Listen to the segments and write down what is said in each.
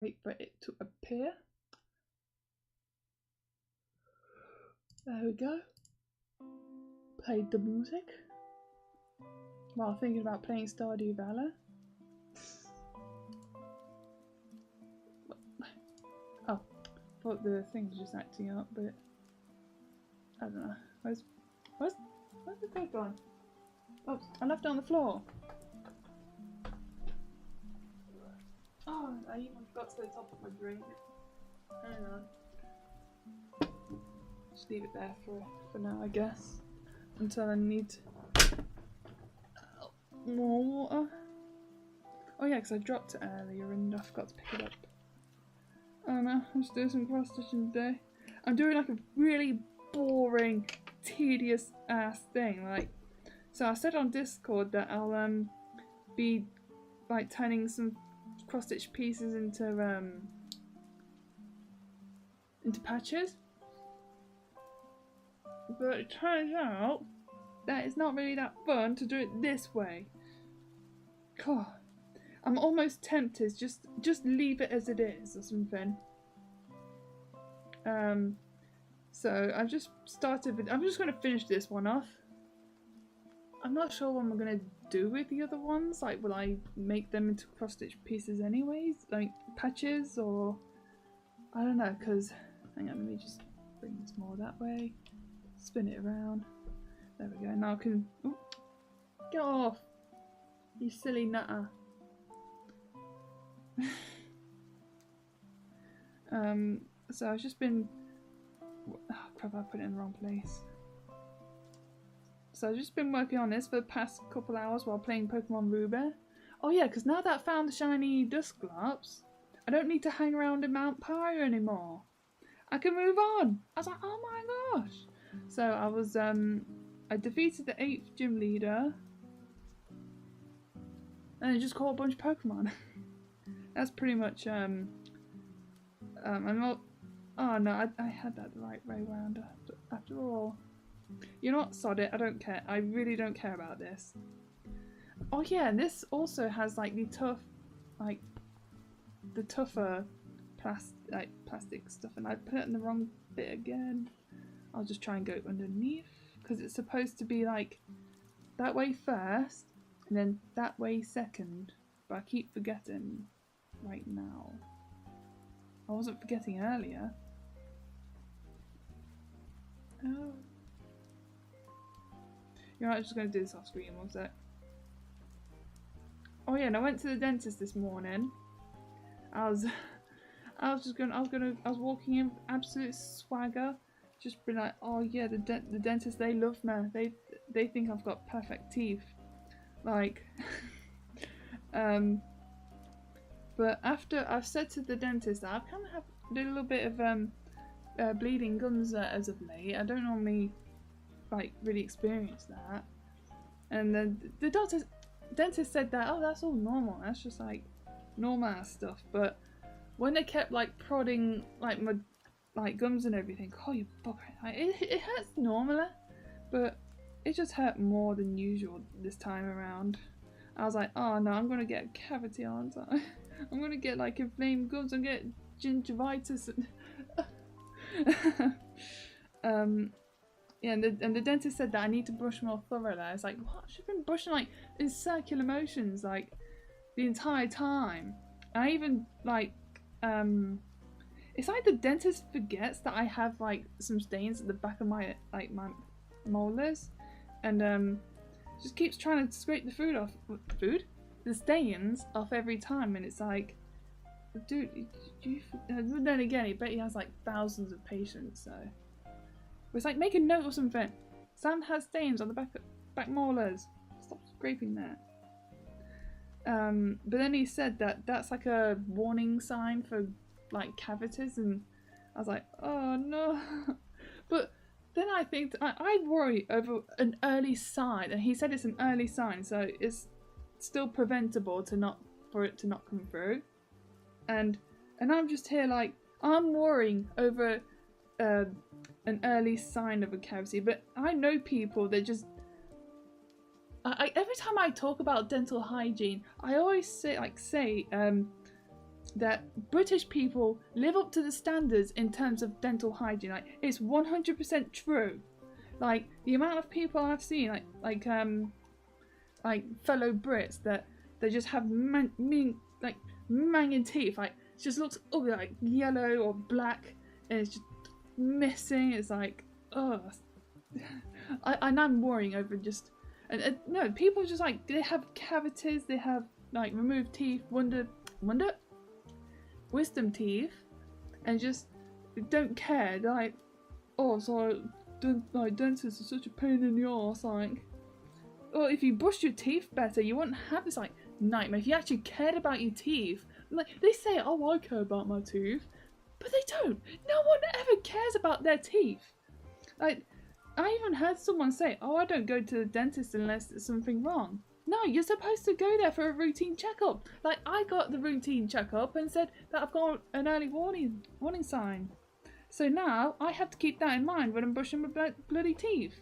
Wait for it to appear. There we go. Played the music while thinking about playing Stardew Valley. Oh, thought the thing was just acting up, but I don't know. Where's the thing gone? Oh, I left it on the floor. Oh, I even got to the top of my drink. Hang on. Just leave it there for now, I guess. Until I need more water. Oh yeah, because I dropped it earlier and I forgot to pick it up. Oh no, I'm just doing some cross stitching today. I'm doing like a really boring, tedious ass thing. Like, so I said on Discord that I'll be like turning some cross stitch pieces into patches. But it turns out that it's not really that fun to do it this way. God, I'm almost tempted just leave it as it is or something. So I've just started with, I'm just going to finish this one off. I'm not sure what I'm going to do with the other ones. Like, will I make them into cross stitch pieces anyways? Like patches, or I don't know, because hang on, let me just bring this more that way. Spin it around. There we go. Now I can... Ooh, get off! You silly nutter. So I've just been... Oh crap, I put it in the wrong place. So I've just been working on this for the past couple hours while playing Pokemon Ruby. Oh yeah, because now that I found the shiny Dusclops, I don't need to hang around in Mount Pyre anymore. I can move on! I was like, oh my gosh! So I was, I defeated the 8th gym leader and I just caught a bunch of Pokemon. That's pretty much, I'm not, oh no, I had that the right way round after all. You know what, sod it, I don't care. I really don't care about this. Oh yeah, and this also has like the tough, like, the tougher plastic stuff, and I put it in the wrong bit again. I'll just try and go underneath, because it's supposed to be like that way first and then that way second, but I keep forgetting right now. I wasn't forgetting earlier. Oh, you're right, just going to do this off screen, was it? Oh yeah, and I went to the dentist this morning. I was walking in with absolute swagger. Just be like, oh yeah, the dentist, they love me. They think I've got perfect teeth, like. But after I've said to the dentist that I've kind of did a little bit of bleeding gums as of late. I don't normally like really experience that, and then the dentist said that, oh, that's all normal. That's just like normal ass stuff. But when they kept like prodding like my gums and everything, oh you bugger, like, it hurts normally, but it just hurt more than usual this time around. I was like, oh no, I'm gonna get a cavity, aren't I? I'm gonna get like inflamed gums and get gingivitis and yeah, and the dentist said that I need to brush more thoroughly. I was like, what? I've been brushing like in circular motions like the entire time. And I even like it's like the dentist forgets that I have like some stains at the back of my my molars, and just keeps trying to scrape the stains off every time, and it's like, dude, then again, I bet he has like thousands of patients, so it's like, make a note or something. Sam has stains on the back molars. Stop scraping that. But then he said that that's like a warning sign for like cavities, and I was like, oh no. But then I think I worry over an early sign, and he said it's an early sign, so it's still preventable for it to not come through. And I'm just here like, I'm worrying over an early sign of a cavity, but I know people that just every time I talk about dental hygiene, I always say that British people live up to the standards in terms of dental hygiene. Like, it's 100% true. Like, the amount of people I've seen, like fellow Brits that they just have manging teeth. Like, it just looks ugly, like yellow or black, and it's just missing. It's like, oh, and I'm worrying over just, and no, people just like, they have cavities, they have like removed teeth, wisdom teeth, and just don't care. They're like, oh, so like dentists are such a pain in the arse. Like, well, if you brushed your teeth better, you wouldn't have this like nightmare. If you actually cared about your teeth, like they say, oh, I care about my teeth, but they don't. No one ever cares about their teeth. Like, I even heard someone say, oh, I don't go to the dentist unless there's something wrong. No, you're supposed to go there for a routine checkup. Like, I got the routine checkup and said that I've got an early warning sign. So now I have to keep that in mind when I'm brushing my bloody teeth.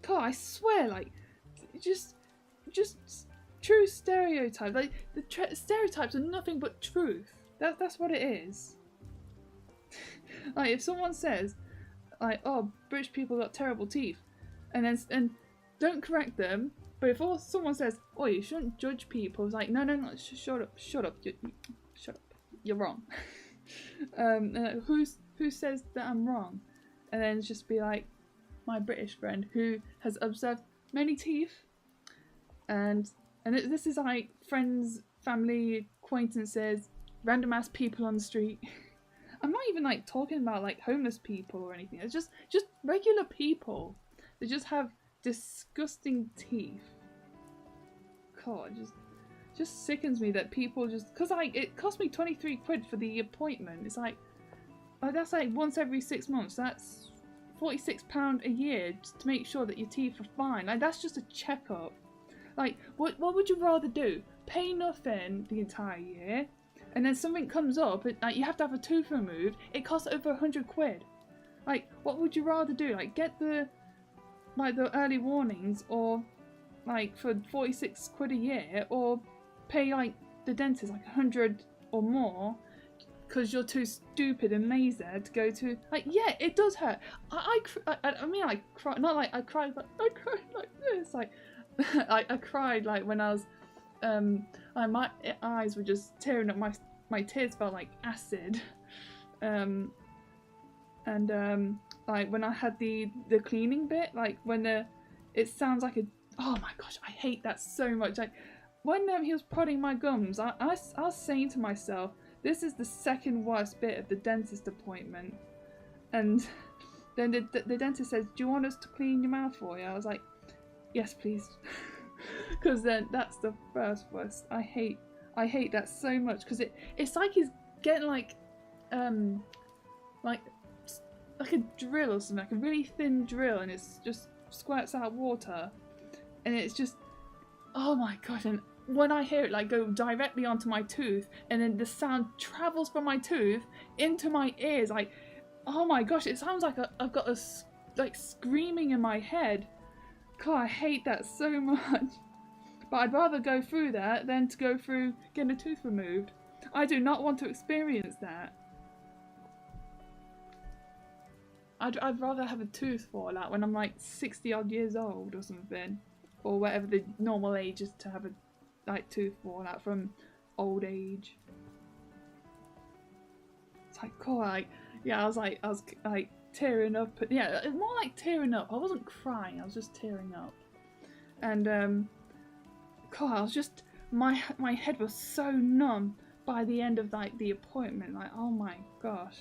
God, I swear, like, just true stereotypes. Like, the stereotypes are nothing but truth. That's what it is. Like, if someone says, like, oh, British people got terrible teeth, and don't correct them, but if someone says, oh, you shouldn't judge people, it's like, no, shut up, shut up, you're wrong. Who says that I'm wrong? And then just be like, my British friend who has observed many teeth, and this is like friends, family, acquaintances, random ass people on the street. I'm not even like talking about like homeless people or anything. It's just regular people. They just have disgusting teeth. God, just sickens me that people just, because like it cost me 23 quid for the appointment. It's like that's like once every 6 months. That's £46 a year just to make sure that your teeth are fine. Like, that's just a checkup. Like, what would you rather do? Pay nothing the entire year, and then something comes up, like you have to have a tooth removed. It costs over 100 quid. Like, what would you rather do? Like, get the early warnings, or like for 46 quid a year, or pay like the dentist like 100 or more because you're too stupid and lazy to go to. Like, yeah, it does hurt. I mean, I cry, not like I cried, but I cried like this. Like, I cried like when I was my eyes were just tearing up. My tears felt like acid. Like when I had the cleaning bit, like when it sounds like a, oh my gosh, I hate that so much. Like, when he was prodding my gums, I was saying to myself, this is the second worst bit of the dentist appointment. And then the dentist says, do you want us to clean your mouth for you? I was like, yes, please. Because then that's the first worst. I hate that so much, because it's like he's getting like a drill or something, like a really thin drill, and it's just squirts out water, and it's just, oh my gosh. And when I hear it like go directly onto my tooth, and then the sound travels from my tooth into my ears, like, oh my gosh, it sounds like I've got a like screaming in my head. God, I hate that so much. But I'd rather go through that than to go through getting a tooth removed. I do not want to experience that. I'd rather have a tooth fall out when I'm like 60 odd years old or something, or whatever the normal age is to have a like tooth fall out from old age. It's like, cool, like, yeah, I was like tearing up. Yeah, it's more like tearing up. I wasn't crying, I was just tearing up. And God, I was just, my head was so numb by the end of like the appointment. Like, oh my gosh.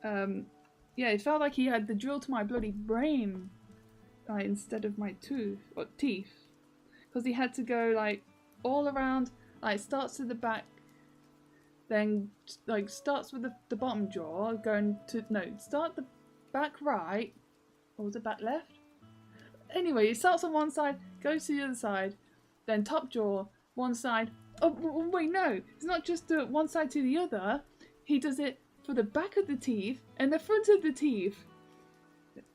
Yeah, it felt like he had the drill to my bloody brain, like, instead of my tooth or teeth, because he had to go like all around. Like, starts to the back, then like starts with the bottom jaw, going to, no, start the back right, or was it back left? Anyway, it starts on one side, goes to the other side, then top jaw, one side. Oh wait, no, it's not just one side to the other. He does it for the back of the teeth and the front of the teeth,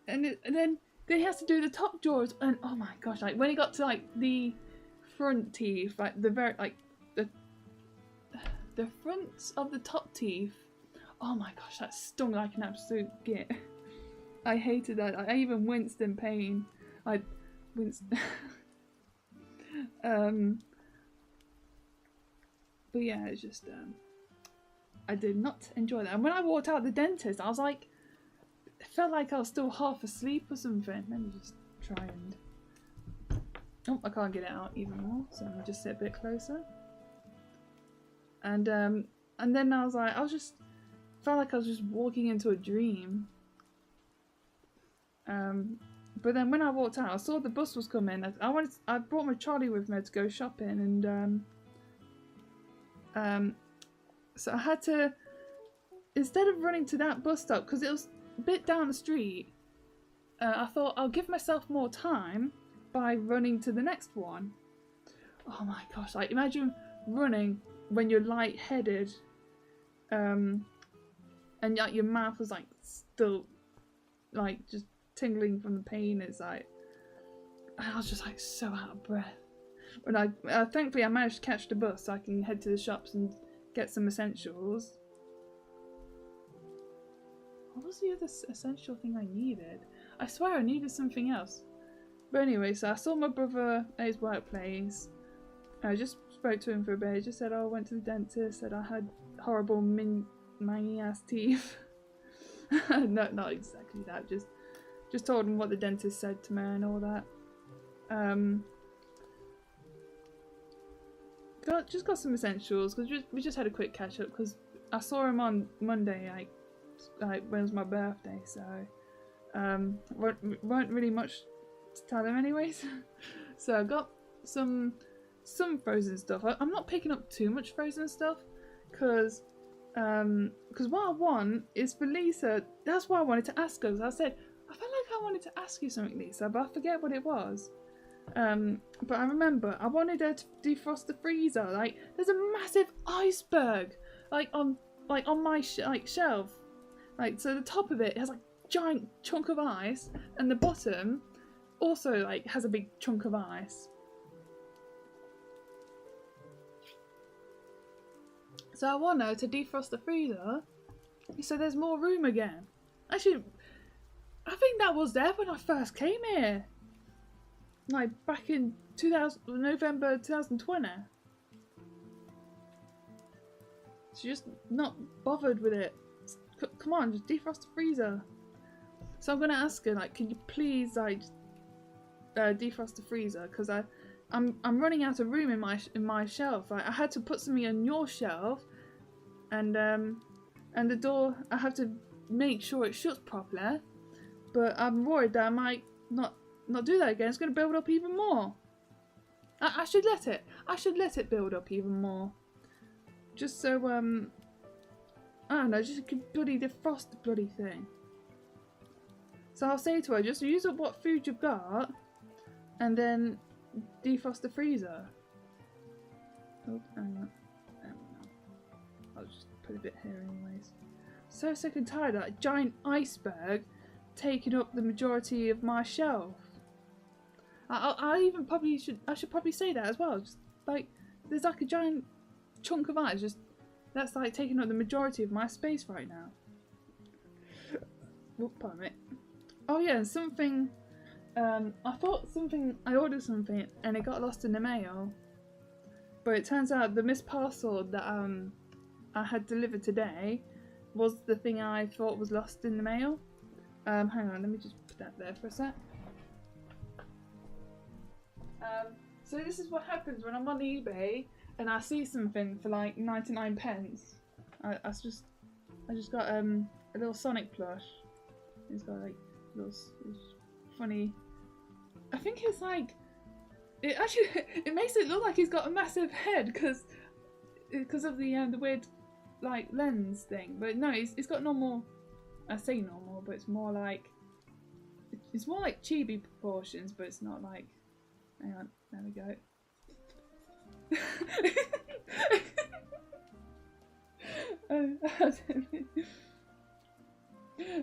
and then he has to do the top jaws. And oh my gosh, like when he got to like the front teeth, like the very, like the the fronts of the top teeth. Oh my gosh, that stung like an absolute git. I hated that. I even winced in pain. I winced. But yeah, it's just I did not enjoy that. And when I walked out the dentist, I was like, it felt like I was still half asleep or something. Let me just try and. Oh, I can't get it out even more, so let me just sit a bit closer. And then I was like, felt like I was just walking into a dream. But then when I walked out, I saw the bus was coming. I brought my trolley with me to go shopping, and so I had to, instead of running to that bus stop because it was a bit down the street, I thought I'll give myself more time by running to the next one. Oh my gosh! Like imagine running when you're lightheaded, and like your mouth was like still, like just tingling from the pain. It's like I was just like so out of breath. When I thankfully I managed to catch the bus so I can head to the shops and get some essentials. What was the other essential thing I needed? I swear I needed something else. But anyway, so I saw my brother at his workplace. I just spoke to him for a bit. He just said, oh, I went to the dentist, said I had horrible mangy ass teeth. No, not exactly that. Just told him what the dentist said to me and all that. Got some essentials because we just had a quick catch up because I saw him on Monday, like when it was my birthday. So weren't really much to tell him anyways. So I got some frozen stuff. I'm not picking up too much frozen stuff because what I want is for Lisa. That's why I wanted to ask her. Because I said I felt like I wanted to ask you something, Lisa, but I forget what it was. But I remember I wanted her to defrost the freezer. Like there's a massive iceberg on my shelf. Like so the top of it has like giant chunk of ice, and the bottom also like has a big chunk of ice. So I want her to defrost the freezer so there's more room again. Actually, I think that was there when I first came here. Like back in November 2020. She's just not bothered with it. Come on, just defrost the freezer. So I'm gonna ask her, like, can you please like defrost the freezer? Because I'm running out of room in my shelf. I had to put something on your shelf, and the door I have to make sure it shuts properly. But I'm worried that I might not do that again. It's going to build up even more. I should let it. I should let it build up even more. Just so I don't know. Just bloody defrost the bloody thing. So I'll say to her, just use up what food you've got, and then defrost the freezer. Oh, hang on. I'll just put a bit here anyways. So sick and tired of that giant iceberg taking up the majority of my shelf. I should probably say that as well. Just like there's like a giant chunk of ice that's like taking up the majority of my space right now. Whoop, pardon me. Oh yeah, something. I ordered something and it got lost in the mail. But it turns out the missed parcel that I had delivered today was the thing I thought was lost in the mail. Hang on, let me just put that there for a sec. So this is what happens when I'm on eBay and I see something for like 99 pence. I just got a little Sonic plush. It's got like little funny. I think it's like it makes it look like he's got a massive head because of the weird like lens thing. But no, it's got normal. I say normal, but it's more like chibi proportions, but it's not like. Hang on, there we go.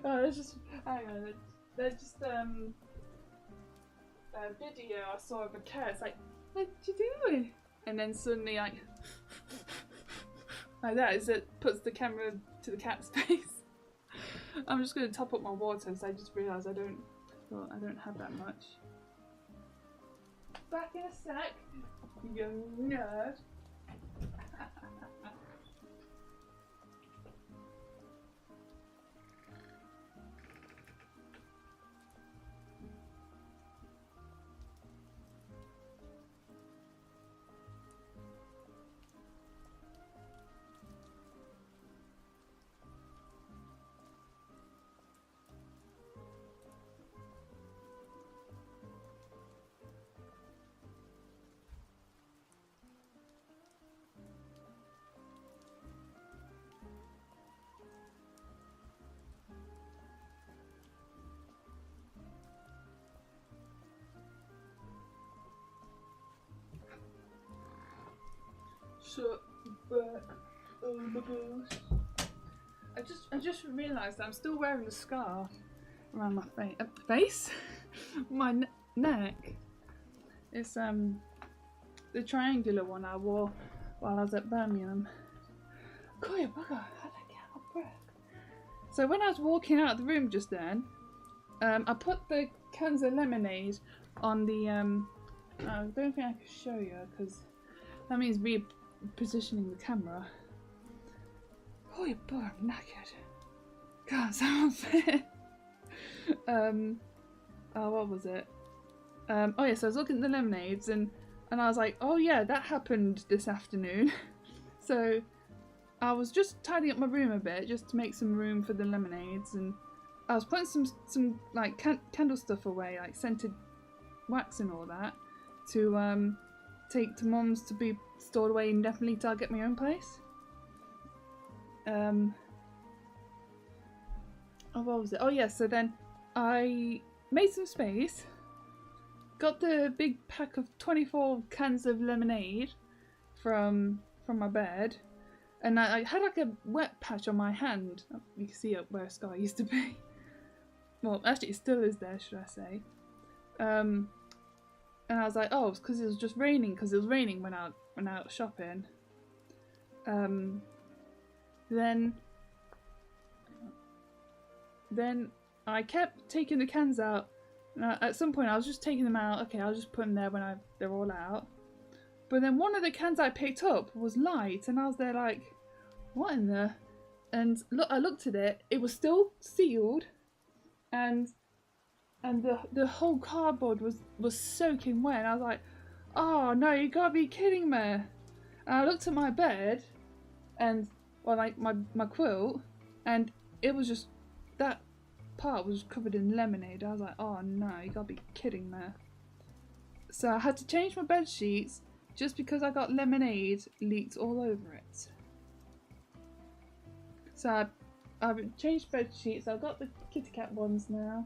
There's just hang on. There's just a video I saw of a cat. It's like, what you doing? And then suddenly like like that is it puts the camera to the cat's face. I'm just gonna top up my water, so I just realised I don't have that much. Back in a sec, you nerd. Shut back. Oh my gosh. I just realised that I'm still wearing the scarf around my face. My neck. It's the triangular one I wore while I was at Birmingham. God, bugger, how did I get out of breath? So when I was walking out of the room just then, I put the cans of lemonade on the I don't think I can show you because that means repositioning the camera. Oh, you poor, I'm knackered. God, so unfair. Oh, what was it? Oh yeah, so I was looking at the lemonades and I was like, oh yeah, that happened this afternoon. So I was just tidying up my room a bit just to make some room for the lemonades, and I was putting some like candle stuff away, like scented wax and all that, to take to Mum's to be stored away indefinitely till I get my own place. Oh, what was it? Oh yeah, so then I made some space, got the big pack of 24 cans of lemonade from my bed, and I had like a wet patch on my hand. You can see up where a scar used to be. Well, actually it still is there, should I say. And I was like, oh, it's because it was just raining, because it was raining when I went out shopping. Then I kept taking the cans out. At some point I was just taking them out. Okay, I'll just put them there when they're all out. But then one of the cans I picked up was light, and I was there like, what in the... And look, I looked at it, it was still sealed, and the whole cardboard was soaking wet, and I was like, oh no, you gotta be kidding me. And I looked at my bed, and, well, like my quilt, and it was just, that part was covered in lemonade. I was like, oh no, you gotta be kidding me. So I had to change my bed sheets just because I got lemonade leaked all over it. So I've changed bed sheets. I've got the kitty cat ones now.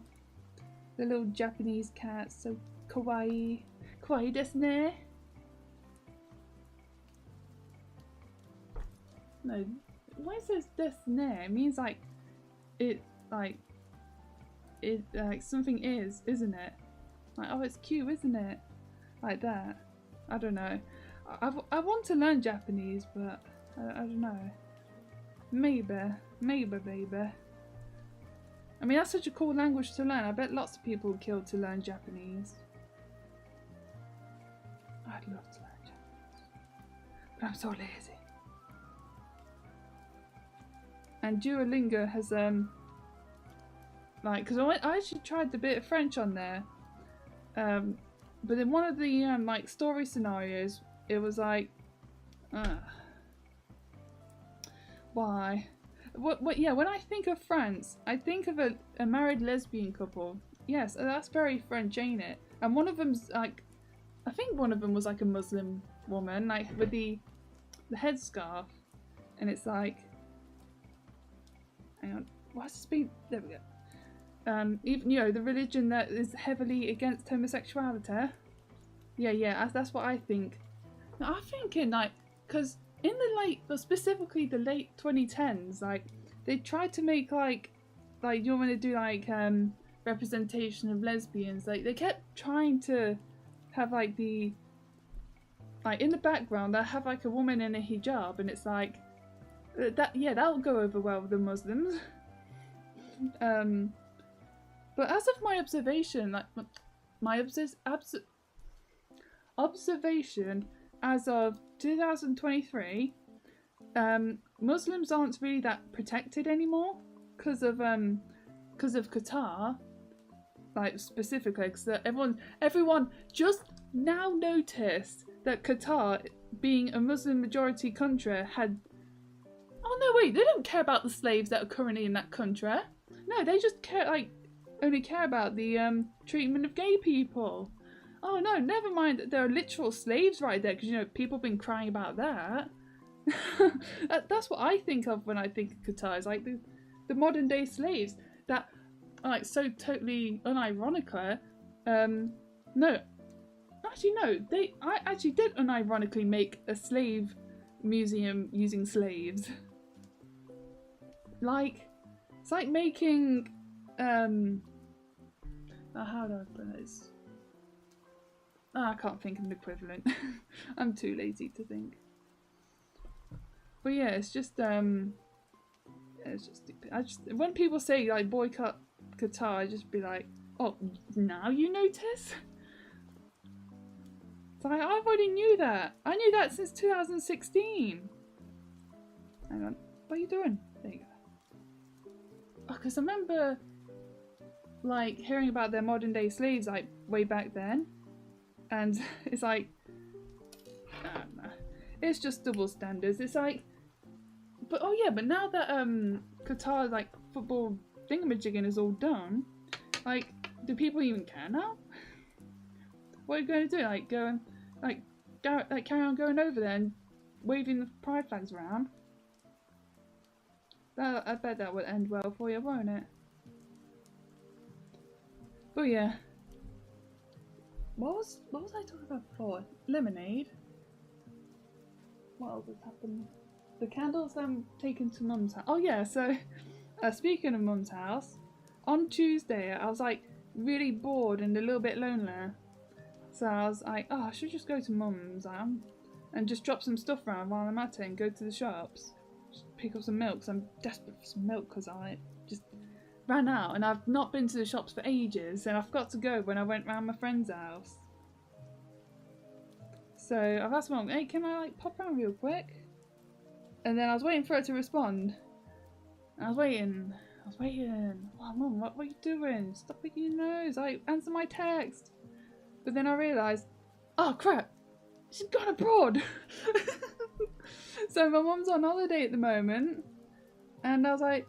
The little Japanese cats, so kawaii. Kawaii desu ne. No, when it says desu ne, it means like like something is, isn't it? Like, oh, it's cute, isn't it? Like that. I don't know. I want to learn Japanese, but I don't know. Maybe, baby. I mean, that's such a cool language to learn. I bet lots of people would kill to learn Japanese. I'd love to learn Japanese, but I'm so lazy. And Duolingo has like, because I actually tried the bit of French on there, but in one of the like story scenarios, it was like, why? What? Yeah, when I think of France, I think of a married lesbian couple. Yes, that's very French, ain't it? And one of them's like, I think one of them was like a Muslim woman, like with the headscarf, and it's like, hang on, what's this being? There we go. Even, you know, the religion that is heavily against homosexuality. Yeah, that's what I think. Now, I'm thinking like, because in the specifically the late 2010s, like they tried to make like you want to do like representation of lesbians. Like they kept trying to have like in the background they have like a woman in a hijab, and it's like That'll go over well with the Muslims. But as of my observation, like my observation as of 2023, Muslims aren't really that protected anymore because of Qatar, like specifically, because everyone just now noticed that Qatar, being a Muslim majority country, had. Oh no, wait! They don't care about the slaves that are currently in that country. No, they just only care about the treatment of gay people. Oh no, never mind. There are literal slaves right there, because people have been crying about that. That's what I think of when I think of Qatar. Is like the modern day slaves that are like so totally unironically. No, actually no. I actually did unironically make a slave museum using slaves. Like, it's like making how do I put this? I can't think of an equivalent. I'm too lazy to think. But yeah, it's just stupid. When people say like boycott Qatar, I just be like, oh, now you notice? It's like, I already knew that. I knew that since 2016. Hang on, what are you doing? There you go. Oh, because I remember like hearing about their modern day slaves like way back then, and it's like, I don't know. It's just double standards. It's like, but oh yeah, but now that Qatar's like football thingamajigging is all done, like, do people even care now? What are you going to do? Like go and carry on going over there and waving the pride flags around? I bet that would end well for you, won't it? But yeah. What was I talking about before? Lemonade. What else has happened? The candles I'm taking to Mum's house. Oh yeah, so speaking of Mum's house, on Tuesday I was like really bored and a little bit lonely. So I was like, oh, I should just go to Mum's and just drop some stuff around while I'm at it and go to the shops. Just pick up some milk, because I'm desperate for some milk because I just ran out and I've not been to the shops for ages and I forgot to go when I went round my friend's house. So I've asked Mum, hey, can I like pop around real quick? And then I was waiting for her to respond. I was waiting. Oh, Mum, what are you doing? Stop picking your nose. Like, answer my text. But then I realised, oh crap, she's gone abroad. So my mum's on holiday at the moment, and I was like,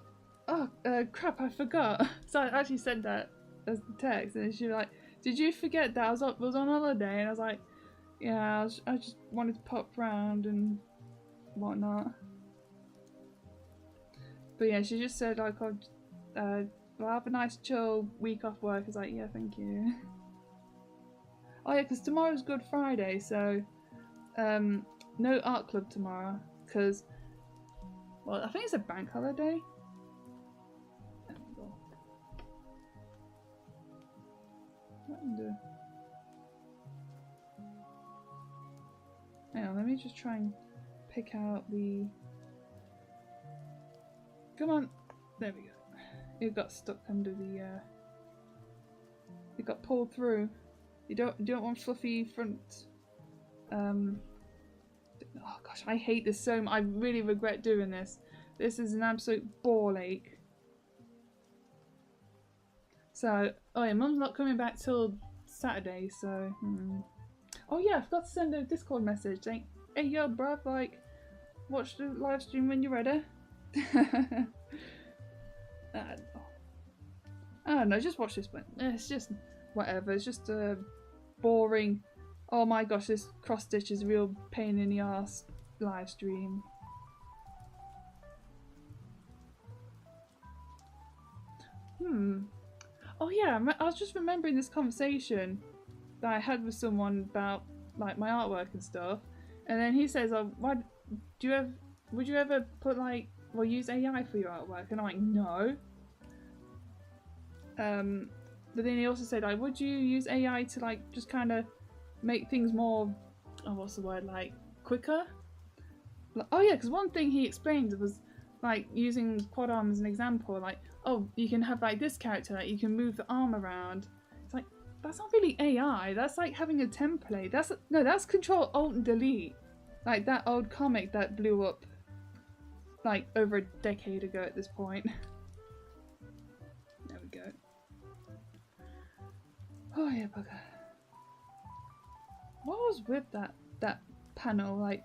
oh crap, I forgot. So I actually said that as the text, and she was like, did you forget that I was on holiday? And I was like, yeah, I just wanted to pop round and whatnot. But yeah, she just said like, I'll have a nice chill week off work. I was like, yeah, thank you. Oh yeah, because tomorrow's Good Friday, so no art club tomorrow, because, well, I think it's a bank holiday. Hang on, let me just try and pick out the... Come on! There we go. It got stuck under the... It got pulled through. You don't want fluffy front... Oh gosh, I hate this so much. I really regret doing this. This is an absolute ball ache. So, oh yeah, Mum's not coming back till Saturday, so... Oh yeah, I forgot to send a Discord message saying, hey yo bruv, like, watch the live stream when you're ready. I don't know, just watch this one. It's just whatever, it's just a boring, oh my gosh, this cross stitch is a real pain in the arse live stream. Oh yeah, I was just remembering this conversation that I had with someone about like my artwork and stuff, and then he says, oh, would you ever put like, well, use AI for your artwork? And I'm like, no. But then he also said, like, would you use AI to like just kind of make things more, oh, what's the word, like quicker? Oh yeah, because one thing he explained was like using quad arm as an example, like, oh, you can have like this character, like you can move the arm around. It's like, that's not really AI, that's like having a template. That's Control Alt and Delete. Like that old comic that blew up like over a decade ago at this point. There we go. Oh yeah, bugger. What was with that panel, like,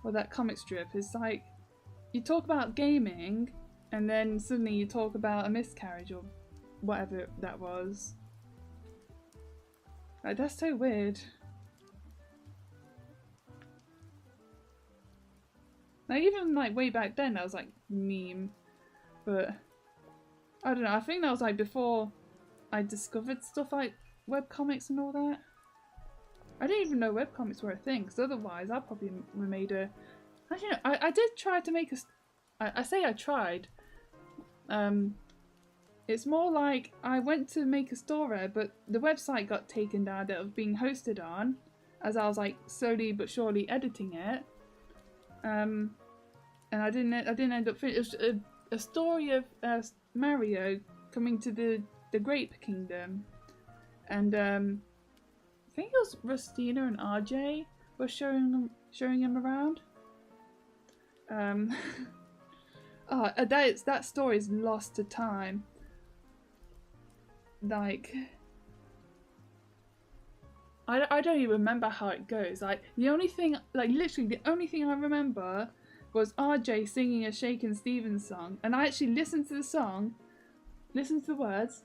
or that comic strip? It's like, you talk about gaming, and then suddenly you talk about a miscarriage or whatever that was. Like, that's so weird. Like, even like way back then, that was like meme, but I don't know. I think that was like before I discovered stuff like webcomics and all that. I didn't even know webcomics were a thing, because otherwise I probably made a... Actually, no, I did try to make a... I say I tried. It's more like I went to make a story, but the website got taken down that it was being hosted on, as I was like slowly but surely editing it. And I didn't end up finishing. It was a story of Mario coming to the Grape Kingdom, and I think it was Rustina and RJ were showing him around. Oh, that story is lost to time. Like, I don't even remember how it goes. Like, the only thing, like literally the only thing I remember was RJ singing a Shakin' Stevens song, and I actually listened to the song, listened to the words,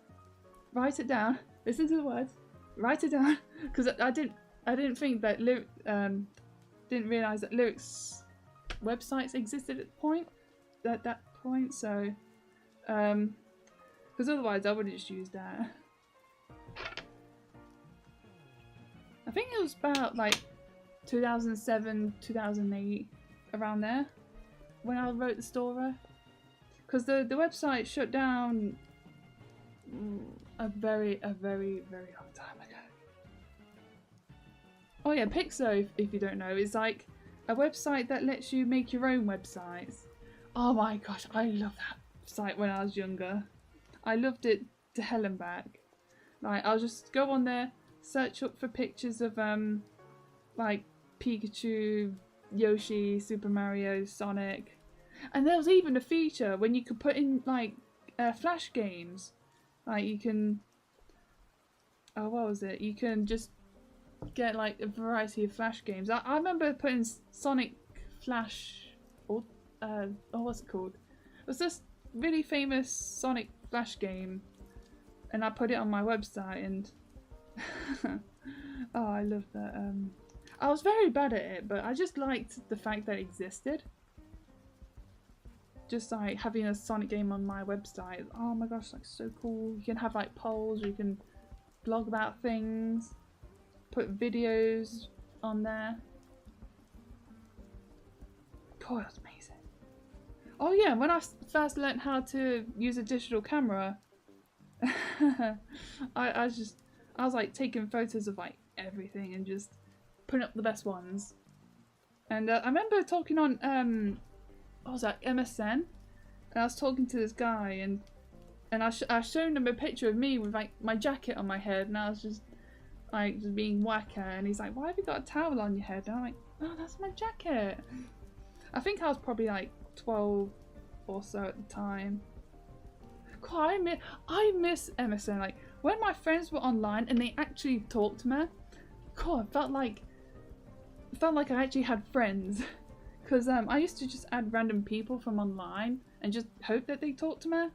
write it down, listen to the words, write it down, because I didn't think that didn't realize that lyrics websites existed at that point, so because otherwise I would have just used that. I think it was about like 2007, 2008, around there, when I wrote the story, because the website shut down a very long time ago. Oh yeah, Pixo, if you don't know, is like a website that lets you make your own websites. Oh my gosh, I loved that site when I was younger. I loved it to hell and back. Like, I'll just go on there, search up for pictures of like Pikachu, Yoshi, Super Mario, Sonic, and there was even a feature when you could put in like Flash games. Like, you can, oh, what was it? You can just get like a variety of Flash games. I remember putting Sonic Flash, or what's it called? It was this really famous Sonic Flash game, and I put it on my website, and oh, I love that. I was very bad at it, but I just liked the fact that it existed. Just like having a Sonic game on my website. Oh my gosh, like so cool. You can have like polls, you can blog about things, put videos on there. God, that's amazing. Oh yeah, when I first learned how to use a digital camera, I was like taking photos of like everything and just putting up the best ones. And I remember talking on what was that, MSN, and I was talking to this guy, and I showed him a picture of me with like my jacket on my head, and I was just like just being whacker, and he's like, why have you got a towel on your head? And I'm like, oh, that's my jacket. I think I was probably like 12 or so at the time. God, I miss MSN. Like, when my friends were online and they actually talked to me, God, I felt like I actually had friends. Because I used to just add random people from online and just hope that they talked to me,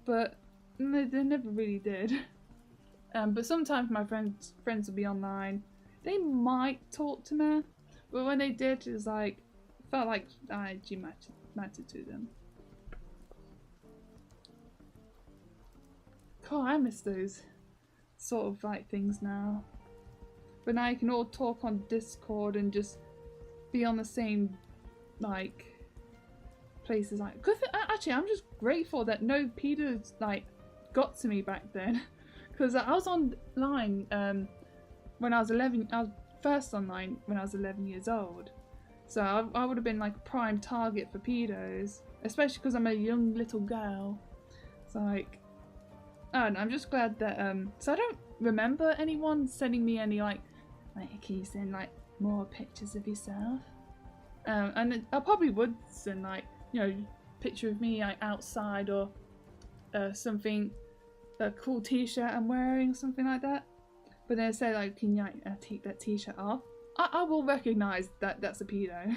but they never really did. But sometimes my friends would be online. They might talk to me, but when they did, it was like, felt like I actually mattered to them. God, I miss those sort of like things now. But now you can all talk on Discord and just be on the same like places. Like, actually, I'm just grateful that no Peters like got to me back then, because I was online when I was 11. I was first online when I was 11 years old. So I would have been like a prime target for pedos, especially because I'm a young little girl. So like, I don't know, I'm just glad that so I don't remember anyone sending me any like can you send like more pictures of yourself? And I probably would send like, you know, picture of me like outside or something, a cool t-shirt I'm wearing, something like that. But then say like, can you like, take that t-shirt off? I will recognise that that's a pedo.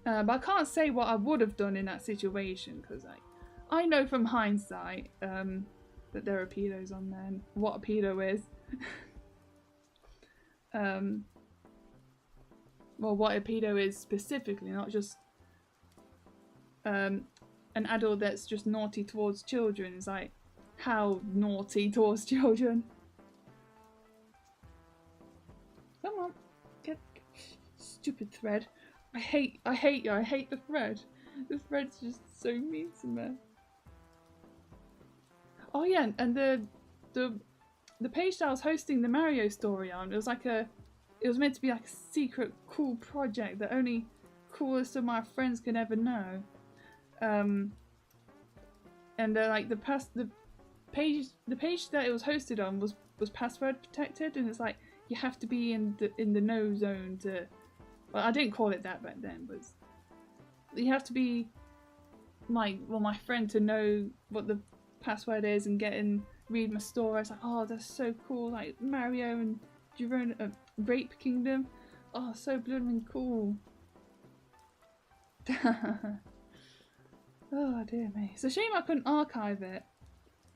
But I can't say what I would have done in that situation because like, I know from hindsight that there are pedos on there and what a pedo is. Well, what a pedo is specifically, not just an adult that's just naughty towards children. It's like, how naughty towards children. Come on, get stupid thread. I hate you. I hate the thread. The thread's just so mean to me. Oh yeah, and the page that I was hosting the Mario story on, it was like it was meant to be like a secret cool project that only coolest of my friends could ever know. And like the page that it was hosted on was password protected, and it's like you have to be in the no zone to. Well, I didn't call it that back then, but you have to be my friend to know what the password is and read my story. It's like, oh, that's so cool, like Mario and Girona, Rape Kingdom. Oh, so blooming cool. Oh dear me. It's a shame I couldn't archive it,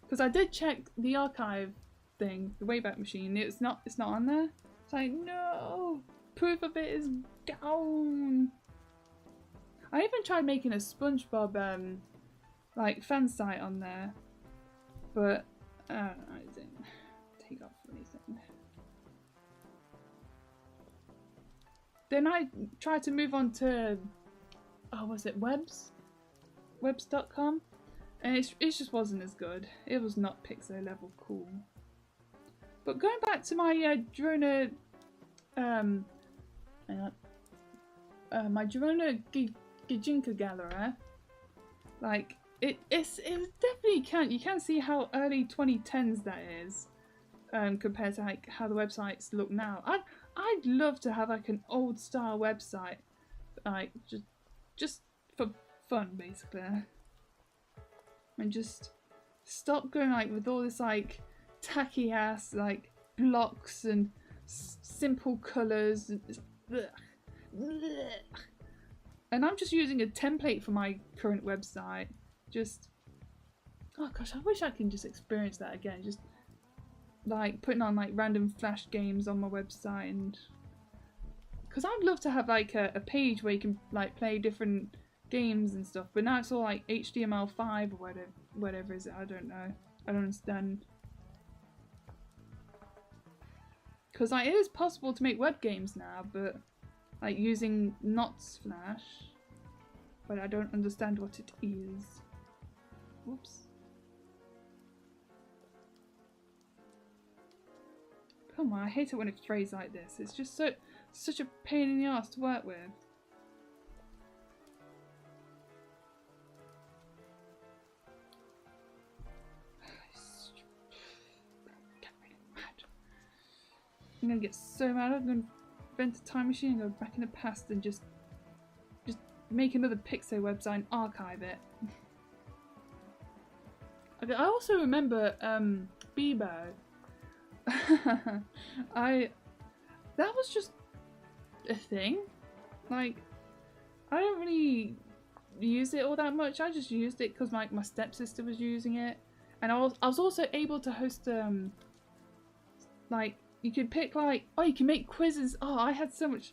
because I did check the archive thing, the Wayback Machine. It's not on there. It's like, no, proof of it is gone. I even tried making a SpongeBob like fan site on there, but I don't know, it didn't take off or anything. Then I tried to move on to, oh, was it webs.com, and it just wasn't as good. It was not Pixar level cool. But going back to my Girona, my Girona Gijinka Gallery, like it definitely you can see how early 2010s that is, compared to like how the websites look now. I'd love to have like an old style website, like just for fun basically, and just stop going like with all this like tacky ass like blocks and simple colours. And I'm just using a template for my current website. Just, oh gosh, I wish I can just experience that again. Just like putting on like random flash games on my website, and because I'd love to have like a page where you can like play different games and stuff. But now it's all like HTML5 or whatever is it? I don't know. I don't understand. Because like, it is possible to make web games now, but like using Knots Flash, but I don't understand what it is. Whoops. Come on, I hate it when it's phrased like this. It's just such a pain in the ass to work with. I'm gonna get so mad. I'm gonna invent a time machine and go back in the past and just make another Pixar website and archive it. Okay, I also remember Bebo. That was just a thing. Like, I don't really use it all that much. I just used it because my stepsister was using it, and I was also able to host like, you could pick like, oh, you can make quizzes. Oh, I had so much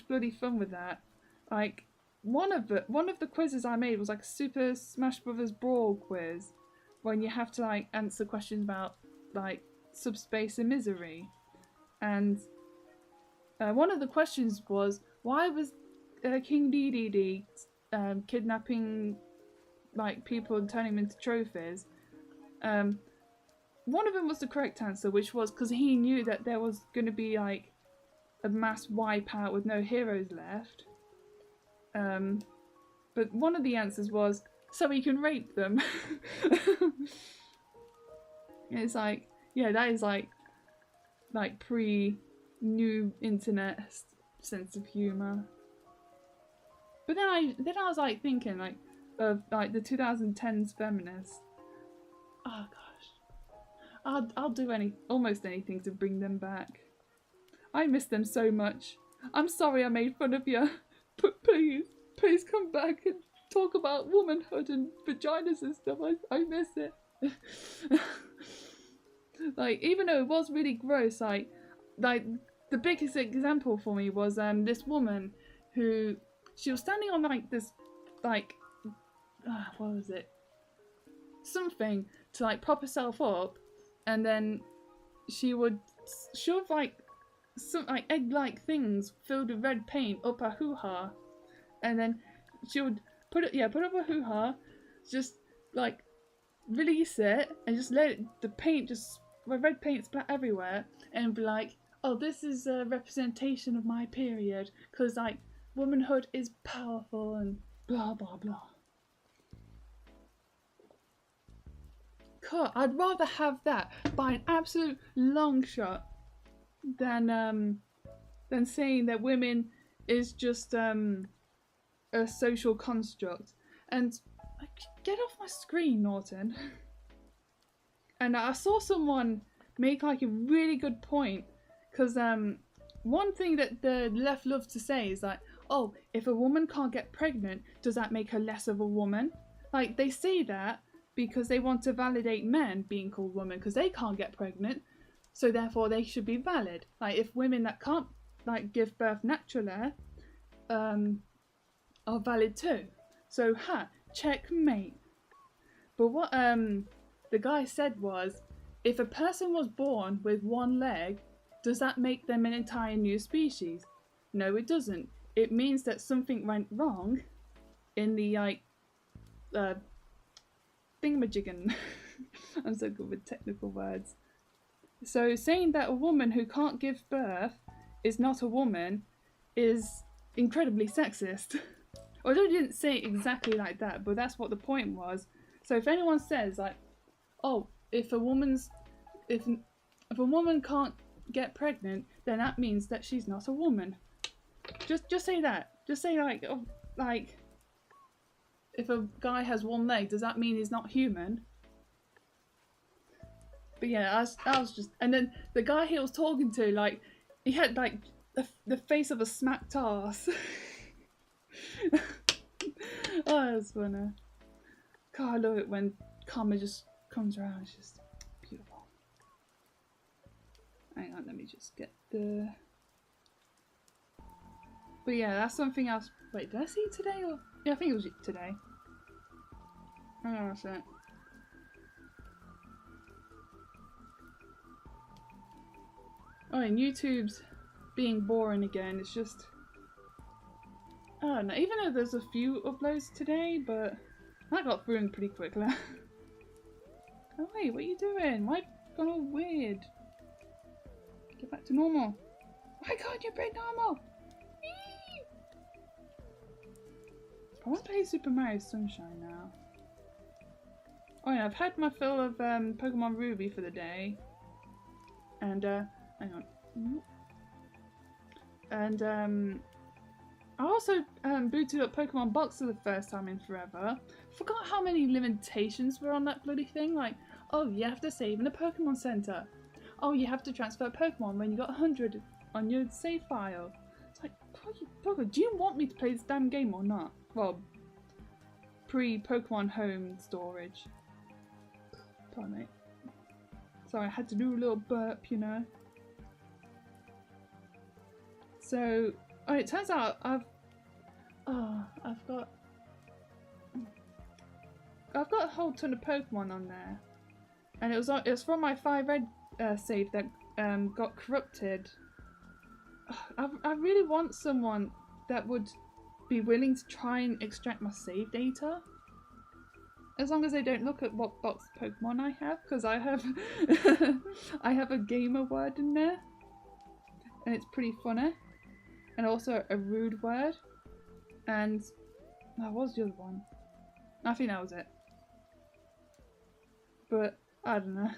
bloody fun with that. Like, one of the quizzes I made was like a Super Smash Brothers Brawl quiz, when you have to like answer questions about like subspace and misery, and one of the questions was, why was King Dedede kidnapping like people and turning them into trophies? One of them was the correct answer, which was because he knew that there was going to be like a mass wipeout with no heroes left. But one of the answers was, so he can rape them. It's like, yeah, that is like pre-new internet sense of humor. But then I was like thinking like of like the 2010s feminists. Oh gosh, I'll do almost anything to bring them back. I miss them so much. I'm sorry I made fun of you, but please come back and talk about womanhood and vaginas and stuff. I miss it. Like, even though it was really gross, like the biggest example for me was this woman who, she was standing on like this like what was it, something to like prop herself up, and then she would shove like some like egg-like things filled with red paint up her hoo-ha, and then she would put up her hoo-ha, just like release it and just let the red paint splat everywhere, and be like, oh, this is a representation of my period, because like womanhood is powerful and blah blah blah. God, I'd rather have that by an absolute long shot than saying that women is just a social construct. And get off my screen, Norton. And I saw someone make like a really good point, because one thing that the left loves to say is like, oh, if a woman can't get pregnant, does that make her less of a woman? Like, they say that because they want to validate men being called women because they can't get pregnant, so therefore they should be valid. Like, if women that can't like give birth naturally are valid too. So checkmate. But what the guy said was, if a person was born with one leg, does that make them an entire new species? No, it doesn't. It means that something went wrong in the like thingamajiggin. I'm so good with technical words. So saying that a woman who can't give birth is not a woman is incredibly sexist. Although I didn't say it exactly like that, but that's what the point was. So if anyone says like, oh, if a woman can't get pregnant, then that means that she's not a woman. Just say that. Just say like, oh, like, if a guy has one leg, does that mean he's not human? But yeah, I was just, and then the guy he was talking to, like, he had like the face of a smacked ass. Oh, that's funny. God, I love it when karma just comes around. It's just beautiful. Hang on, let me just get the. But yeah, that's something else. Wait, did I see it today or? Yeah, I think it was today. Hang on a sec. Oh, and YouTube's being boring again. It's just, I don't know. Even though there's a few uploads today, but that got through pretty quickly. Oh wait, what are you doing? Why gone all weird? Get back to normal. Why can't you be normal? I want to play Super Mario Sunshine now. Oh yeah, I've had my fill of Pokemon Ruby for the day. And hang on. And I also booted up Pokemon Box for the first time in forever. Forgot how many limitations were on that bloody thing. Like, oh, you have to save in a Pokemon Center. Oh, you have to transfer Pokemon when you got 100 on your save file. It's like, do you want me to play this damn game or not? Well, pre-Pokemon Home storage. Pardon me. Sorry, I had to do a little burp, you know. So, oh, it turns out I've got a whole ton of Pokemon on there, and it was from my 5 red save that got corrupted. I really want someone that would be willing to try and extract my save data, as long as they don't look at what box Pokemon I have, because I have I have a gamer word in there, and it's pretty funny. And also a rude word. And what was the other one? I think that was it. But I don't know.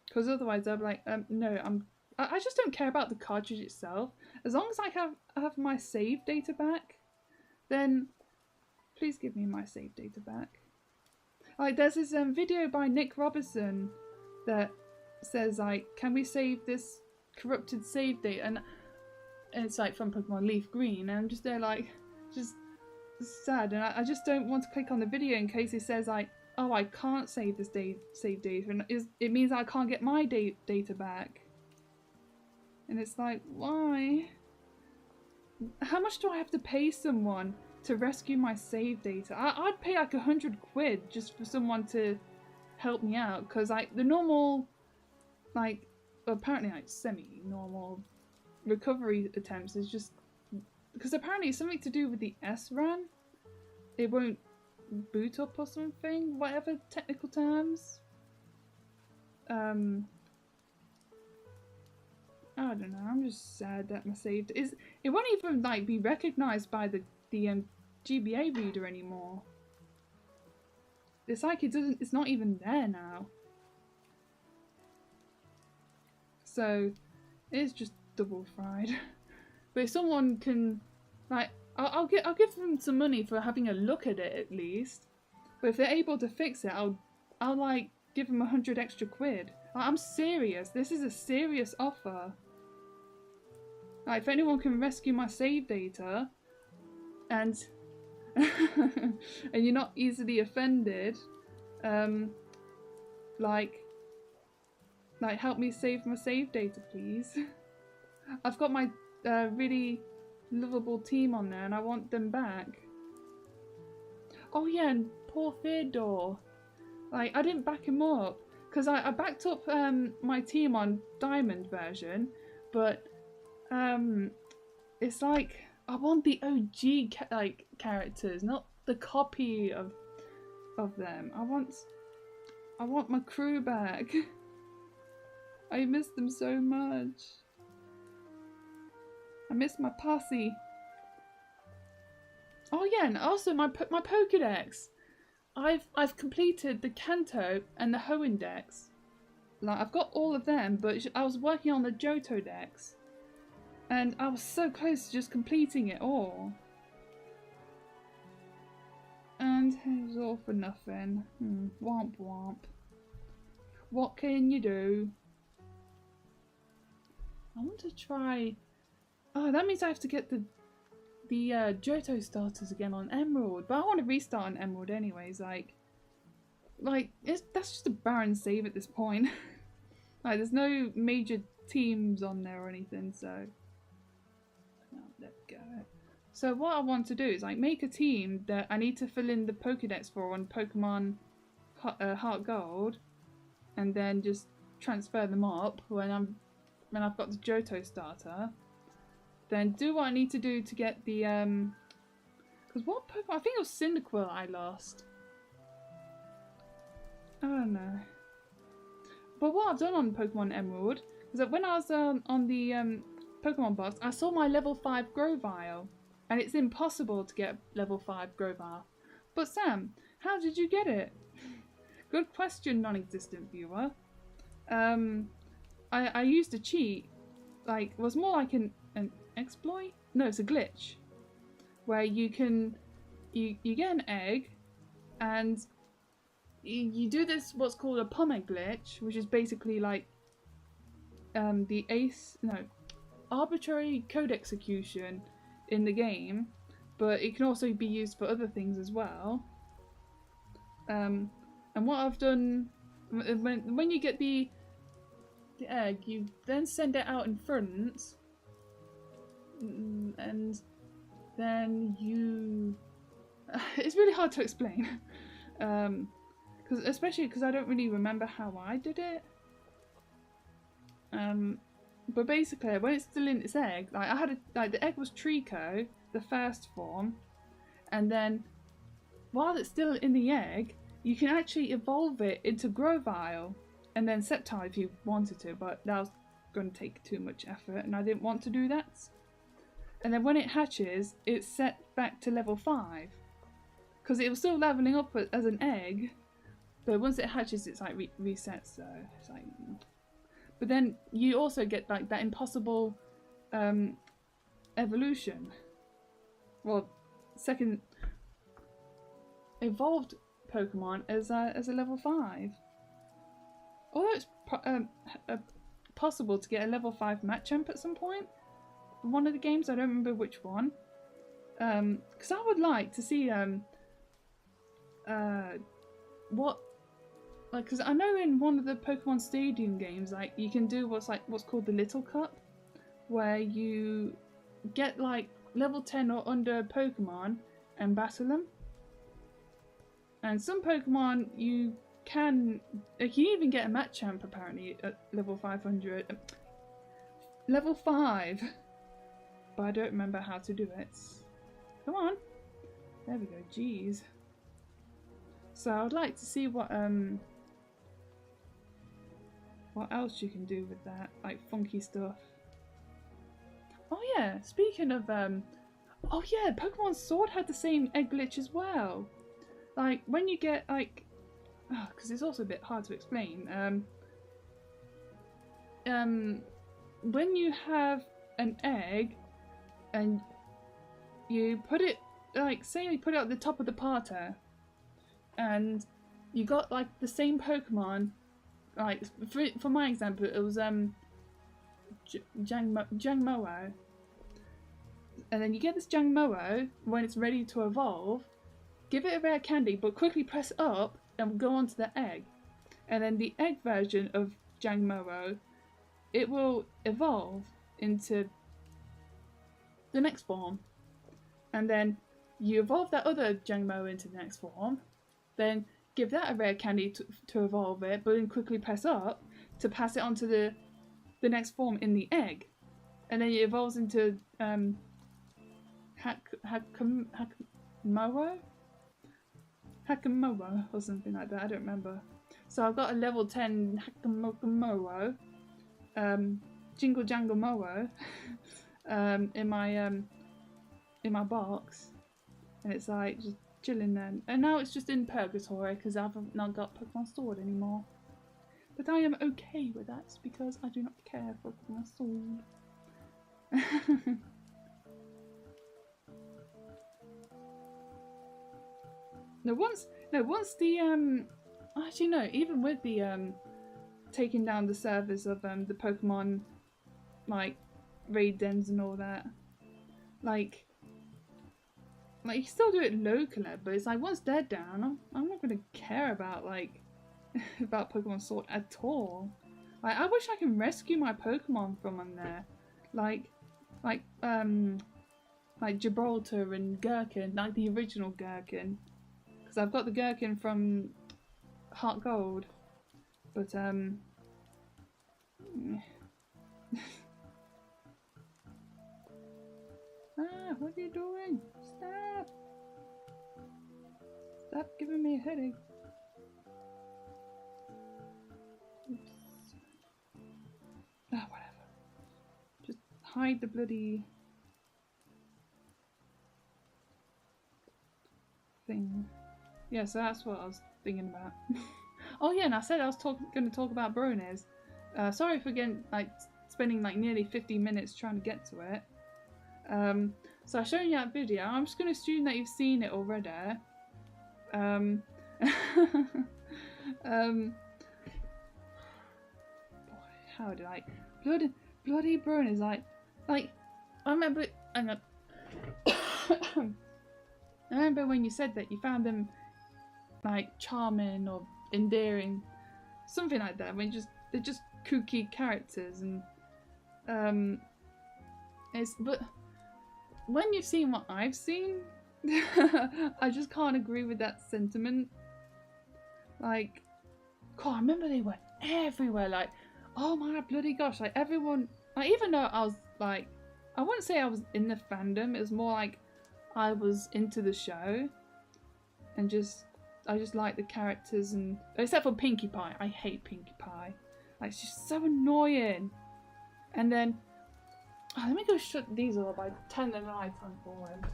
Because otherwise I'll be like, no, I just don't care about the cartridge itself. As long as I have my save data back, then please give me my save data back. Like, there's this video by Nick Robertson that says, like, can we save this corrupted save data? And it's like from Pokemon Leaf Green, and I'm just there like, just sad, and I just don't want to click on the video in case it says like, oh, I can't save this save data, and it means I can't get my data back. And it's like, why? How much do I have to pay someone to rescue my save data? I'd pay like £100 just for someone to help me out, because like the normal, like apparently like semi-normal recovery attempts is just, because apparently it's something to do with the SRAM. It won't boot up or something, whatever technical terms. I don't know, I'm just sad that my saved it won't even like be recognised by the GBA reader anymore. It's like it's not even there now. So it's just double fried. But if someone can, like, I'll give them some money for having a look at it at least. But if they're able to fix it, I'll like give them £100 extra. Like, I'm serious. This is a serious offer. Like, if anyone can rescue my save data, and and you're not easily offended, like help me save my save data, please. I've got my really lovable team on there, and I want them back. Oh yeah, and poor Theodore. Like, I didn't back him up because I backed up my team on Diamond version, but it's like I want the OG characters, not the copy of them. I want my crew back. I miss them so much. I miss my posse. Oh yeah, and also my Pokédex. I've completed the Kanto and the Hoenn Dex. Like, I've got all of them, but I was working on the Johto Dex, and I was so close to just completing it all. And it was all for nothing. Womp womp. What can you do? I want to try. Oh, that means I have to get the Johto starters again on Emerald, but I want to restart on Emerald anyways. Like that's just a barren save at this point. Like, there's no major teams on there or anything, so there we go. So what I want to do is like make a team that I need to fill in the Pokédex for on Pokemon Heart Gold, and then just transfer them up when I've got the Johto starter. Then do what I need to do to get the because what Pokemon? I think it was Cyndaquil I lost. I don't know. But what I've done on Pokemon Emerald is that when I was on the Pokemon box, I saw my level 5 Grovyle, and it's impossible to get level 5 Grovyle. But Sam, how did you get it? Good question, non-existent viewer. I used a cheat. Like, it was more like an exploit? No, it's a glitch. Where you get an egg, and you do this, what's called a Pomme glitch, which is basically like arbitrary code execution in the game, but it can also be used for other things as well. And what I've done, when you get the egg, you then send it out in front, and then you it's really hard to explain, especially because I don't really remember how I did it. But basically, when it's still in its egg, like I had the egg was Trico, the first form, and then while it's still in the egg, you can actually evolve it into Grovyle, and then Sceptile if you wanted to, but that was going to take too much effort, and I didn't want to do that. And then when it hatches, it's set back to level 5, because it was still leveling up as an egg, but once it hatches, it's like resets. So it's like, but then you also get like that impossible evolution. Well, second evolved Pokemon as a level 5. Although it's possible to get a level 5 Machamp at some point. One of the games, I don't remember which one. Because I would like to see what, like, because I know in one of the Pokemon Stadium games, like, you can do what's called the Little Cup, where you get like level 10 or under Pokemon and battle them. And some Pokemon you can even get a Machamp apparently at level 500, level 5, but I don't remember how to do it. Come on, there we go. Jeez. So I'd like to see what else you can do with that, like funky stuff. Oh yeah, speaking of oh yeah, Pokemon Sword had the same egg glitch as well. Like when you get like, because it's also a bit hard to explain. When you have an egg and you put it, like, say you put it at the top of the parter, and you got like the same Pokemon, like for my example, it was Jangmo-o, and then you get this Jangmo-o when it's ready to evolve. Give it a rare candy, but quickly press up and go onto the egg. And then the egg version of Jangmo-o, it will evolve into the next form. And then you evolve that other Jangmo-o into the next form. Then give that a rare candy to evolve it, but then quickly press up to pass it onto the next form in the egg. And then it evolves into Hakamo or something like that, I don't remember. So I've got a level 10 Hakamo, Jingle Jangle Mowo in my box, and it's like just chilling there. And now it's just in purgatory because I've not got Pokemon Sword anymore. But I am okay with that because I do not care for Pokemon Sword. Once the actually no, even with the taking down the servers of the Pokemon like raid dens and all that, like you still do it locally, but it's like once they're down, I'm not gonna care about like about Pokemon Sword at all. Like I wish I can rescue my Pokemon from on there, like Gibraltar and Gherkin, like the original Gherkin. Because I've got the Gherkin from Heart Gold, but ah, what are you doing? Stop! Stop giving me a headache. Oops. Ah, whatever. Just hide the bloody thing. Yeah, so that's what I was thinking about. Oh yeah, and I said I was going to talk about Bronez. Sorry for spending like nearly 50 minutes trying to get to it. So I've shown you that video. I'm just going to assume that you've seen it already. Boy, how did I... Bloody Bronez, like I remember... I remember when you said that you found them like charming or endearing, something like that. When they're just kooky characters, and but when you've seen what I've seen, I just can't agree with that sentiment. Like, God, I remember they were everywhere. Like, oh my bloody gosh! Like everyone, like even though I was like, I wouldn't say I was in the fandom. It was more like I was into the show, and just just like the characters, and except for Pinkie Pie. I hate Pinkie Pie. Like, she's so annoying. And then, oh, let me go shut these up by turning the light on forward.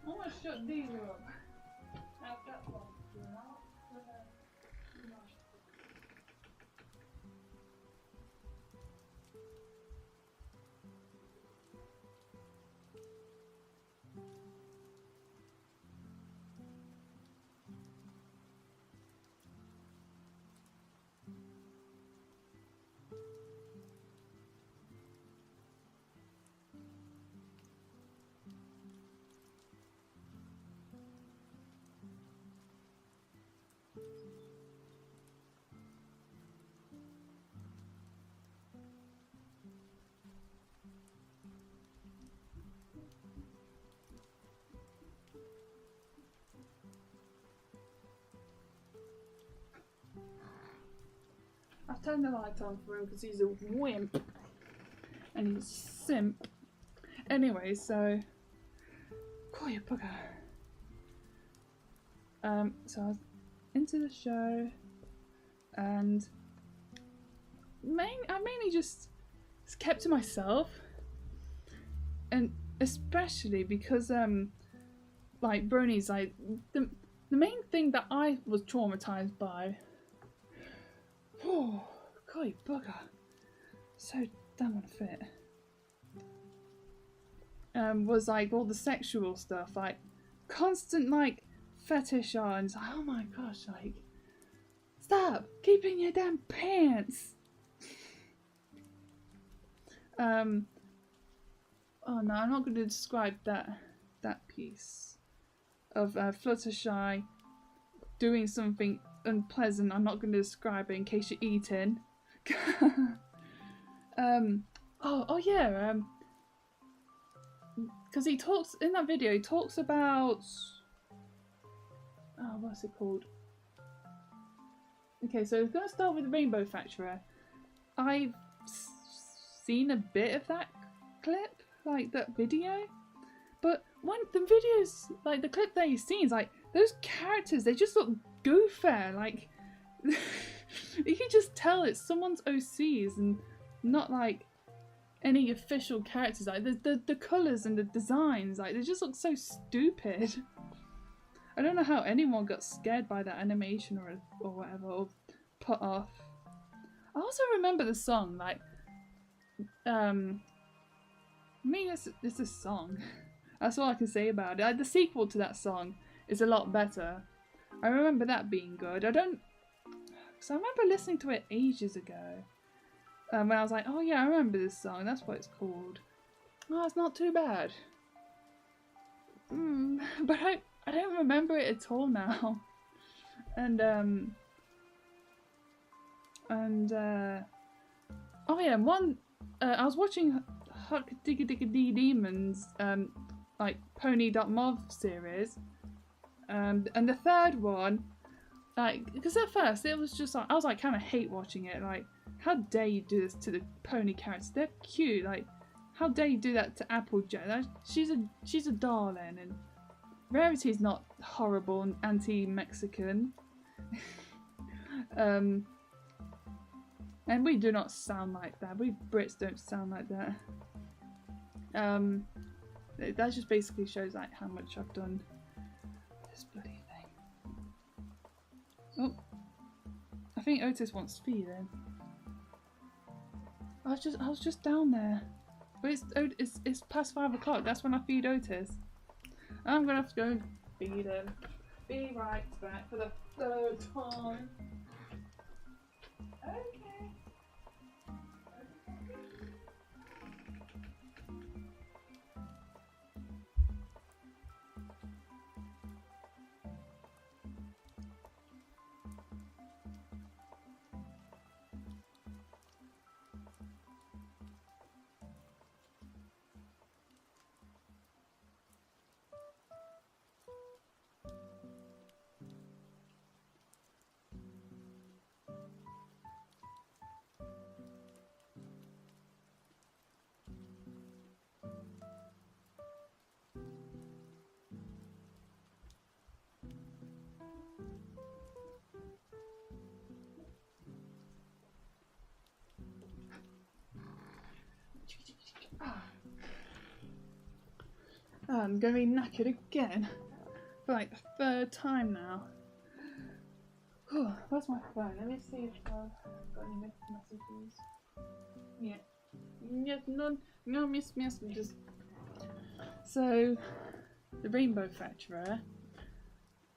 I want to shut these up. Now that one. I've turned the light on for him because he's a wimp and he's a simp. Anyway, so call your bugger. So I was into the show, and I mainly just kept to myself, and especially because like bronies, like the main thing that I was traumatized by. Oh, God, bugger. So damn unfit. Was like all the sexual stuff, like constant like fetish on. It's like, oh my gosh, like stop keeping your damn pants. Oh no, I'm not going to describe that piece of Fluttershy doing something unpleasant. I'm not going to describe it in case you're eating. Oh yeah, because he talks in that video. He talks about what's it called? Okay, so we're gonna start with the Rainbow Factory. I've seen a bit of that clip, like that video, but when the videos, like the clip that you've seen, is like those characters, they just look goofy. Like you can just tell it's someone's OCs and not like any official characters. Like the colours and the designs, like they just look so stupid. I don't know how anyone got scared by that animation or whatever, or put off. I also remember the song, like I mean it's a song. That's all I can say about it. Like, the sequel to that song is a lot better. I remember that being good. I remember listening to it ages ago. When I was like, oh yeah, I remember this song, that's what it's called. Oh, it's not too bad. But I don't remember it at all now. And oh yeah, I was watching Huck Digga Digga Dee Demons like Pony.mov series, and the third one, like, because at first it was just like, I was like kind of hate watching it, like, how dare you do this to the pony characters? They're cute. Like, how dare you do that to Applejack? She's a darling, and Rarity's not horrible and anti-Mexican. And we do not sound like that. We Brits don't sound like that. That just basically shows like how much I've done this bloody thing. Oh, I think Otis wants feeding. I was just down there, but it's past 5 o'clock. That's when I feed Otis. I'm gonna have to go and feed him. Be right back for the 3rd time. Okay. I'm gonna be knackered again for like the third time now. Where's my phone? Let me see if I've got any messages. Yeah. Yes, no messages. So, the Rainbow Fetcher.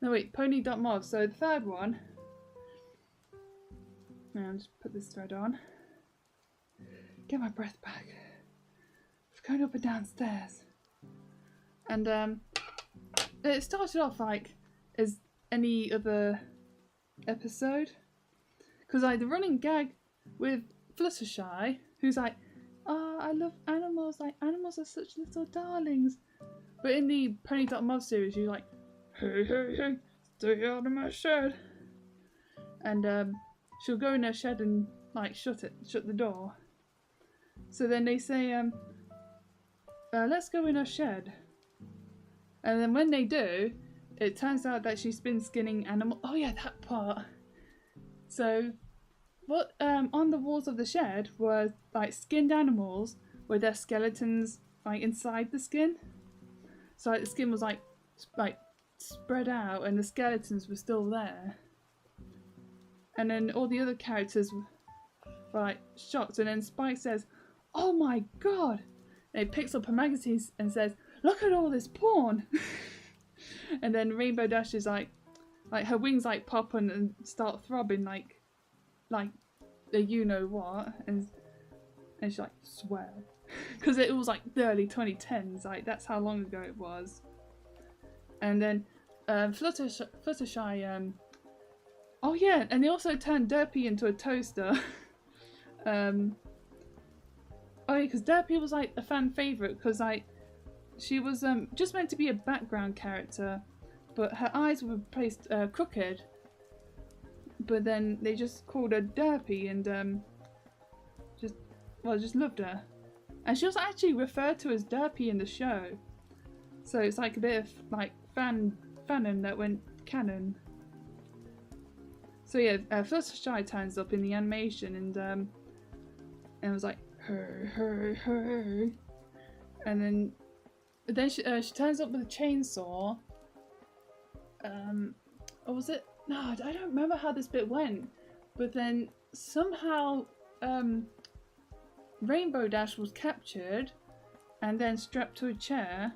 No wait, Pony.mod. So the third one. Now I'll just put this thread on. Get my breath back. It's going up and downstairs. And it started off like as any other episode. Because like the running gag with Fluttershy, who's like, oh, I love animals, like animals are such little darlings. But in the Pony.mod series, you're like, hey, hey, hey, stay out of my shed. And she'll go in her shed and like shut the door. So then they say, let's go in her shed. And then when they do, it turns out that she's been skinning animal. Oh yeah, that part. So, what on the walls of the shed were like skinned animals with their skeletons like inside the skin. So like the skin was like spread out, and the skeletons were still there. And then all the other characters were like shocked. And then Spike says, "Oh my god!" And he picks up a magazine and says, "Look at all this porn." And then Rainbow Dash is like her wings like pop and start throbbing like a you know what, and she's like, swear, because it was like the early 2010s, like that's how long ago it was. And then Fluttershy, oh yeah, and they also turned Derpy into a toaster. Oh yeah, because Derpy was like a fan favourite, because like she was just meant to be a background character, but her eyes were placed crooked. But then they just called her Derpy and just loved her. And she was actually referred to as Derpy in the show. So it's like a bit of like fanon that went canon. So yeah, Fluttershy turns up in the animation and it was like her. And then she turns up with a chainsaw. Or was it? No, I don't remember how this bit went. But then somehow Rainbow Dash was captured and then strapped to a chair.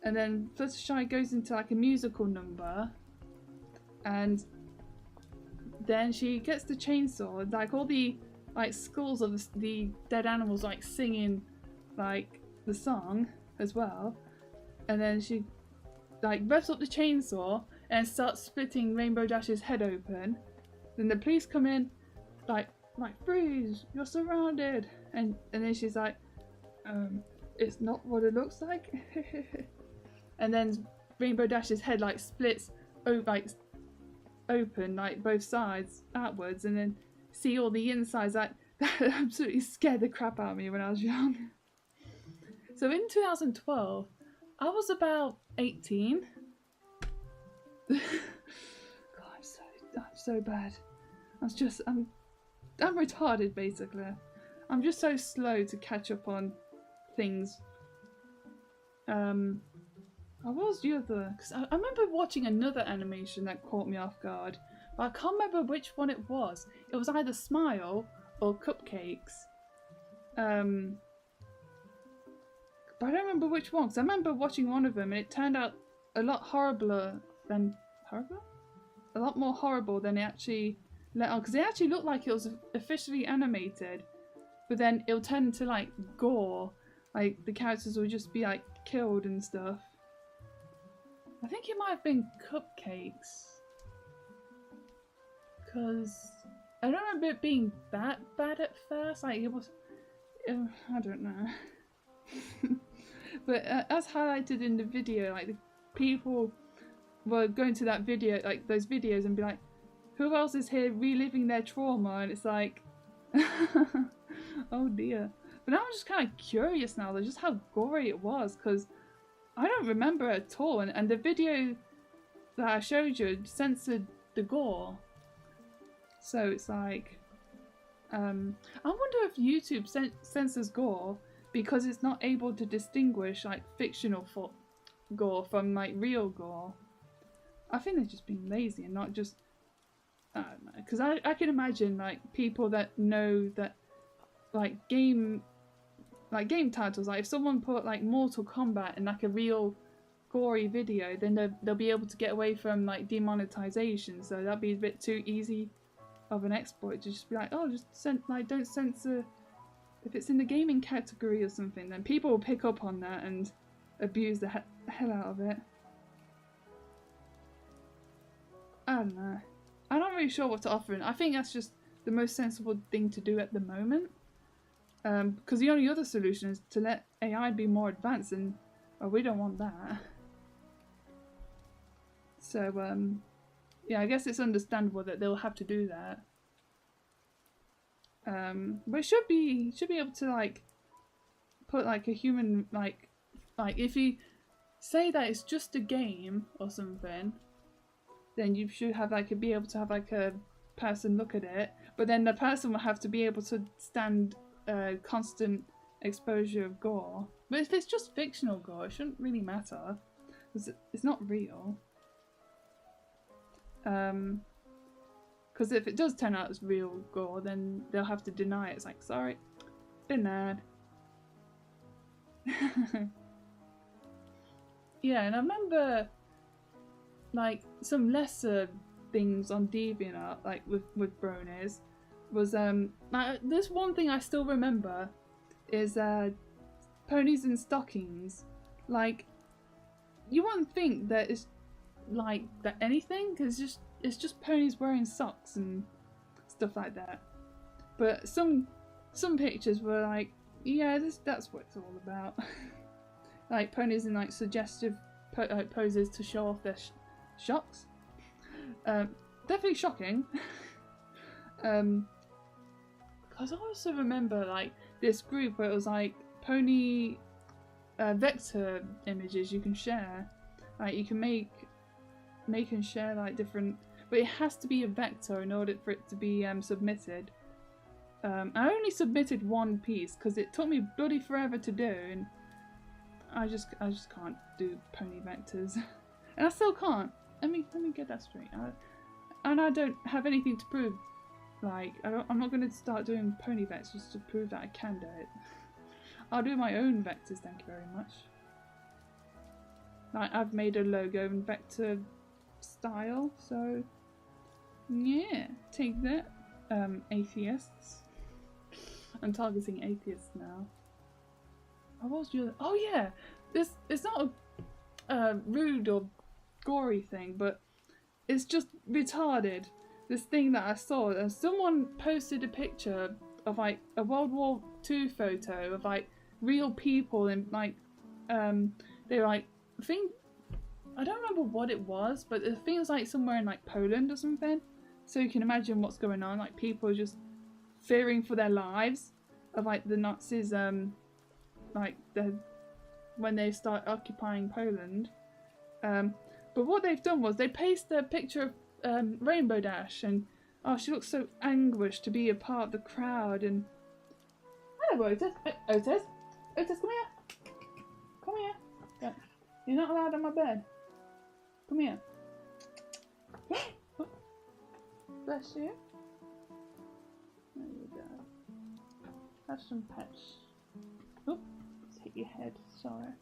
And then Fluttershy goes into like a musical number. And then she gets the chainsaw. Like all the like skulls of the dead animals like singing like the song as well. And then she like revs up the chainsaw and starts splitting Rainbow Dash's head open. Then the police come in, like freeze, you're surrounded. And then she's like, it's not what it looks like. And then Rainbow Dash's head like splits open like both sides outwards, and then see all the insides. Like that absolutely scared the crap out of me when I was young. So in 2012, I was about 18. God, I'm so bad. I'm retarded basically. I'm just so slow to catch up on things. What was the other? Because I remember watching another animation that caught me off guard, but I can't remember which one it was. It was either Smile or Cupcakes. But I don't remember which one, because I remember watching one of them and it turned out a lot a lot more horrible than it actually let on, because it actually looked like it was officially animated, but then it'll turn into like gore, like the characters will just be like killed and stuff. I think it might have been Cupcakes, because I don't remember it being that bad at first. Like it was, I don't know. But as highlighted in the video, like the people were going to that video, like those videos, and be like, who else is here reliving their trauma? And it's like, oh dear. But now I'm just kind of curious now, like, just how gory it was, because I don't remember it at all. And the video that I showed you censored the gore. So it's like, I wonder if YouTube censors gore because it's not able to distinguish like fictional gore from like real gore. I think they're just being lazy and not just, I don't know, because I can imagine like people that know that like game titles, like if someone put like Mortal Kombat in like a real gory video, then they'll be able to get away from like demonetization. So that'd be a bit too easy of an exploit to just be like, oh, just don't censor if it's in the gaming category or something. Then people will pick up on that and abuse the hell out of it. I don't know. I'm not really sure what to offer, and I think that's just the most sensible thing to do at the moment. Because the only other solution is to let AI be more advanced, and well, we don't want that. So yeah, I guess it's understandable that they'll have to do that. But it should be able to like put like a human like if you say that it's just a game or something, then you should have like be able to have like a person look at it, but then the person will have to be able to stand constant exposure of gore. But if it's just fictional gore, it shouldn't really matter because it's not real. Because if it does turn out as real gore, then they'll have to deny it. It's like, sorry, denied. Yeah, and I remember like some lesser things on DeviantArt, like with bronies, was like, this one thing I still remember is ponies in stockings. Like, you wouldn't think that it's like that anything, because it's just ponies wearing socks and stuff like that. But some pictures were like, yeah, that's what it's all about. Like ponies in like suggestive poses to show off their shocks. Definitely shocking. Because I also remember like this group where it was like pony vector images you can share. Like you can make and share like different, but it has to be a vector in order for it to be submitted. I only submitted one piece because it took me bloody forever to do, and I just can't do pony vectors, and I still can't. Let me get that straight. And I don't have anything to prove. Like I'm not going to start doing pony vectors to prove that I can do it. I'll do my own vectors, thank you very much. Like I've made a logo in vector style, so yeah, take that, atheists. I'm targeting atheists now. What was your? Oh yeah, it's not a rude or gory thing, but it's just retarded. This thing that I saw, and someone posted a picture of like a World War II photo of like real people, and like they were like, I don't remember what it was, but the thing was like somewhere in like Poland or something. So you can imagine what's going on, like people just fearing for their lives of like the Nazis, like when they start occupying Poland. But what they've done was they pasted a picture of Rainbow Dash, and oh, she looks so anguished to be a part of the crowd. And hello, Otis. Otis, come here. Come here. Yeah. You're not allowed on my bed. Come here. Bless you. There you go. Have some pets. Oh, hit your head. Sorry.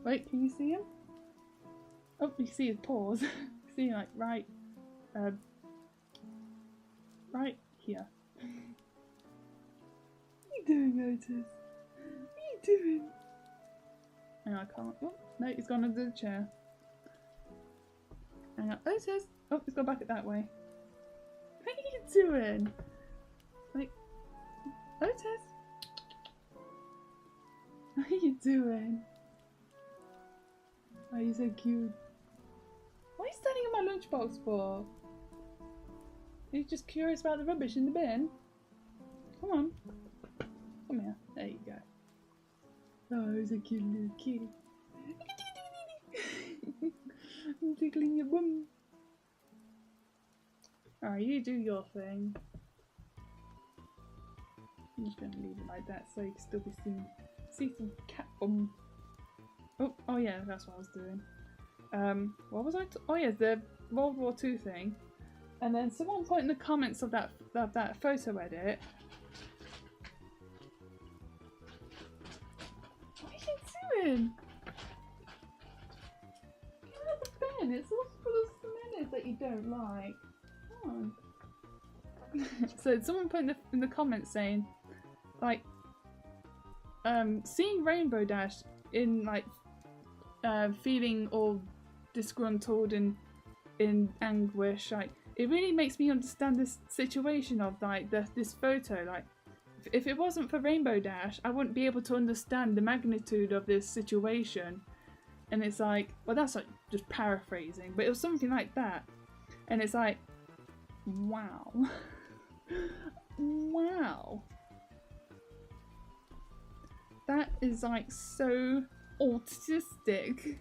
Wait, can you see him? Oh, you see his paws. See him like right here. What are you doing, Otis? What are you doing? Hang on, I can't. Oh, no, he's gone under the chair. Hang on, Otis! Oh, he's gone back it that way. What are you doing? Like, Otis? What are you doing? Oh, you're so cute. What are you standing in my lunchbox for? Are you just curious about the rubbish in the bin? Come on. Come here. There you go. Oh, he's a cute little kitty. I'm tickling your bum. Alright, you do your thing. I'm just going to leave it like that so you can still be seen. See some cat bum. Oh yeah, that's what I was doing. What was I? Oh yeah, the World War II thing. And then someone put in the comments of that photo edit. What are you doing? Get out of the bin. It's all full of smells that you don't like. Come on. So someone put in the comments saying, like, seeing Rainbow Dash in like feeling all disgruntled and in anguish, like it really makes me understand this situation of like this photo. Like if it wasn't for Rainbow Dash, I wouldn't be able to understand the magnitude of this situation. And it's like, well, that's like just paraphrasing, but it was something like that. And it's like, wow. Wow. That is like so autistic.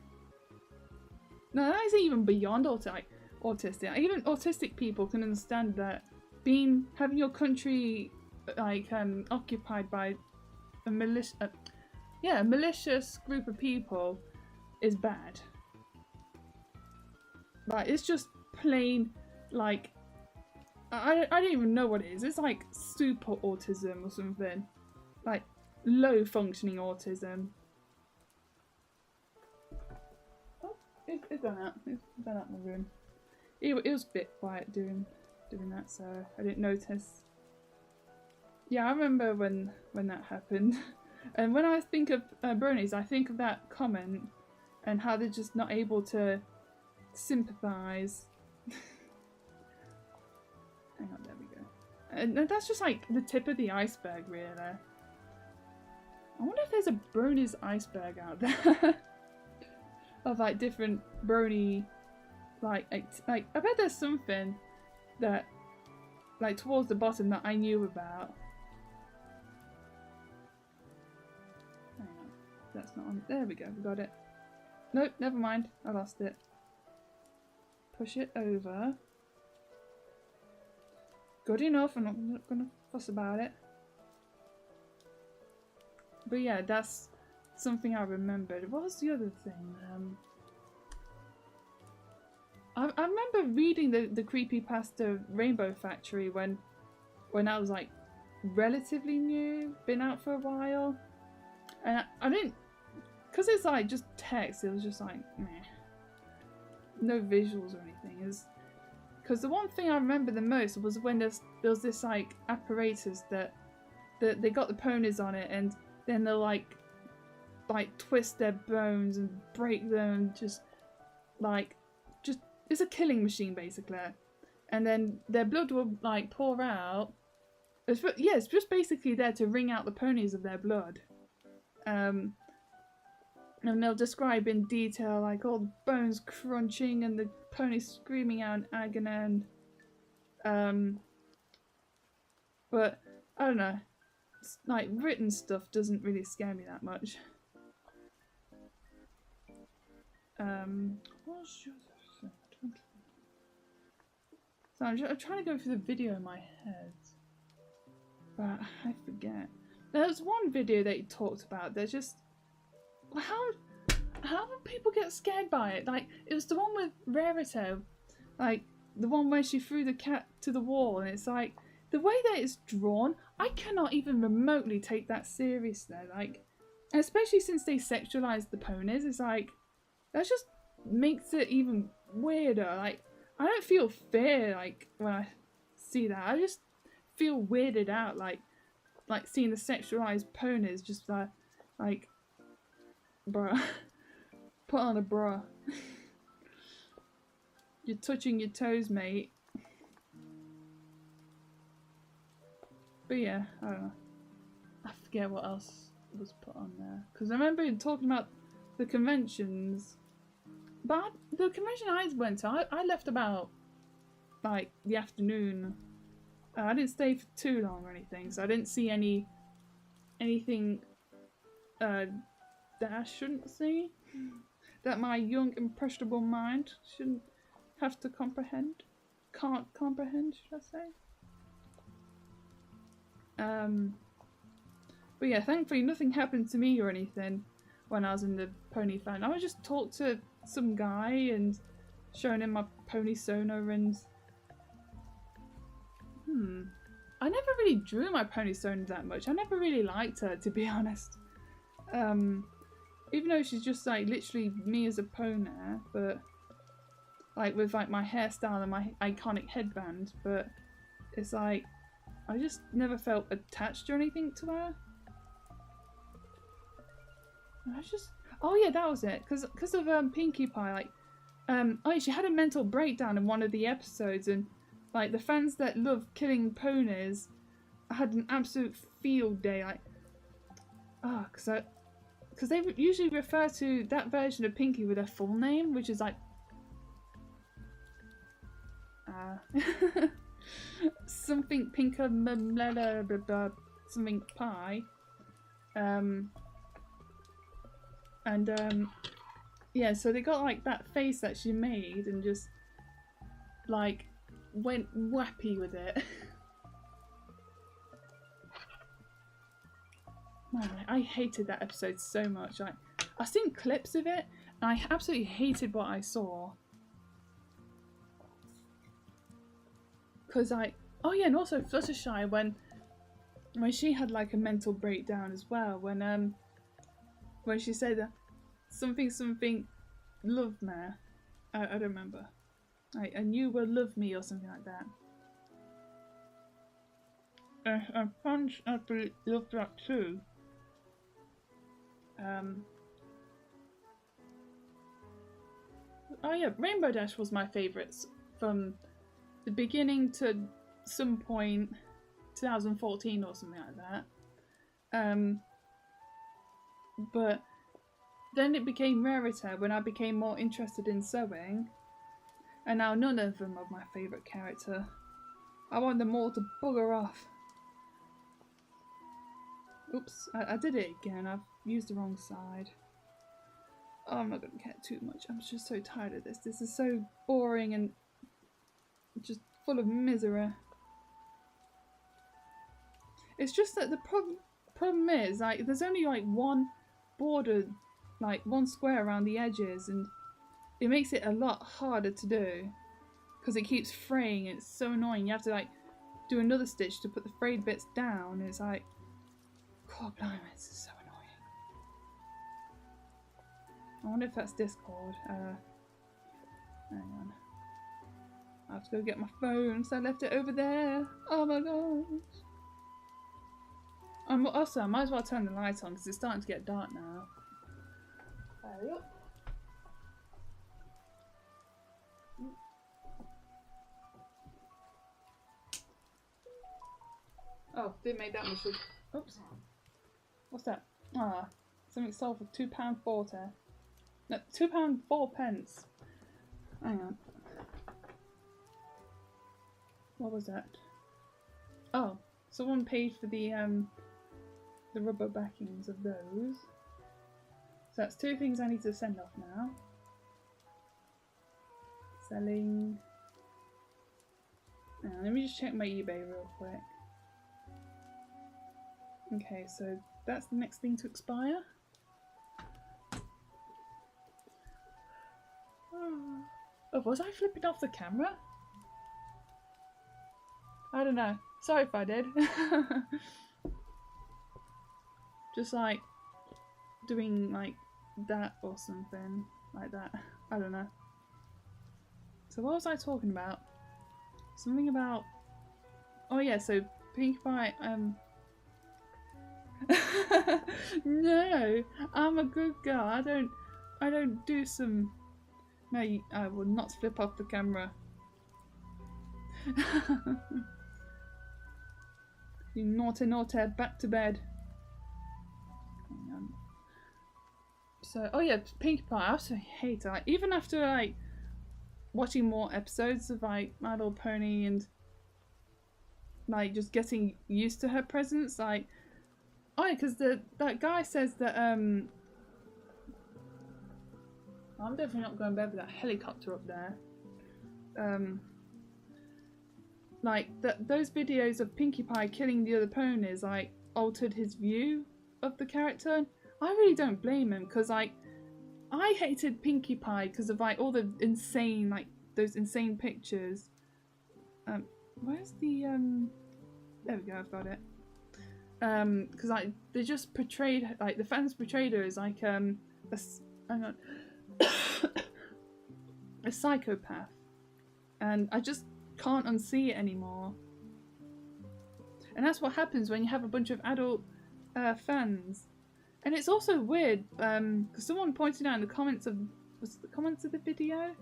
No, that is even beyond autistic. Even autistic people can understand that having your country like occupied by a malicious group of people is bad. Like it's just plain like I don't even know what it is. It's like super autism or something. Like low functioning autism. Oh, it's done out. It's done out my room. It was a bit quiet doing that, so I didn't notice. Yeah, I remember when that happened. And when I think of bronies, I think of that comment and how they're just not able to sympathise. Hang on, there we go. And that's just like the tip of the iceberg, really. I wonder if there's a bronies iceberg out there of like different brony, like I bet there's something that like towards the bottom that I knew about. Hang on, that's not on. There we go, we got it. Nope, never mind. I lost it. Push it over. Good enough. I'm not gonna fuss about it. But yeah, that's something I remembered. What was the other thing? I remember reading the creepypasta Rainbow Factory when I was like relatively new, been out for a while, and I didn't, because it's like just text. It was just like meh, no visuals or anything. Because the one thing I remember the most was when there was this like apparatus that they got the ponies on it, and then they'll like twist their bones and break them, just it's a killing machine basically, and then their blood will like pour out. It's just basically there to wring out the ponies of their blood, and they'll describe in detail like all the bones crunching and the ponies screaming out in agony. And but I don't know, it's like written stuff doesn't really scare me that much. What's your So I'm trying to go through the video in my head, but I forget. There was one video that he talked about. There's just how do people get scared by it? Like it was the one with Rarity, like the one where she threw the cat to the wall, and it's like the way that it's drawn. I cannot even remotely take that seriously. Like, especially since they sexualized the ponies, it's like that just makes it even weirder. Like. I don't feel fear like when I see that. I just feel weirded out like seeing the sexualized ponies just like bruh. Put on a bra. You're touching your toes, mate. But yeah, I don't know. I forget what else was put on there. Because I remember talking about the conventions. But the convention I went to, I left about like the afternoon. I didn't stay for too long or anything, so I didn't see anything that I shouldn't see, that my young impressionable mind shouldn't have to comprehend. Can't comprehend, should I say? But yeah, thankfully nothing happened to me or anything when I was in the pony fan. I would just talk to some guy and showing him my pony sonar and... I never really drew my pony sonar that much. I never really liked her, to be honest. Even though she's just like literally me as a pony, but like with like my hairstyle and my iconic headband, but it's like I just never felt attached or anything to her. I just, oh yeah, that was it. Because of Pinkie Pie, like oh yeah, she had a mental breakdown in one of the episodes, and like the fans that love killing ponies had an absolute field day. Like, because they usually refer to that version of Pinkie with her full name, which is like something Pinker something Pie. Yeah, so they got like that face that she made and just like went wappy with it. Man, I hated that episode so much. Like, I've seen clips of it and I absolutely hated what I saw. Cause oh yeah, and also Fluttershy when she had like a mental breakdown as well, when she said something love me. I don't remember. Like, and you will love me or something like that. Fans actually love that too. Oh yeah, Rainbow Dash was my favourite from the beginning to some point 2014 or something like that. But then it became Rarita when I became more interested in sewing, and now none of them are my favourite character. I want them all to bugger off. Oops, I did it again. I've used the wrong side. Oh, I'm not going to care too much. I'm just so tired of this. This is so boring and just full of misery. It's just that the problem is, like, there's only like one border, like one square around the edges, and it makes it a lot harder to do because it keeps fraying. It's so annoying. You have to like do another stitch to put the frayed bits down. It's like, God blimey, this is so annoying. I wonder if that's Discord. Hang on. I have to go get my phone, so I left it over there. Oh my gosh. Also, I might as well turn the light on because it's starting to get dark now. There we go. Oh, didn't make that much. Oops. What's that? Ah, something sold for £2.40. No, £2.04. Hang on. What was that? Oh, someone paid for the rubber backings of those. So that's two things I need to send off now. Selling. Let me just check my eBay real quick. Okay, so that's the next thing to expire. Oh, was I flipping off the camera? I don't know. Sorry if I did. Just like doing like that or something like that. I don't know. So what was I talking about? Something about... Oh yeah, so Pinkie Pie, No, I'm a good girl. I don't do some... No, I will not flip off the camera. You naughty, back to bed. Hang on. So, oh yeah, Pinkie Pie, I also hate her. Like, even after like watching more episodes of like My Little Pony and like just getting used to her presence, like, oh yeah, because that guy says that I'm definitely not going to bed with that helicopter up there. Like those videos of Pinkie Pie killing the other ponies, like altered his view of the character. And I really don't blame him, because like I hated Pinkie Pie because of like all the insane, like those insane pictures. Where's the there we go, I've got it. Because like they just portrayed, like the fans portrayed her as like hang on, a psychopath, and I just can't unsee it anymore. And that's what happens when you have a bunch of adult fans. And it's also weird because someone pointed out in the comments of, was it the comments of the video,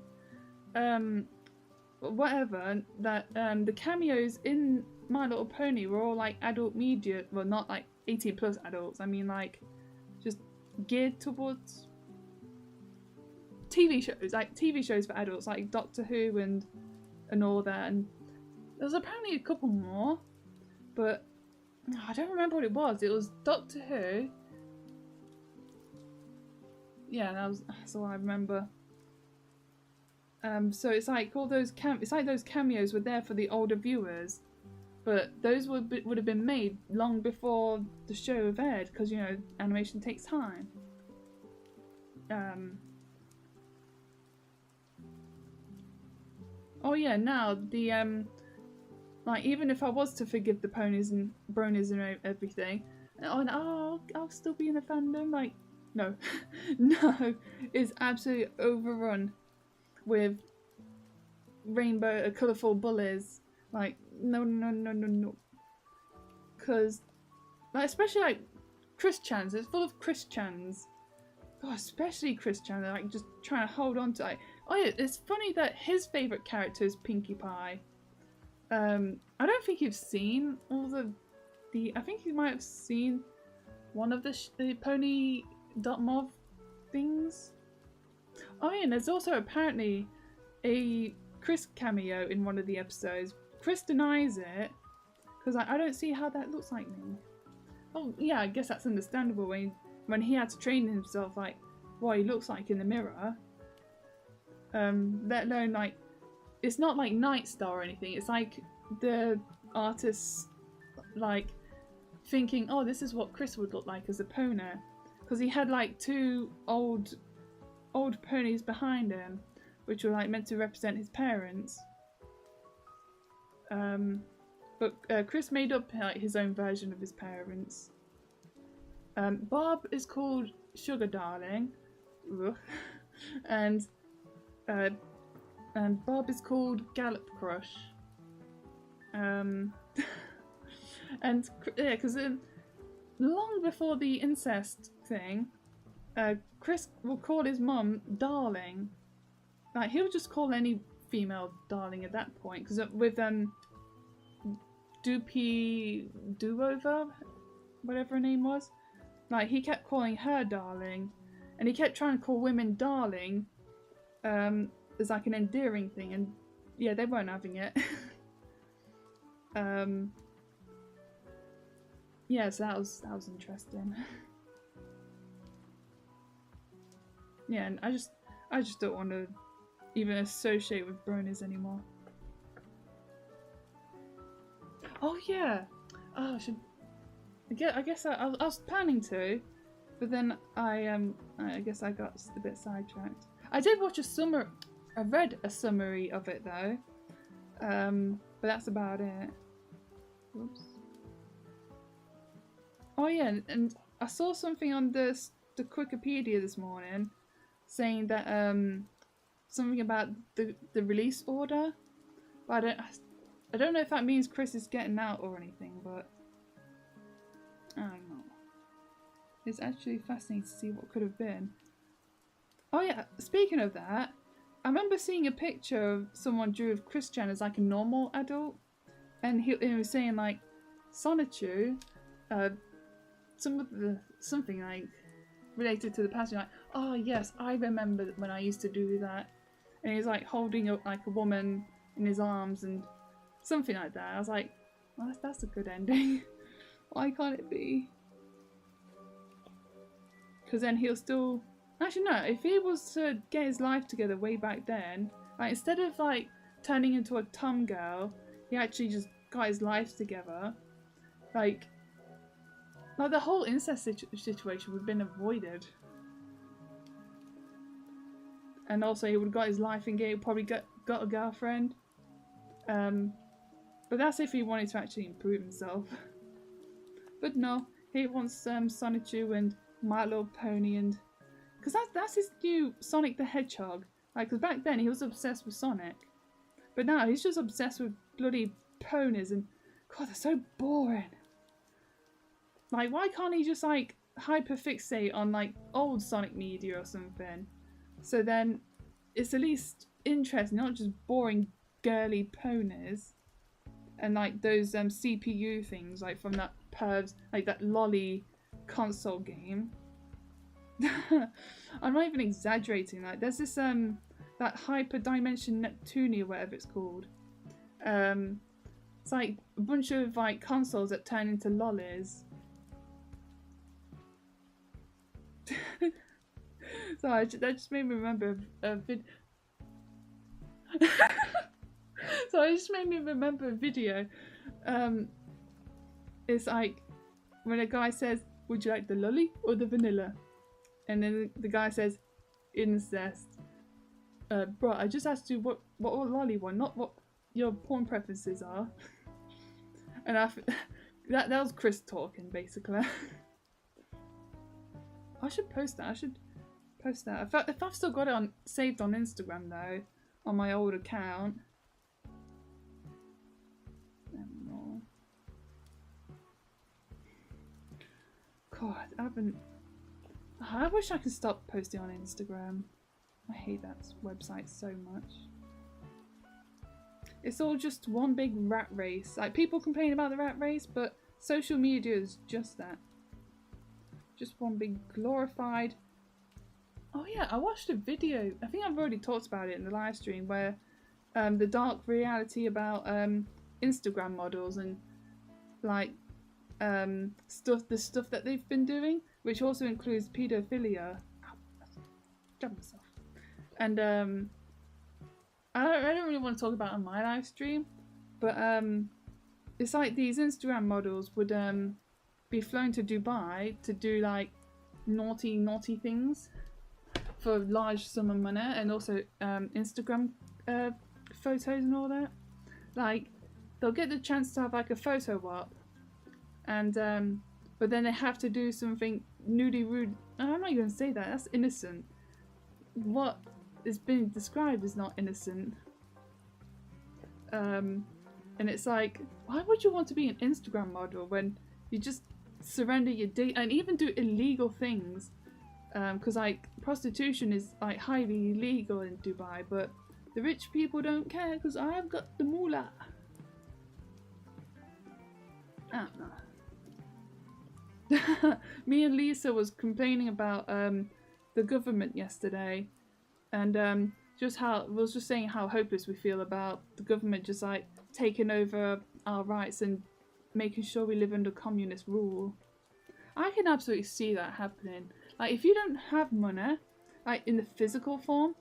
whatever, that the cameos in My Little Pony were all like adult media. Well, not like 18 plus adults. I mean like just geared towards TV shows, like TV shows for adults, like Doctor Who and all that. And there was apparently a couple more, but I don't remember what it was. It was Doctor Who. Yeah, that's all I remember. So it's like all those it's like those cameos were there for the older viewers, but those would have been made long before the show have aired, because you know animation takes time. Oh yeah, now the like even if I was to forgive the ponies and bronies and everything, I'll still be in the fandom. Like no, no, it's absolutely overrun with rainbow, colourful bullies. Like no, because like especially like Chris-chans, it's full of Chris-chans. Oh, especially Chris-chan, they're like just trying to hold on to like. Oh yeah, it's funny that his favourite character is Pinkie Pie. I don't think you've seen all the I think you might have seen one of the pony.mov things. Oh yeah, and there's also apparently a Chris cameo in one of the episodes. Chris denies it because I don't see how that looks like me. Oh yeah, I guess that's understandable when he had to train himself like what he looks like in the mirror. Let alone like it's not like Night Star or anything. It's like the artist like thinking, oh, this is what Chris would look like as a pony, because he had like two old ponies behind him, which were like meant to represent his parents. But Chris made up like his own version of his parents. Bob is called Sugar Darling, and Bob is called Gallop Crush. And yeah, because long before the incest thing, Chris will call his mum Darling. Like he'll just call any female Darling at that point. Because with Doopy Do-Over, whatever her name was, like he kept calling her Darling, and he kept trying to call women Darling. As like an endearing thing, and yeah, they weren't having it. Yeah, so that was interesting. Yeah, and I just don't want to even associate with bronies anymore. Oh yeah, oh I guess I was planning to, but then I guess I got a bit sidetracked. I did watch I read a summary of it though, but that's about it. Oops. Oh yeah, and I saw something on the Wikipedia this morning saying that something about the release order, but I don't know if that means Chris is getting out or anything, but I don't know. It's actually fascinating to see what could have been. Oh yeah, speaking of that, I remember seeing a picture of someone drew of Chris-chan as like a normal adult, and he was saying like Sonichu, something like related to the past, like, oh yes, I remember when I used to do that, and he's like holding up like a woman in his arms and something like that. I was like, well, that's a good ending. Why can't it be? Because then he'll still. Actually, no, if he was to get his life together way back then, like instead of like turning into a tom girl, he actually just got his life together. Like, Like, the whole incest situation would have been avoided. And also, he would have got his life engaged, probably got a girlfriend. But that's if he wanted to actually improve himself. But no, he wants Sonichu and My Little Pony, and because that's his new Sonic the Hedgehog. Like, because back then he was obsessed with Sonic, but now he's just obsessed with bloody ponies, and God, they're so boring. Like, why can't he just like hyperfixate on like old Sonic media or something? So then it's at least interesting, not just boring girly ponies and like those CPU things like from that pervs, like that lolly console game. I'm not even exaggerating. Like, there's this that Hyper Dimension Neptunia, whatever it's called. It's like a bunch of like consoles that turn into lollies. Sorry, that just made me remember a vid. So it just made me remember a video. It's like when a guy says, "Would you like the lolly or the vanilla?" And then the guy says, "Incest." Bro, I just asked you what lolly you want, not what your porn preferences are. And that was Chris talking, basically. I should post that. I should post that. If I've still got it saved on Instagram though, on my old account. God, I wish I could stop posting on Instagram. I hate that website so much. It's all just one big rat race. Like, people complain about the rat race, but social media is just that. Just one big glorified... Oh yeah, I watched a video, I think I've already talked about it in the live stream, where the dark reality about Instagram models and like the stuff that they've been doing, which also includes paedophilia. Jump myself. And I don't really want to talk about it on my live stream, but it's like these Instagram models would be flown to Dubai to do like naughty things for large sum of money, and also Instagram photos and all that. Like, they'll get the chance to have like a photo op, and but then they have to do something nudie rude. I'm not even gonna say that. That's innocent. What is being described is not innocent. And it's like, why would you want to be an Instagram model when you just surrender your data and even do illegal things? Because like prostitution is like highly illegal in Dubai, but the rich people don't care because I've got the moolah. I don't know. Me and Lisa was complaining about the government yesterday, and just saying how hopeless we feel about the government just like taking over our rights and making sure we live under communist rule. I can absolutely see that happening. Like, if you don't have money, like in the physical form,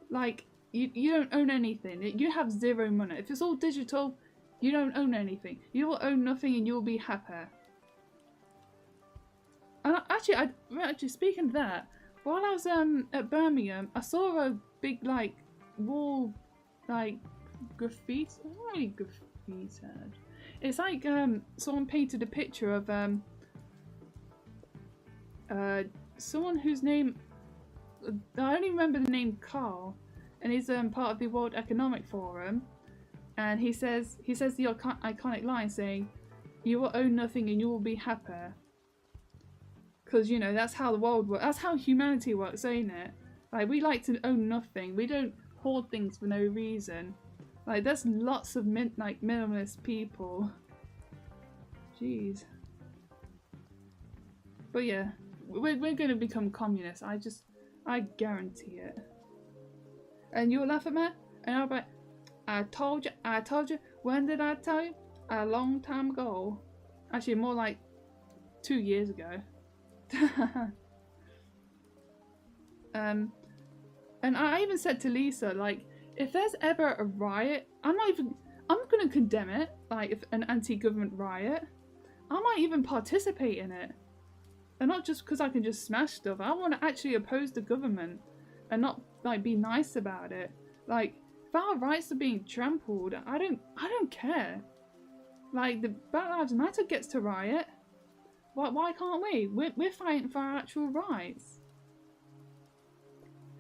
like you don't own anything. You have zero money. If it's all digital, you don't own anything. You will own nothing and you'll be happy. And actually, speaking of that, while I was at Birmingham, I saw a big like wall, like graffiti. Not really graffiti. It's like someone painted a picture of someone whose name I only remember the name Carl, and he's part of the World Economic Forum, and he says the iconic line saying, "You will own nothing and you will be happy." Because, you know, that's how the world works. That's how humanity works, ain't it? Like, we like to own nothing. We don't hoard things for no reason. Like, there's lots of minimalist people. Jeez. But yeah, we're going to become communists. I guarantee it. And you'll laugh at me, and I'll be like, I told you. When did I tell you? A long time ago. Actually, more like 2 years ago. And I even said to Lisa, like, if there's ever a riot, I'm gonna condemn it, like if an anti-government riot, I might even participate in it. And not just because I can just smash stuff. I want to actually oppose the government and not like be nice about it. Like if our rights are being trampled, I don't care. Like the Black Lives Matter gets to riot. Why can't we? We're fighting for our actual rights.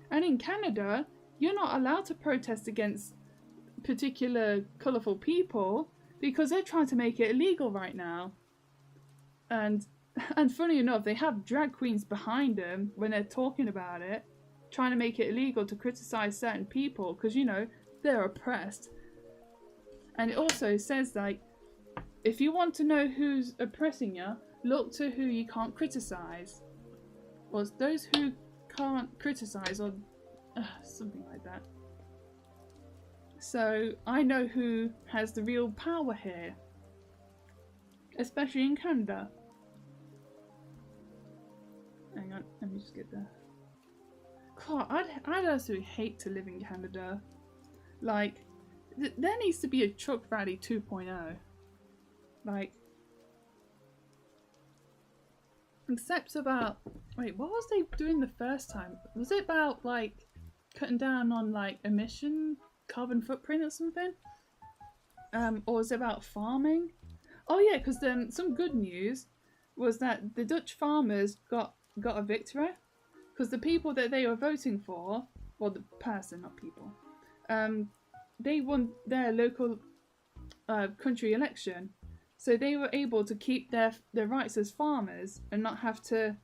And in Canada, you're not allowed to protest against particular colourful people because they're trying to make it illegal right now. And funny enough, they have drag queens behind them when they're talking about it, trying to make it illegal to criticise certain people because, you know, they're oppressed. And it also says, like, if you want to know who's oppressing you, look to who you can't criticise. Or it's those who can't criticise, or something like that. So I know who has the real power here, especially in Canada. Hang on, let me just get there. God, I'd absolutely hate to live in Canada. Like, there needs to be a truck rally 2.0. Like, except about, wait, what was they doing the first time? Was it about, like, cutting down on, like, emission, carbon footprint or something? Or was it about farming? Oh yeah, because some good news was that the Dutch farmers got a victory. Because the people that they were voting for, well, the person, not people, they won their local country election. So they were able to keep their rights as farmers and not have to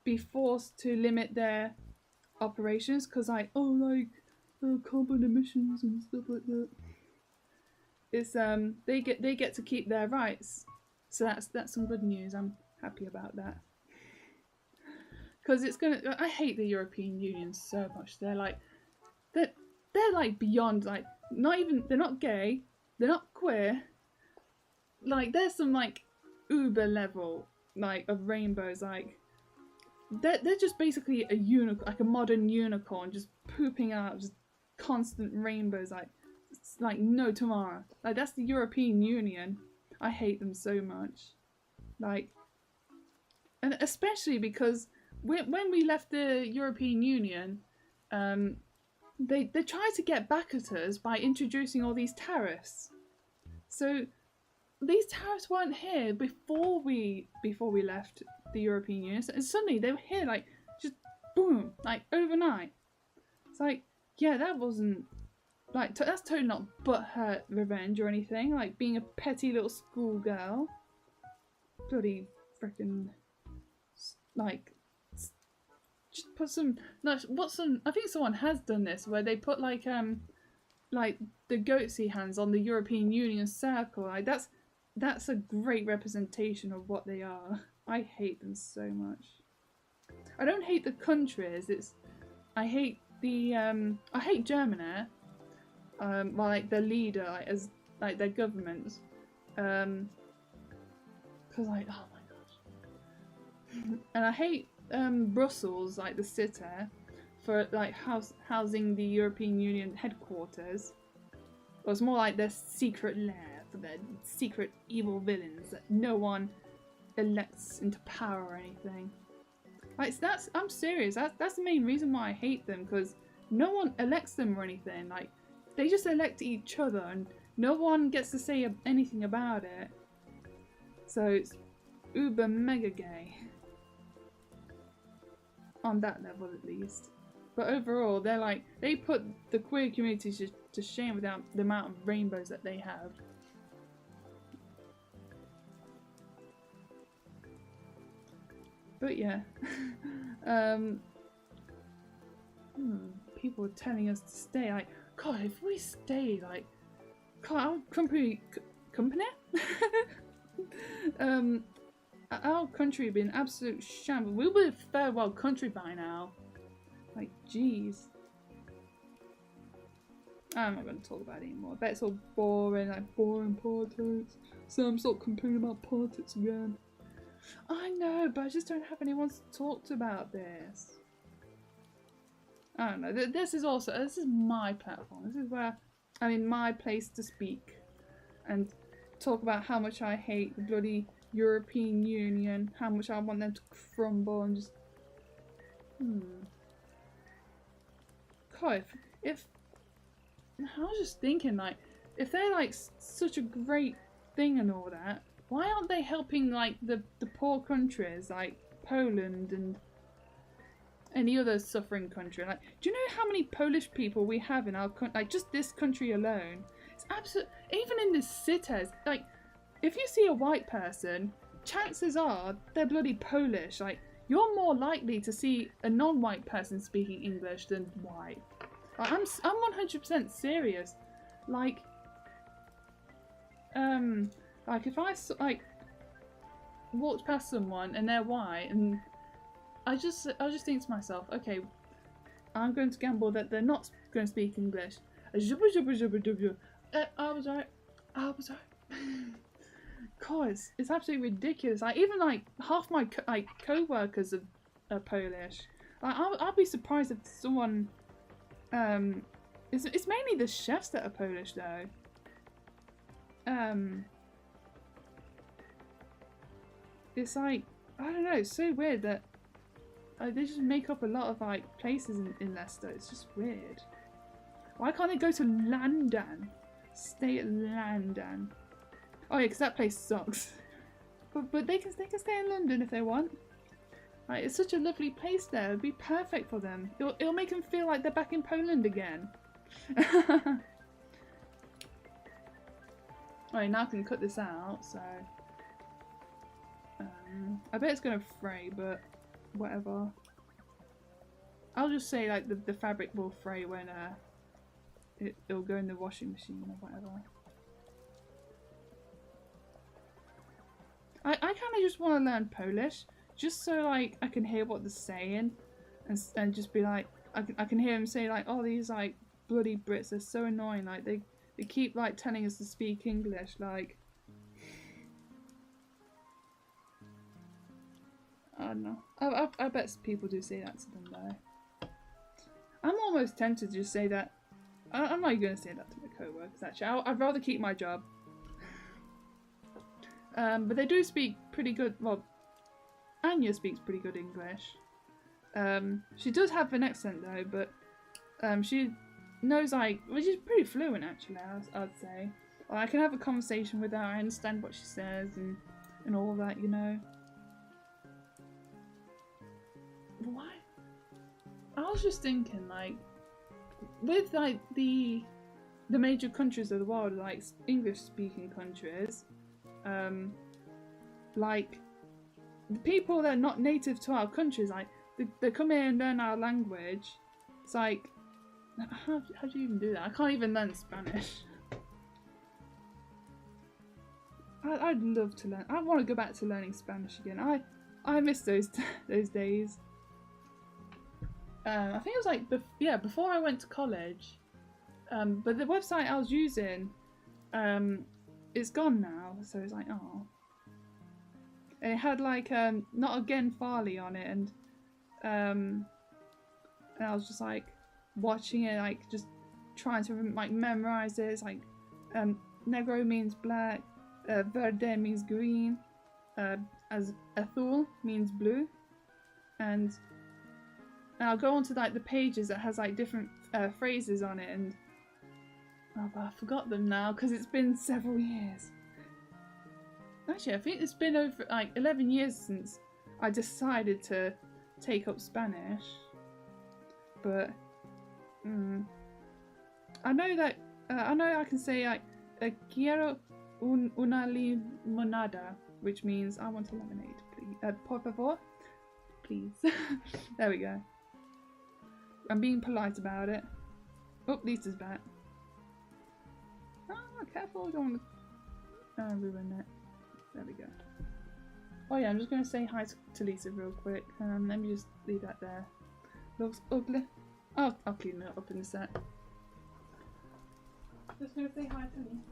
be forced to limit their operations because, like, carbon emissions and stuff like that. It's they get to keep their rights. So that's some good news. I'm happy about that. Because it's gonna. I hate the European Union so much. They're like beyond, like, not even. They're not gay. They're not queer. Like, there's some, like, uber level, like, of rainbows, like, they're just basically a unicorn, like a modern unicorn, just pooping out just constant rainbows, like, it's like no tomorrow. Like, that's the European Union. I hate them so much. Like, and especially because when we left the European Union, they tried to get back at us by introducing all these tariffs. So these tariffs weren't here before we left the European Union. And suddenly they were here, like, just boom, like overnight. It's like, yeah, that wasn't like that's totally not butthurt revenge or anything. Like being a petty little schoolgirl. Bloody freaking, like, just put some. No, what's some? I think someone has done this where they put like the goatsy hands on the European Union circle. Like that's a great representation of what they are. I hate them so much. I don't hate the countries. I hate the I hate Germany. Well, like their leader, like as like their governments. Because like, oh my gosh. And I hate Brussels, like the city, for like housing the European Union headquarters. It was more like their secret lair for their secret evil villains that no one elects into power or anything. Like, so I'm serious. That's the main reason why I hate them, because no one elects them or anything. Like, they just elect each other, and no one gets to say anything about it. So it's uber mega gay. On that level, at least. But overall, they're like, they put the queer community to shame without the amount of rainbows that they have. But yeah, people are telling us to stay. Like, God, if we stay, like, God, our company, our country would be an absolute shambles. We'll be a third world country by now. Like, jeez. I'm not going to talk about it anymore. I bet it's all boring, like boring politics. So I'm sort of complaining about politics again. I know, but I just don't have anyone to talk to about this. I don't know. This is my platform. This is where, I mean, my place to speak and talk about how much I hate the bloody European Union, how much I want them to crumble and just... God, if I was just thinking, like, if they're like such a great thing and all that, why aren't they helping like the poor countries like Poland and any other suffering country? Like, do you know how many Polish people we have in our country? Like, just this country alone, it's absolute. Even in the cities, like, if you see a white person, chances are they're bloody Polish. Like, you're more likely to see a non-white person speaking English than white. Like, I'm 100% serious. Like if I like walked past someone and they're white, and I just think to myself, okay, I'm going to gamble that they're not going to speak English. I was right. Cause it's absolutely ridiculous. Like, even like half my co-workers are Polish. Like, I'll be surprised if someone it's mainly the chefs that are Polish though. It's like, I don't know, it's so weird that they just make up a lot of like places in Leicester. It's just weird. Why can't they go to London? Stay at London. Oh yeah, because that place sucks. But they can stay in London if they want. Like, it's such a lovely place there. It'd be perfect for them. It'll make them feel like they're back in Poland again. Right, now I can cut this out, so... I bet it's gonna fray, but whatever. I'll just say, like, the fabric will fray when it'll go in the washing machine or whatever. I kind of just want to learn Polish, just so, like, I can hear what they're saying, and just be like, I can hear them say, like, oh, these, like, bloody Brits are so annoying, like, they keep, like, telling us to speak English, like, I don't know. I bet people do say that to them, though. I'm almost tempted to just say that. I'm not going to say that to my co-workers, actually. I'd rather keep my job. But they do speak pretty good, well, Anya speaks pretty good English. She does have an accent though, but she knows, like, well, she's pretty fluent actually, I'd say. Well, I can have a conversation with her, I understand what she says and all that, you know. Why? I was just thinking, like, with, like, the major countries of the world, like, English-speaking countries, like, the people that are not native to our countries, like, they come here and learn our language. It's like, how do you even do that? I can't even learn Spanish. I'd love to learn. I want to go back to learning Spanish again. I miss those days. I think it was like before I went to college. But the website I was using, it's gone now. So it's like, oh. And it had like not again Farley on it, and I was just like watching it, like just trying to like memorize it. It's like negro means black, verde means green, as azul means blue, and I'll go on to like the pages that has like different phrases on it, and I forgot them now because it's been several years. Actually, I think it's been over like 11 years since I decided to take up Spanish. But I know that I can say like quiero una limonada, which means I want a lemonade, please. Por favor, please. There we go. I'm being polite about it. Oh, Lisa's back. Oh, careful! I don't want to ruin it. There we go. Oh yeah, I'm just going to say hi to Lisa real quick. Let me just leave that there. Looks ugly. I'll clean it up in a sec. Just going to say hi to Lisa.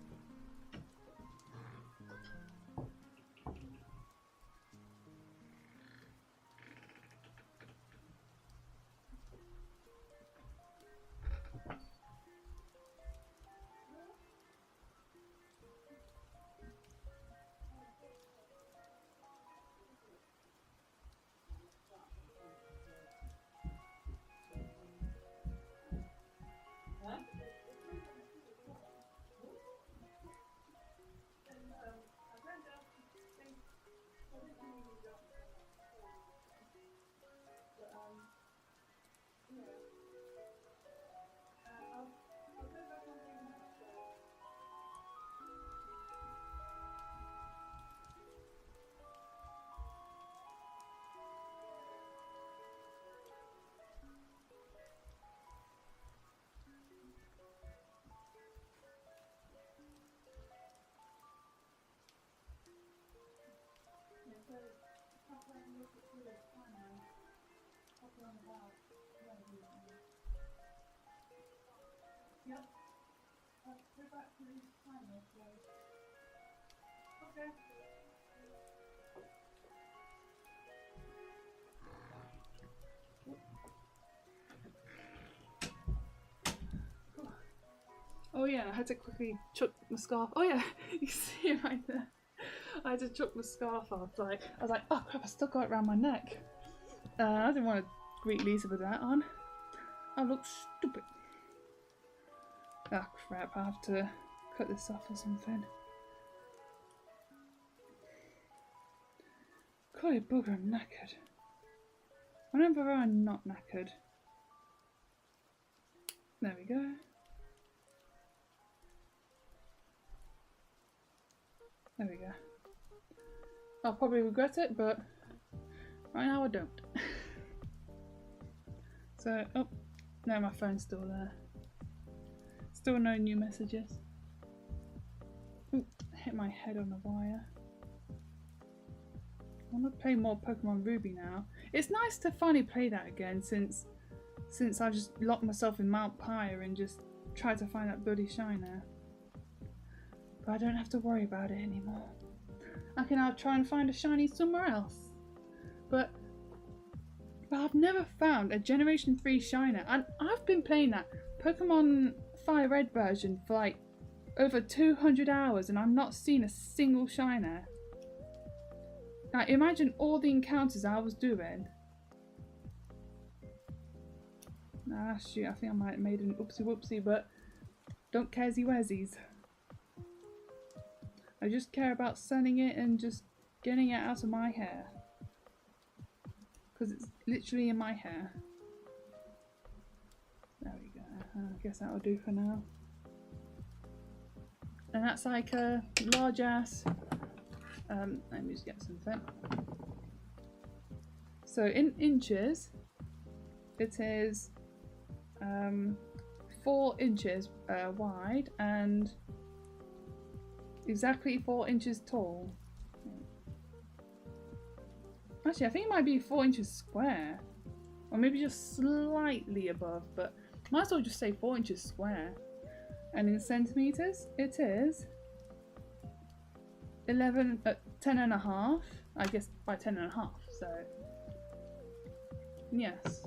Yep. Go back to the timer, so. Okay. Oh yeah, I had to quickly chuck my scarf. Oh yeah, you can see it right there. I had to chuck my scarf off. Like I was like, oh crap, I still got it around my neck. I didn't want to greet Lisa with that on. I look stupid. Oh crap, I have to cut this off or something. Golly bugger, I'm knackered. Whenever I'm not knackered. There we go. There we go. I'll probably regret it, but right now I don't. So, oh, no, my phone's still there. Still no new messages. Ooh, hit my head on the wire. I want to play more Pokemon Ruby now. It's nice to finally play that again since I just locked myself in Mount Pyre and just tried to find that bloody shiner. But I don't have to worry about it anymore. I can now try and find a shiny somewhere else. But I've never found a Generation 3 shiner, and I've been playing that Pokemon Fire Red version for like over 200 hours and I've not seen a single shiner. Now imagine all the encounters I was doing. Ah shoot, I think I might have made an oopsie whoopsie, but don't caresy wesies. I just care about selling it and just getting it out of my hair. Because it's literally in my hair. There we go. I guess that'll do for now. And that's like a large ass. Let me just get something. So in inches, it is 4 inches wide and exactly 4 inches tall. Actually, I think it might be 4 inches square. Or maybe just slightly above, but might as well just say 4 inches square. And in centimetres, it is 10 and a half. I guess by 10 and a half, so yes.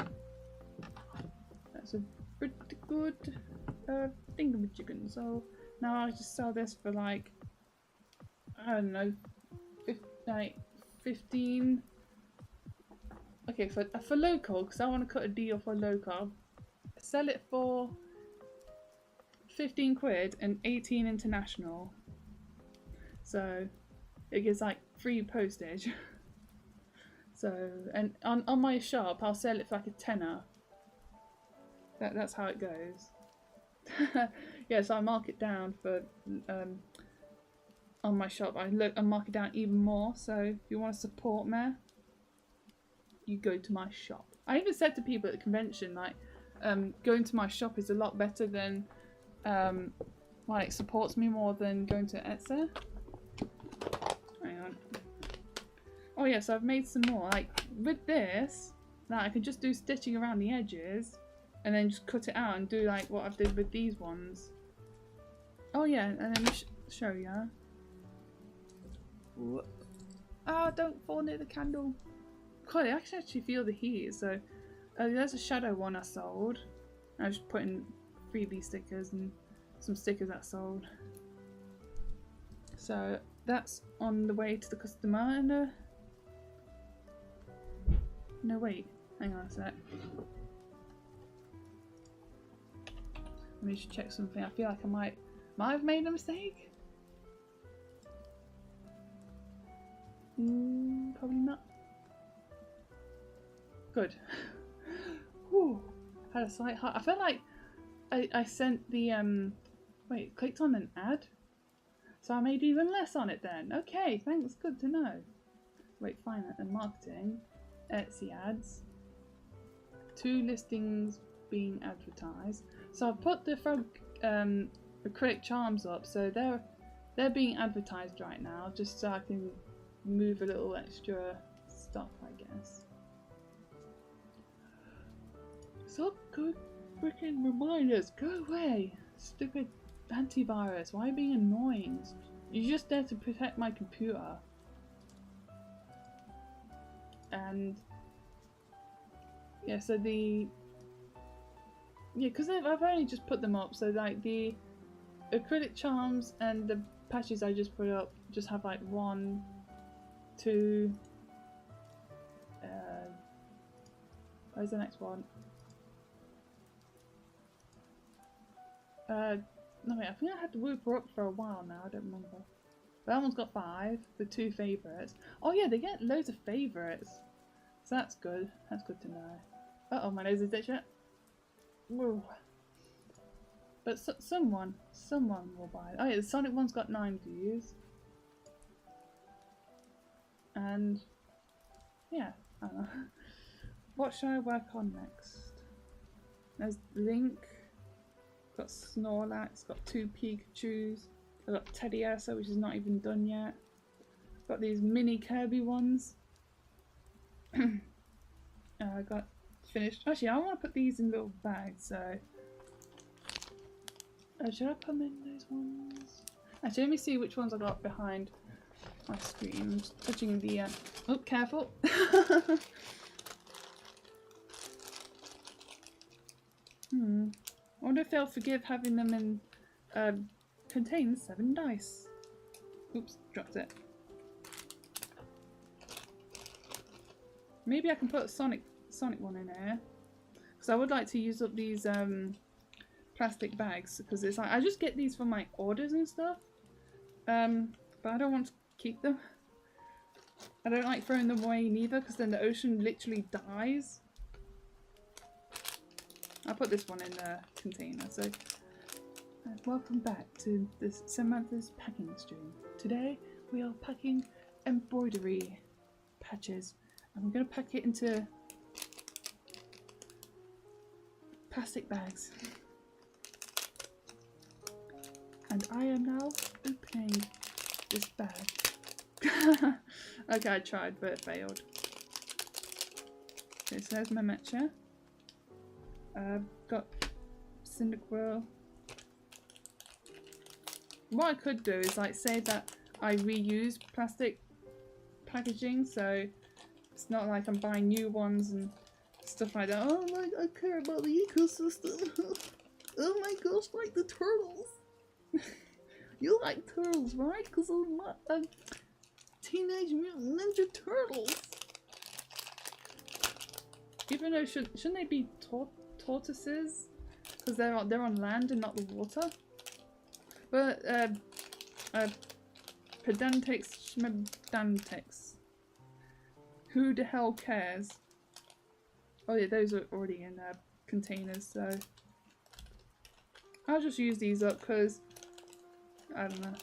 That's a pretty good thingamajiggen. So now I'll just sell this for like, I don't know, 15. Okay, for local, because I want to cut a deal for local, I'll sell it for 15 quid and 18 international. So it gives like free postage. So, and on my shop, I'll sell it for like a tenner. That's how it goes. Yeah, so I mark it down for on my shop. I mark it down even more. So if you want to support me, you go to my shop. I even said to people at the convention, like, going to my shop is a lot better than, like, supports me more than going to Etsy. Hang on. Oh yeah, so I've made some more. Like, with this, now I can just do stitching around the edges, and then just cut it out and do like what I've did with these ones. Oh yeah, and then show ya. Ah, don't fall near the candle. God, I can actually feel the heat. So there's a shadow one I sold. I was just putting freebie stickers and some stickers that I sold. So that's on the way to the customer. And no, wait, hang on a sec. Let me just check something. I feel like I might have made a mistake. Probably not. Good. Whew. Had a slight heart. I felt like I sent the wait, clicked on an ad, so I made even less on it then. Okay, thanks. Good to know. Wait, finance and marketing, Etsy ads, 2 listings being advertised. So I've put the frog acrylic charms up, so they're being advertised right now, just so I can move a little extra stuff, I guess. Stop freaking reminders. Go away. Stupid antivirus. Why are you being annoying? You're just there to protect my computer. And yeah, so because I've only just put them up, so like the acrylic charms and the patches I just put up just have like 1, 2. Where's the next one? No wait, I think I had to whoop her up for a while now, I don't remember. But that one's got 5, the 2 favourites. Oh yeah, they get loads of favourites. So that's good. That's good to know. Uh oh, my nose is itchy. Whoa. But someone will buy it. Oh yeah, the Sonic one's got 9 views. And yeah, I don't know. What should I work on next? There's Link. Got Snorlax. Got 2 Pikachus. I got Teddiursa, which is not even done yet. Got these mini Kirby ones. I got finished. Actually, I want to put these in little bags, so should I put them in those ones? Actually, let me see which ones I got behind my screen. I'm just touching the oh, careful. I wonder if they'll forgive having them in contain 7 dice. Oops, dropped it. Maybe I can put a Sonic one in here, because I would like to use up these plastic bags, because it's like I just get these for my orders and stuff, but I don't want to keep them. I don't like throwing them away neither, because then the ocean literally dies. I'll put this one in the container. So welcome back to this Samantha's packing stream. Today we are packing embroidery patches, and we're going to pack it into plastic bags. And I am now opening this bag. Okay, I tried, but it failed. Okay, so there's my matcha. I've got Cyndaquil. What I could do is like say that I reuse plastic packaging, so it's not like I'm buying new ones and stuff like that. Oh my, I care about the ecosystem. Oh my gosh, like the turtles. You like turtles, right? Because I'm Teenage Mutant Ninja Turtles. Even though shouldn't they be tortoises? Because they're on land and not the water. But Pedantix Schmedantix. Who the hell cares? Oh yeah, those are already in containers, so I'll just use these up because I don't know.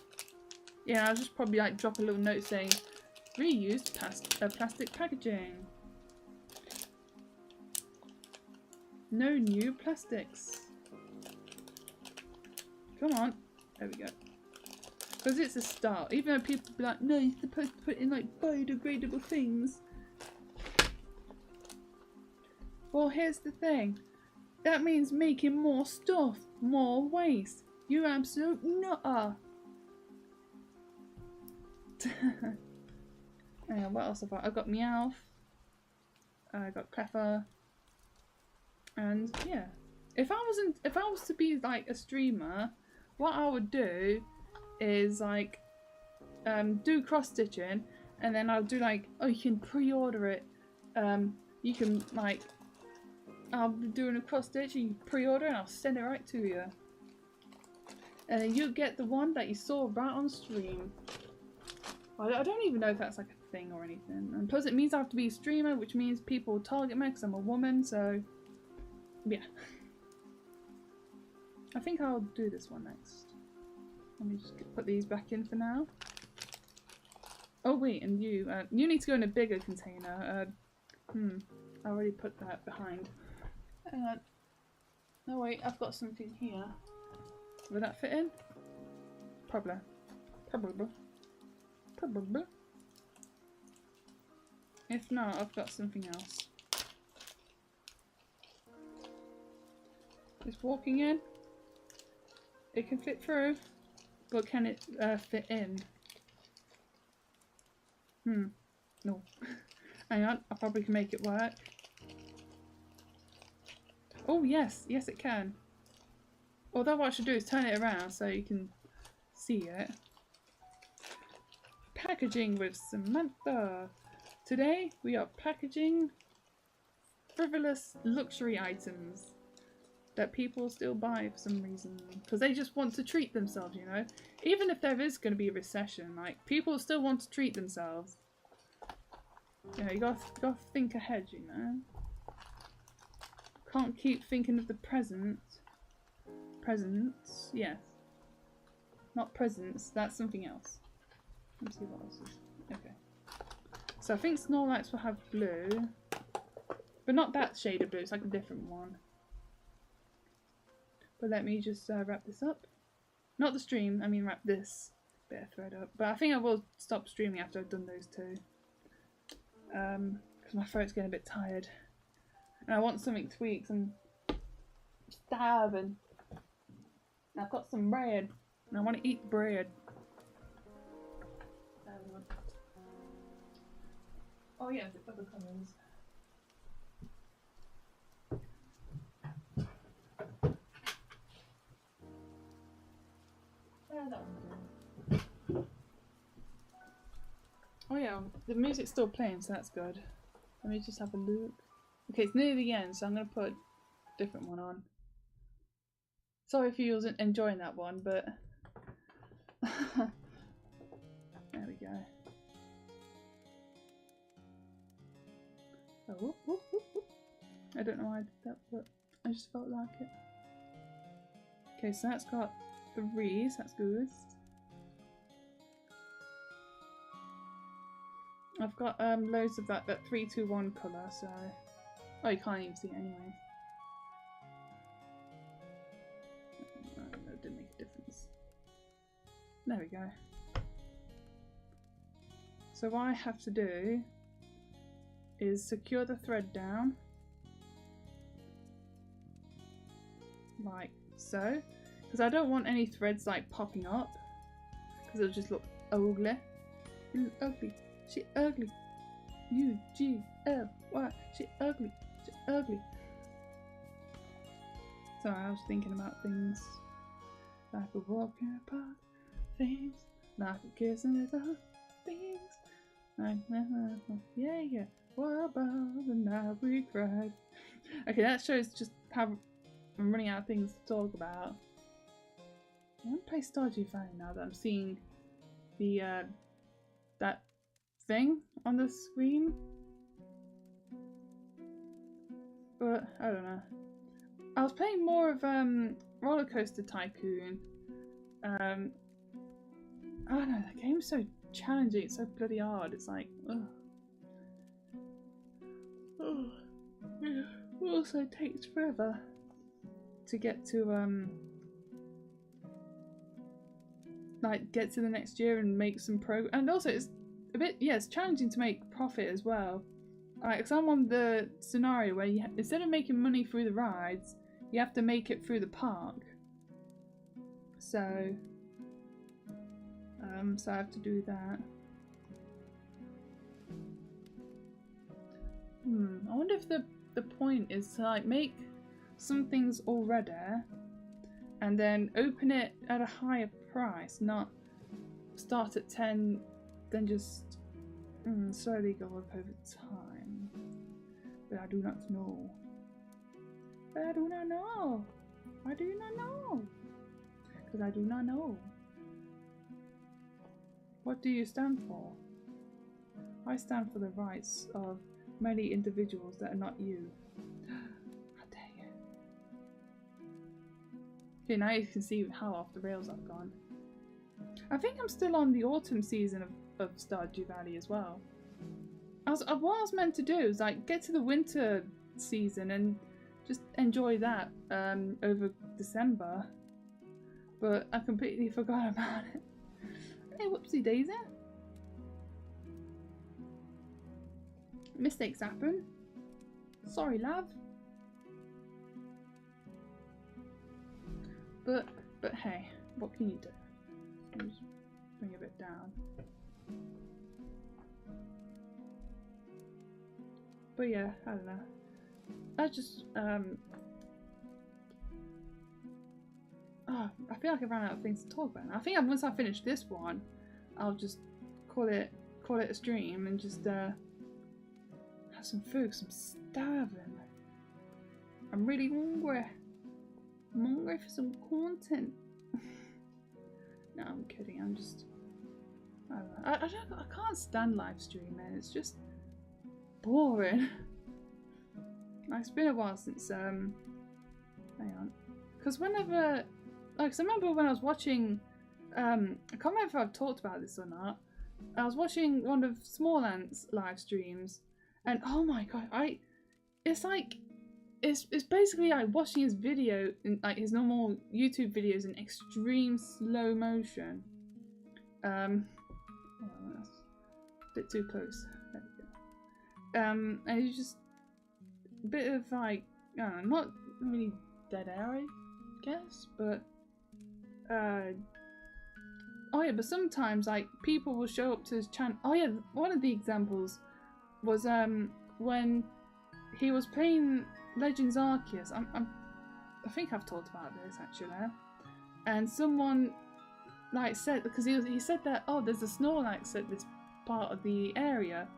Yeah, I'll just probably like drop a little note saying reused plastic packaging. No new plastics. Come on. There we go. Because it's a start. Even though people be like, no, you're supposed to put in like biodegradable things. Well, here's the thing. That means making more stuff. More waste. You absolute nutter. Yeah, what else have I got? I've got Meowth. I got Cleffa. And yeah. If I was to be like a streamer, what I would do is like do cross stitching, and then I'll do like, oh, you can pre-order it. You can like, I'll be doing a cross stitch, you pre-order and I'll send it right to you. And then you get the one that you saw right on stream. I don't even know if that's like a thing or anything. And plus it means I have to be a streamer, which means people target me because I'm a woman, so yeah. I think I'll do this one next. Let me just put these back in for now. Oh wait, and you need to go in a bigger container. I already put that behind. No wait, I've got something here. Will that fit in? Probably. If not, I've got something else. It's walking in. It can fit through. But can it fit in? No. Hang on, I probably can make it work. Oh yes, yes it can. Although what I should do is turn it around so you can see it. Packaging with Samantha. Today we are packaging frivolous luxury items that people still buy for some reason because they just want to treat themselves, you know. Even if there is going to be a recession, like people still want to treat themselves. You know, you gotta think ahead, you know. Can't keep thinking of the present. Presents, yes. Not presents, that's something else. Let's see what else is. Okay. So I think Snorlax will have blue. But not that shade of blue, it's like a different one. But let me just wrap this up. Not the stream, I mean wrap this bit of thread up. But I think I will stop streaming after I've done those two. Because my throat's getting a bit tired. And I want something to eat, I'm starving. And I've got some bread. And I want to eat bread. Oh yeah, the other colours. Oh yeah, the music's still playing, so that's good. Let me just have a look. Okay, it's near the end, so I'm going to put a different one on. Sorry if you wasn't enjoying that one, but... There we go. Oh, whoop, whoop, whoop, whoop. I don't know why I did that, but I just felt like it. Okay, so that's got 3, so that's good. I've got loads of that 3-2-1 colour, so... Oh, you can't even see it anyway. No, it didn't make a difference. There we go. So what I have to do is secure the thread down. Like so. Because I don't want any threads like popping up. Because it'll just look ugly. You look ugly. She ugly. U-G-L-Y. She ugly. She ugly. Sorry, I was thinking about things. Like a walk in the park. Things. Like a kiss in the dark. Things. Like, yeah, yeah. What about the night we cried? Okay, that shows just how I'm running out of things to talk about. I want to play Stardew Valley now that I'm seeing the that thing on the screen. But I don't know. I was playing more of Roller Coaster Tycoon. I don't know, that game's so challenging, it's so bloody hard. It's like, ugh. Oh, yeah. Also, it takes forever to get to like get to the next year and make some progress. And also, it's a bit it's challenging to make profit as well. Like, cause I'm on the scenario where you instead of making money through the rides, you have to make it through the park. So, so I have to do that. I wonder if the point is to like make some things already and then open it at a higher price, not start at 10, then just slowly go up over time. But I do not know. But I do not know. I do not know. Because I do not know. What do you stand for? I stand for the rights of many individuals that are not you. How dare you. Okay, now you can see how off the rails I've gone. I think I'm still on the autumn season of Stardew Valley as well. What I was meant to do is like get to the winter season and just enjoy that over December. But I completely forgot about it. Hey, whoopsie daisy. Mistakes happen. Sorry, love. But hey, what can you do? Just bring it a bit down. But yeah, I don't know. I just oh, I feel like I ran out of things to talk about now. I think once I finish this one, I'll just call it a stream and just have some food because I'm starving. I'm really hungry. I'm hungry for some content. No, I'm kidding. I'm just I don't know. I can't stand live streaming. It's just boring. Like, it's been a while since hang on, because whenever, like, I remember when I was watching I can't remember if I've talked about this or not. I was watching one of Small Ant's live streams, and oh my god, it's like it's basically like watching his video in like his normal YouTube videos in extreme slow motion. Oh, that's a bit too close. There we go. And it's just a bit of like, I don't know, not really dead air, I guess, but oh yeah, but sometimes like people will show up to his channel. Oh yeah, one of the examples was when he was playing Legends Arceus. I think I've talked about this actually, and someone like said, because he said that, oh, there's a Snorlax at this part of the area,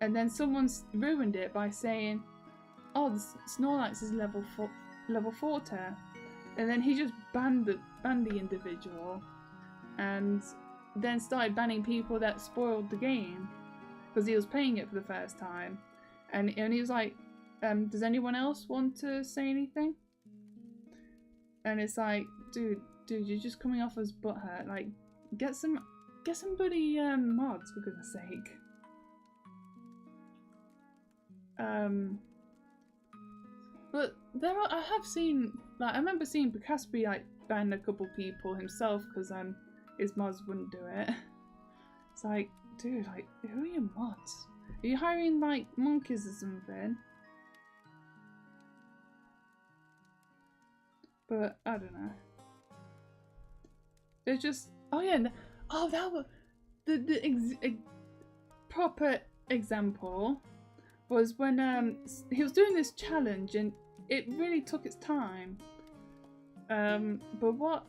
and then someone's ruined it by saying, oh, the Snorlax is level 40, and then he just banned the individual, and then started banning people that spoiled the game because he was playing it for the first time, and he was like, does anyone else want to say anything? And it's like, dude, you're just coming off as butthurt. Like, get somebody mods, for goodness sake. But I have seen, like, I remember seeing Bacaspi like ban a couple people himself because his mods wouldn't do it. It's like, dude, like, who are your mods? Are you hiring like monkeys or something? But I don't know. There's just, oh yeah, oh, that was the proper example was when he was doing this challenge and it really took its time. But what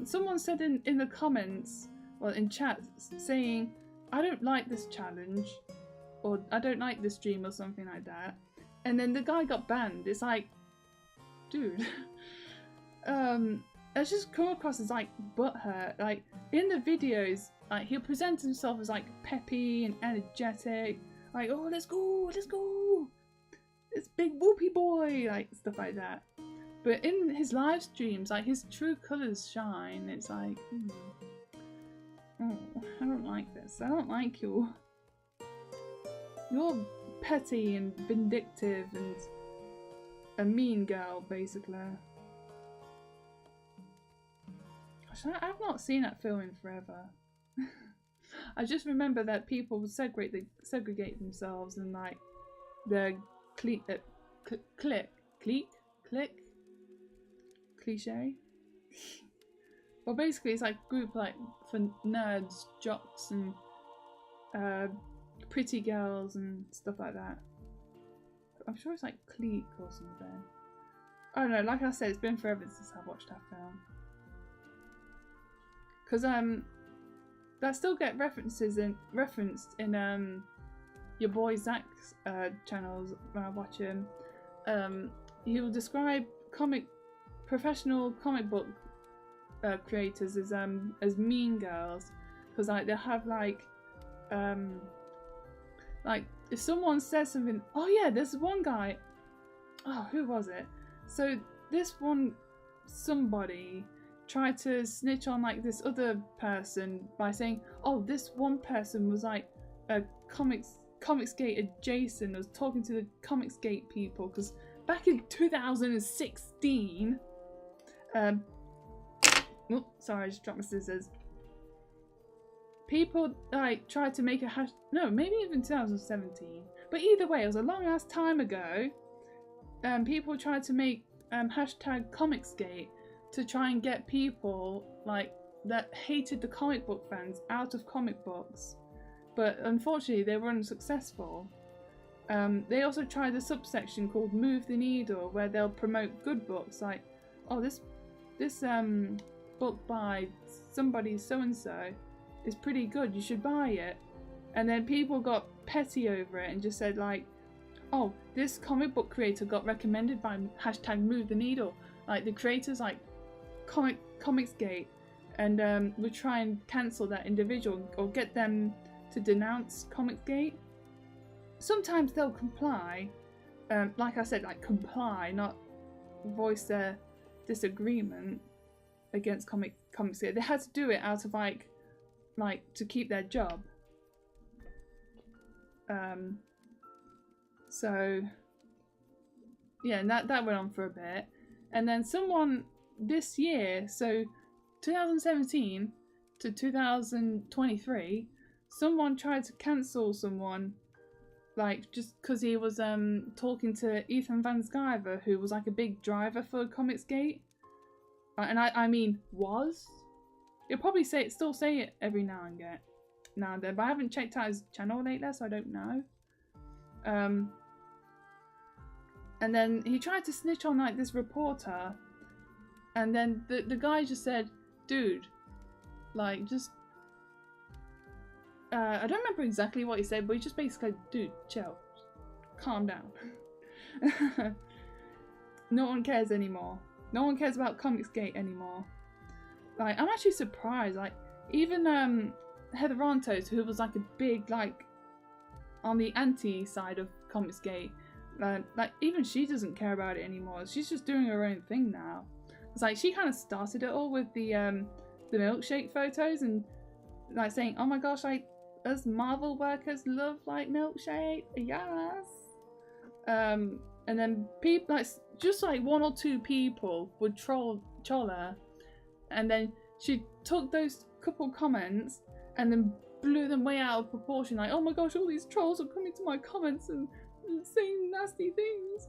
someone said in the comments, well, in chat, saying, I don't like this challenge, or I don't like this stream, or something like that, and then the guy got banned. It's like, dude, it's just come across as like butthurt. Like in the videos, like he'll present himself as like peppy and energetic, like, oh, let's go, it's big whoopee boy, like stuff like that. But in his live streams, like his true colours shine. It's like, oh, I don't like this. I don't like you. You're petty and vindictive and a mean girl, basically. Gosh, I've not seen that film in forever. I just remember that people would segregate themselves and like their cliche. Well, basically, it's like a group like for nerds, jocks, and pretty girls and stuff like that. I'm sure it's like clique or something. I don't know. Like I said, it's been forever since I watched that film. Because that still get referenced in your boy Zach's channels when I watch him. He will describe professional comic book creators as mean girls, because like they'll have like if someone says something, oh yeah, there's one guy, oh, who was it? So this one somebody tried to snitch on like this other person by saying, oh, this one person was like a Comicsgate adjacent, was talking to the Comicsgate people, because back in 2016, oh, sorry, I just dropped my scissors. People like tried to make a no, maybe even 2017, but either way, it was a long ass time ago. People tried to make hashtag Comicsgate, to try and get people like that hated the comic book fans out of comic books, but unfortunately they were unsuccessful. They also tried a subsection called Move the Needle, where they'll promote good books, like, oh, this book by somebody so and so is pretty good, you should buy it. And then people got petty over it and just said like, oh, this comic book creator got recommended by #Move the Needle, like the creators like Comicsgate, and would try and cancel that individual or get them to denounce Comicsgate. Sometimes they'll comply, like I said, like comply, not voice their disagreement against Comicsgate. They had to do it out of like to keep their job. So yeah, and that went on for a bit, and then someone this year, so 2017 to 2023, someone tried to cancel someone, like just because he was talking to Ethan Van Sciver, who was like a big driver for Comicsgate, and I mean was. He'll probably still say it every now and then, but I haven't checked out his channel lately, so I don't know. And then he tried to snitch on like this reporter, and then the guy just said, dude, like just I don't remember exactly what he said, but he just basically said, dude, chill, calm down. No one cares anymore. No one cares about Comicsgate anymore. Like, I'm actually surprised, like even Heather Rontos, who was like a big like on the anti side of Comicsgate, like even she doesn't care about it anymore. She's just doing her own thing now. It's like she kind of started it all with the milkshake photos and like saying, oh my gosh, like us Marvel workers love like milkshake, yes. And then people like just like one or two people would troll her, and then she took those couple comments and then blew them way out of proportion, like, oh my gosh, all these trolls are coming to my comments and saying nasty things.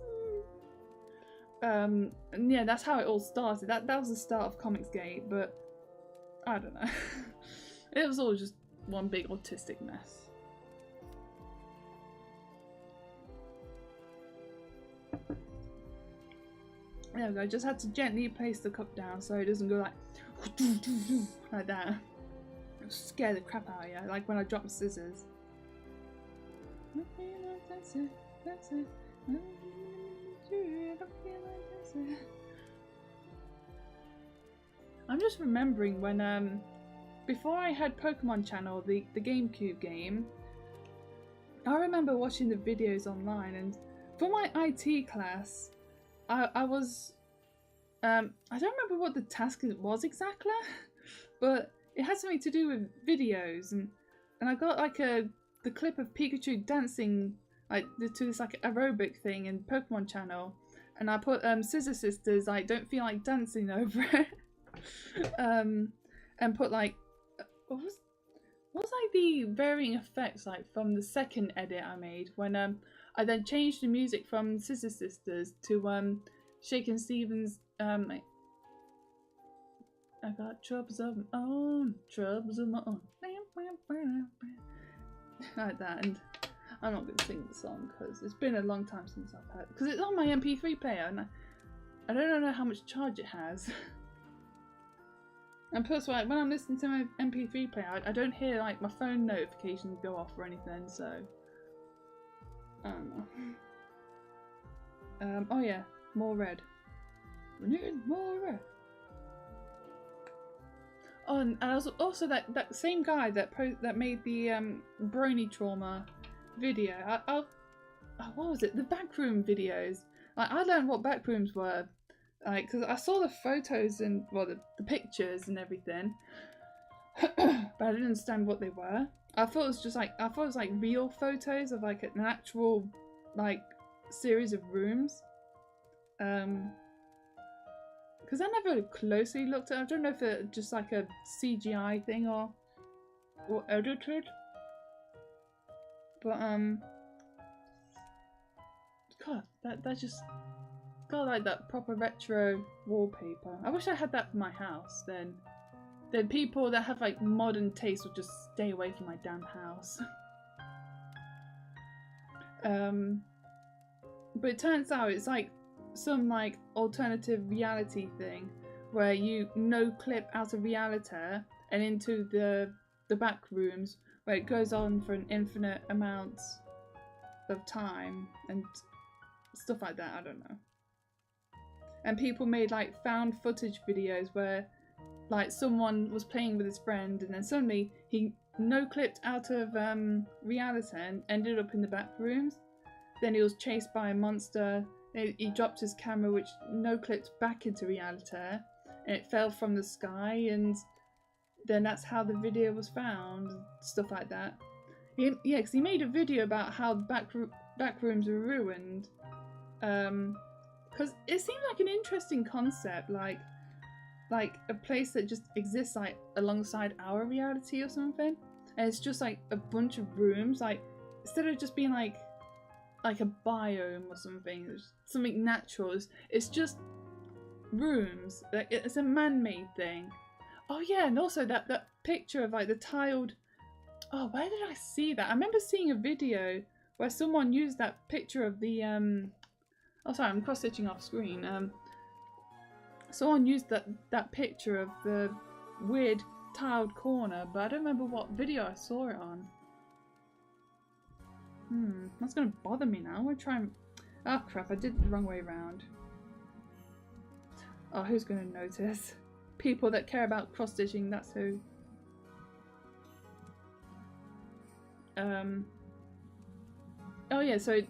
And yeah, that's how it all started. That was the start of Comicsgate, but I don't know. It was all just one big autistic mess. There we go, I just had to gently place the cup down so it doesn't go like that. It'll scare the crap out of you, like when I drop my scissors. That's it, that's it. I'm just remembering when before I had Pokemon Channel, the GameCube game, I remember watching the videos online, and for my IT class, I was I don't remember what the task was exactly, but it had something to do with videos, and I got like the clip of Pikachu dancing like to this like aerobic thing in Pokemon Channel, and I put Scissor Sisters like Don't Feel Like Dancing over it. And put like what was like the varying effects like from the second edit I made when I then changed the music from Scissor Sisters to Shakin' Stevens I got troubles of my own, troubles of my own. Like that, and I'm not going to sing the song because it's been a long time since I've heard it, because it's on my MP3 player and I don't know how much charge it has. And plus, like, when I'm listening to my MP3 player, I don't hear like my phone notifications go off or anything, so I don't know. Oh yeah, more red. We need more red. Oh, and also that same guy that made the Brony Trauma video. What was it? The backroom videos. Like, I learned what backrooms were, like, because I saw the photos and the pictures and everything, but I didn't understand what they were. I thought it was like real photos of like an actual like series of rooms. Because I never closely looked at it. I don't know if it's just like a CGI thing or edited. But God, that just got like that proper retro wallpaper. I wish I had that for my house. Then people that have like modern taste would just stay away from my damn house. But it turns out it's like some like alternative reality thing where you no clip out of reality and into the back rooms where it goes on for an infinite amount of time and stuff like that. I don't know. And people made like found footage videos where like someone was playing with his friend and then suddenly he no clipped out of reality and ended up in the back rooms. Then he was chased by a monster. He dropped his camera, which no clipped back into reality, and it fell from the sky. And then that's how the video was found. Stuff like that. Yeah, because he made a video about how back rooms were ruined. Because it seemed like an interesting concept, like a place that just exists like alongside our reality or something, and it's just like a bunch of rooms, like instead of just being like a biome or something, something natural. It's just rooms. Like it's a man-made thing. Oh yeah, and also that picture of like the tiled. Oh, where did I see that? I remember seeing a video where someone used that picture of the Oh, sorry, I'm cross-stitching off screen. Someone used that picture of the weird tiled corner, but I don't remember what video I saw it on. That's gonna bother me now. I'm gonna try and... Oh crap, I did it the wrong way around. Oh, who's gonna notice? People that care about cross-stitching, that's who. Oh yeah, so...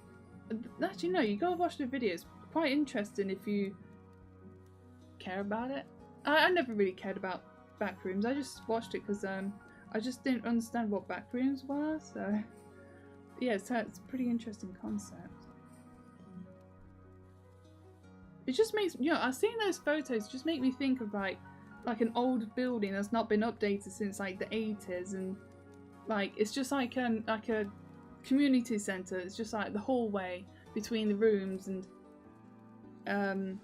Actually no, you gotta watch the video. It's quite interesting if you care about it. I never really cared about backrooms. I just watched it because I just didn't understand what backrooms were, so... Yeah, it's a pretty interesting concept. It just makes, you know, I've seen those photos just make me think of like an old building that's not been updated since like the 80s, and like it's just like a community centre. It's just like the hallway between the rooms, and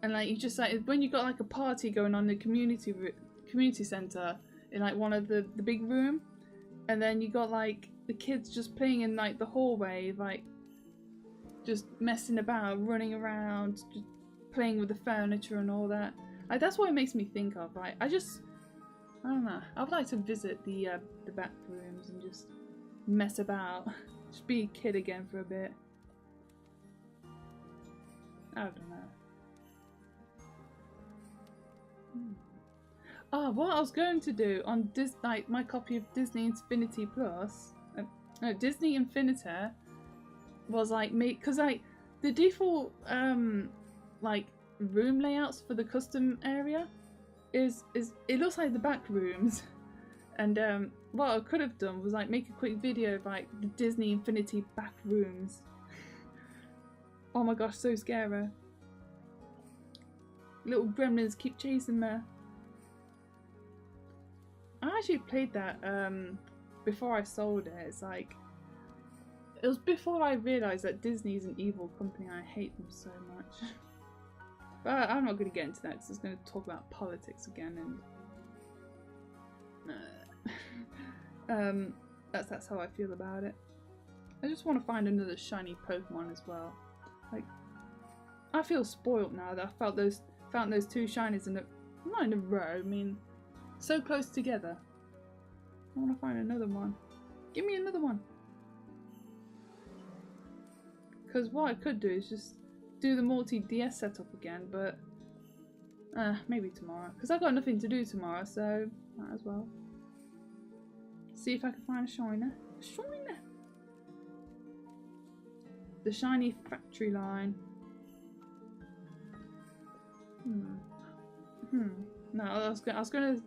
like you just like when you got like a party going on in the community centre in like one of the big room, and then you got like the kids just playing in like the hallway, like just messing about, running around, just playing with the furniture and all that. Like that's what it makes me think of. Like I don't know. I would like to visit the back rooms and just mess about, just be a kid again for a bit. I don't know. Oh, what I was going to do on like my copy of Disney Infinity Plus. No, Disney Infinity was like because like the default like room layouts for the custom area is it looks like the back rooms, and what I could have done was like make a quick video of like the Disney Infinity back rooms. Oh my gosh, so scary. Little gremlins keep chasing me. I actually played that before I sold it. It's like it was before I realised that Disney is an evil company and I hate them so much. But I'm not going to get into that because it's going to talk about politics again, and that's how I feel about it. I just want to find another shiny Pokemon as well. Like I feel spoiled now that I found those two shinies not in a row. I mean, so close together. I want to find another one. Give me another one. Because what I could do is just do the multi-DS setup again, but maybe tomorrow. Because I've got nothing to do tomorrow, so might as well. See if I can find a shiner. A shiner! The shiny factory line. No, I was going to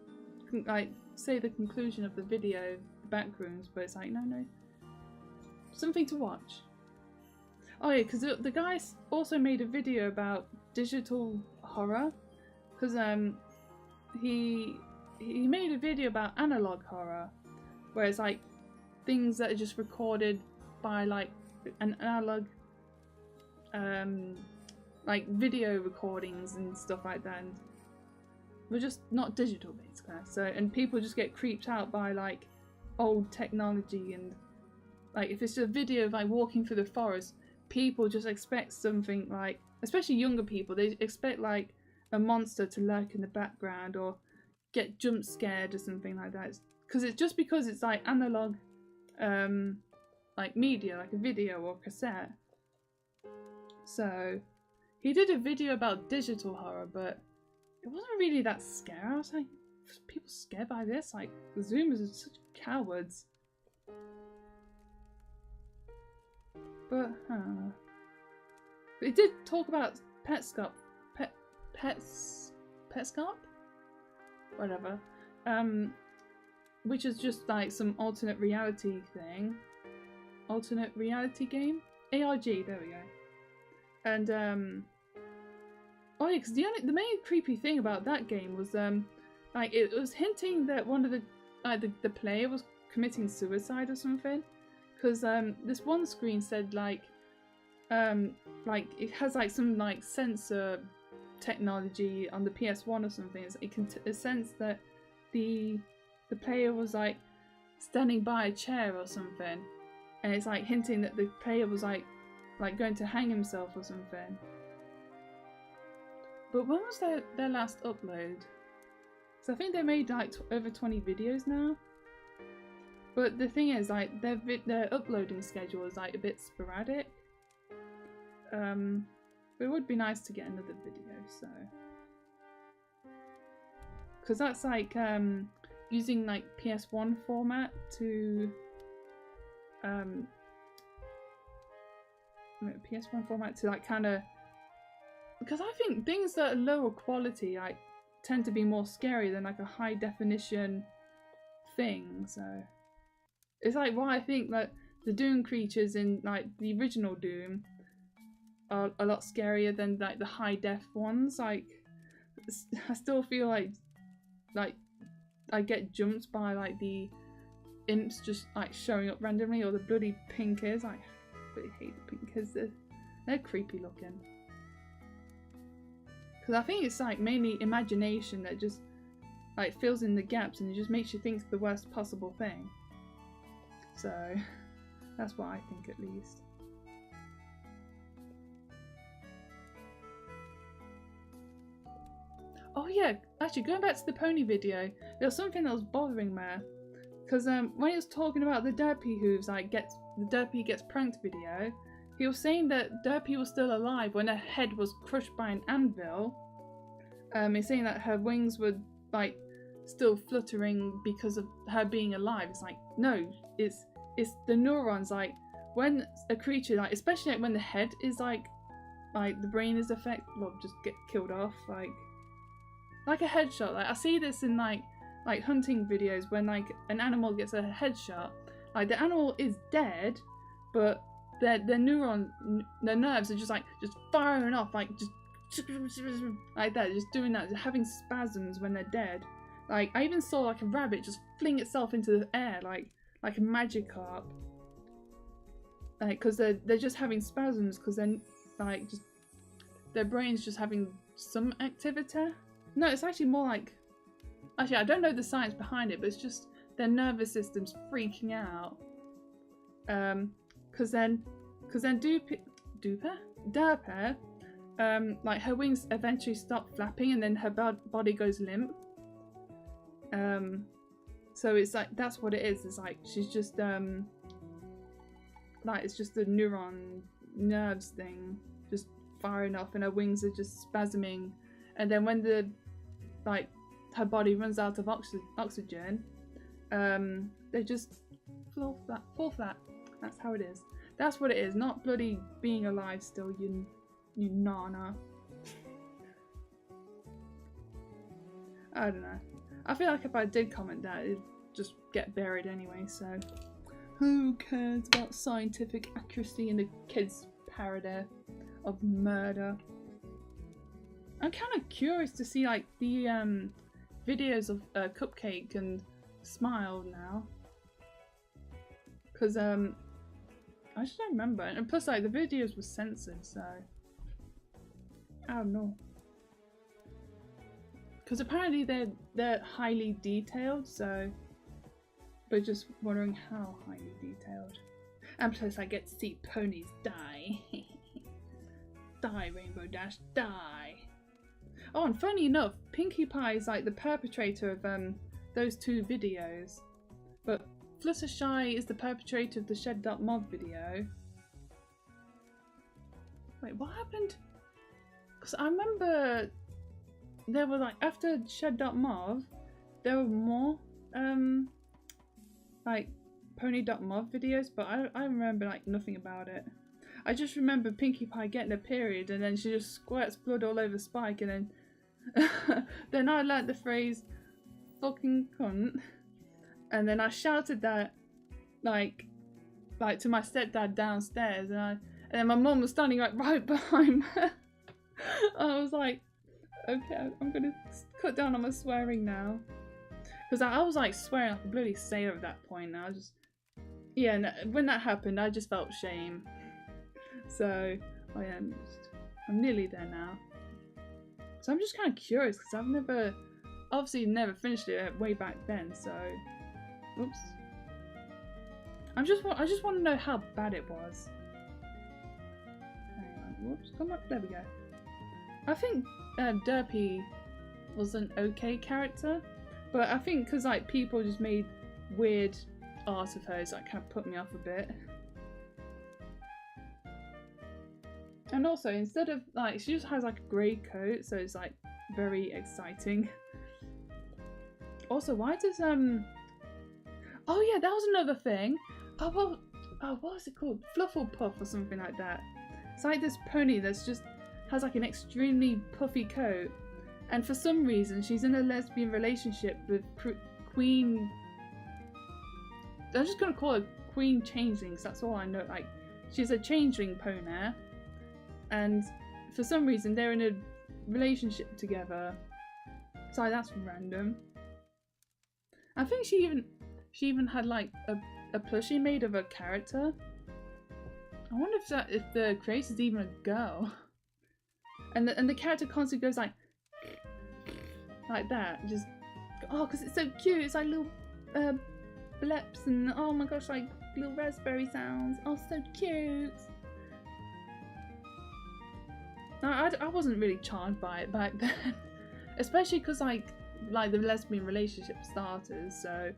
like say the conclusion of the video, the backrooms, but it's like no. Something to watch. Oh yeah, because the guy also made a video about digital horror, because he made a video about analog horror, where it's like things that are just recorded by like an analog like video recordings and stuff like that, and we're just not digital basically. So, and people just get creeped out by like old technology, and like if it's a video of like walking through the forest, people just expect something like, especially younger people, they expect like a monster to lurk in the background or get jump scared or something like that. Because it's like analog like media, like a video or cassette. So he did a video about digital horror, but it wasn't really that scary. I was like, people scared by this? Like, the Zoomers are such cowards. But it did talk about Petscop, whatever. Which is just like some alternate reality thing. Alternate reality game? ARG, there we go. And oh yeah, because the main creepy thing about that game was like it was hinting that one of the player was committing suicide or something. Because this one screen said like it has like some like sensor technology on the PS1 or something. It can sense that the player was like standing by a chair or something, and it's like hinting that the player was like going to hang himself or something. But when was their last upload? So I think they made like over 20 videos now. But the thing is, like their uploading schedule is like a bit sporadic. But it would be nice to get another video, so because that's like using like PS1 format to PS1 format to like kind of, because I think things that are lower quality like tend to be more scary than like a high definition thing. So it's like why I think that the Doom creatures in like the original Doom are a lot scarier than like the high def ones. Like I still feel like I get jumped by like the imps just like showing up randomly, or the bloody pinkers. I really hate the pinkers. They're creepy looking. Because I think it's like mainly imagination that just like fills in the gaps and it just makes you think the worst possible thing. So that's what I think, at least. Oh yeah, actually going back to the pony video, there was something that was bothering me. Because when he was talking about the Derpy hooves, like the Derpy gets pranked video, he was saying that Derpy was still alive when her head was crushed by an anvil. He's saying that her wings were like still fluttering because of her being alive. It's like, no, it's the neurons. Like when a creature, like especially like when the head is like the brain is affected, well, just get killed off, like a headshot. Like I see this in like hunting videos when like an animal gets a headshot, like the animal is dead, but their nerves are just firing off, like just like that, just doing that, just having spasms when they're dead. Like I even saw like a rabbit just fling itself into the air like a Magikarp, like because they're just having spasms because they're like just their brain's just having some activity. No, it's actually more like, actually I don't know the science behind it, but it's just their nervous system's freaking out. Because then Derpa, like her wings eventually stop flapping and then her body goes limp. So it's like, that's what it is. It's like she's just like it's just the nerves thing just firing off and her wings are just spasming, and then when her body runs out of oxygen, they just fall flat. That's how it is. That's what it is, not bloody being alive still, you nana. I don't know. I feel like if I did comment that, it'd just get buried anyway, so who cares about scientific accuracy in a kid's parody of murder? I'm kind of curious to see like the videos of Cupcake and Smile now, because I just don't remember, and plus like the videos were censored, so I don't know. Because apparently they're highly detailed, so... But just wondering how highly detailed. And plus I get to see ponies die. Die, Rainbow Dash, die! Oh, and funny enough, Pinkie Pie is like the perpetrator of those 2 videos. But Fluttershy is the perpetrator of the Shed.Mod video. Wait, what happened? Because I remember there were like, after Shed.Mod, there were more like Pony.Mod videos, but I remember like nothing about it. I just remember Pinkie Pie getting a period and then she just squirts blood all over Spike, and then then I learnt the phrase fucking cunt, and then I shouted that like to my stepdad downstairs, and then my mum was standing like right behind me. I was like, okay, I'm gonna cut down on my swearing now, because I was like swearing like a bloody sailor at that point. And I just, yeah, and when that happened I just felt shame. So I'm nearly there now. So I'm just kind of curious because I've obviously never finished it way back then. So, oops. I just want to know how bad it was. Hang on, whoops, come up. There we go. I think Derpy was an okay character, but I think because like people just made weird art of hers, that kind of put me off a bit. And also, instead of like, she just has like a grey coat, so it's like very exciting. Also, why does oh yeah, that was another thing. Oh well, oh, what is it called? Flufflepuff or something like that. It's like this pony that's just has like an extremely puffy coat, and for some reason she's in a lesbian relationship with Queen. I'm just gonna call her Queen Changeling, because that's all I know. Like, she's a changeling pony, and for some reason they're in a relationship together. So that's random. I think she even had like a plushie made of a character. I wonder if the creator's even a girl. And the character constantly goes like that, just because it's so cute. It's like little bleps and oh my gosh, like little raspberry sounds. Oh, so cute. No, I wasn't really charmed by it back then, especially because like the lesbian relationship starters. So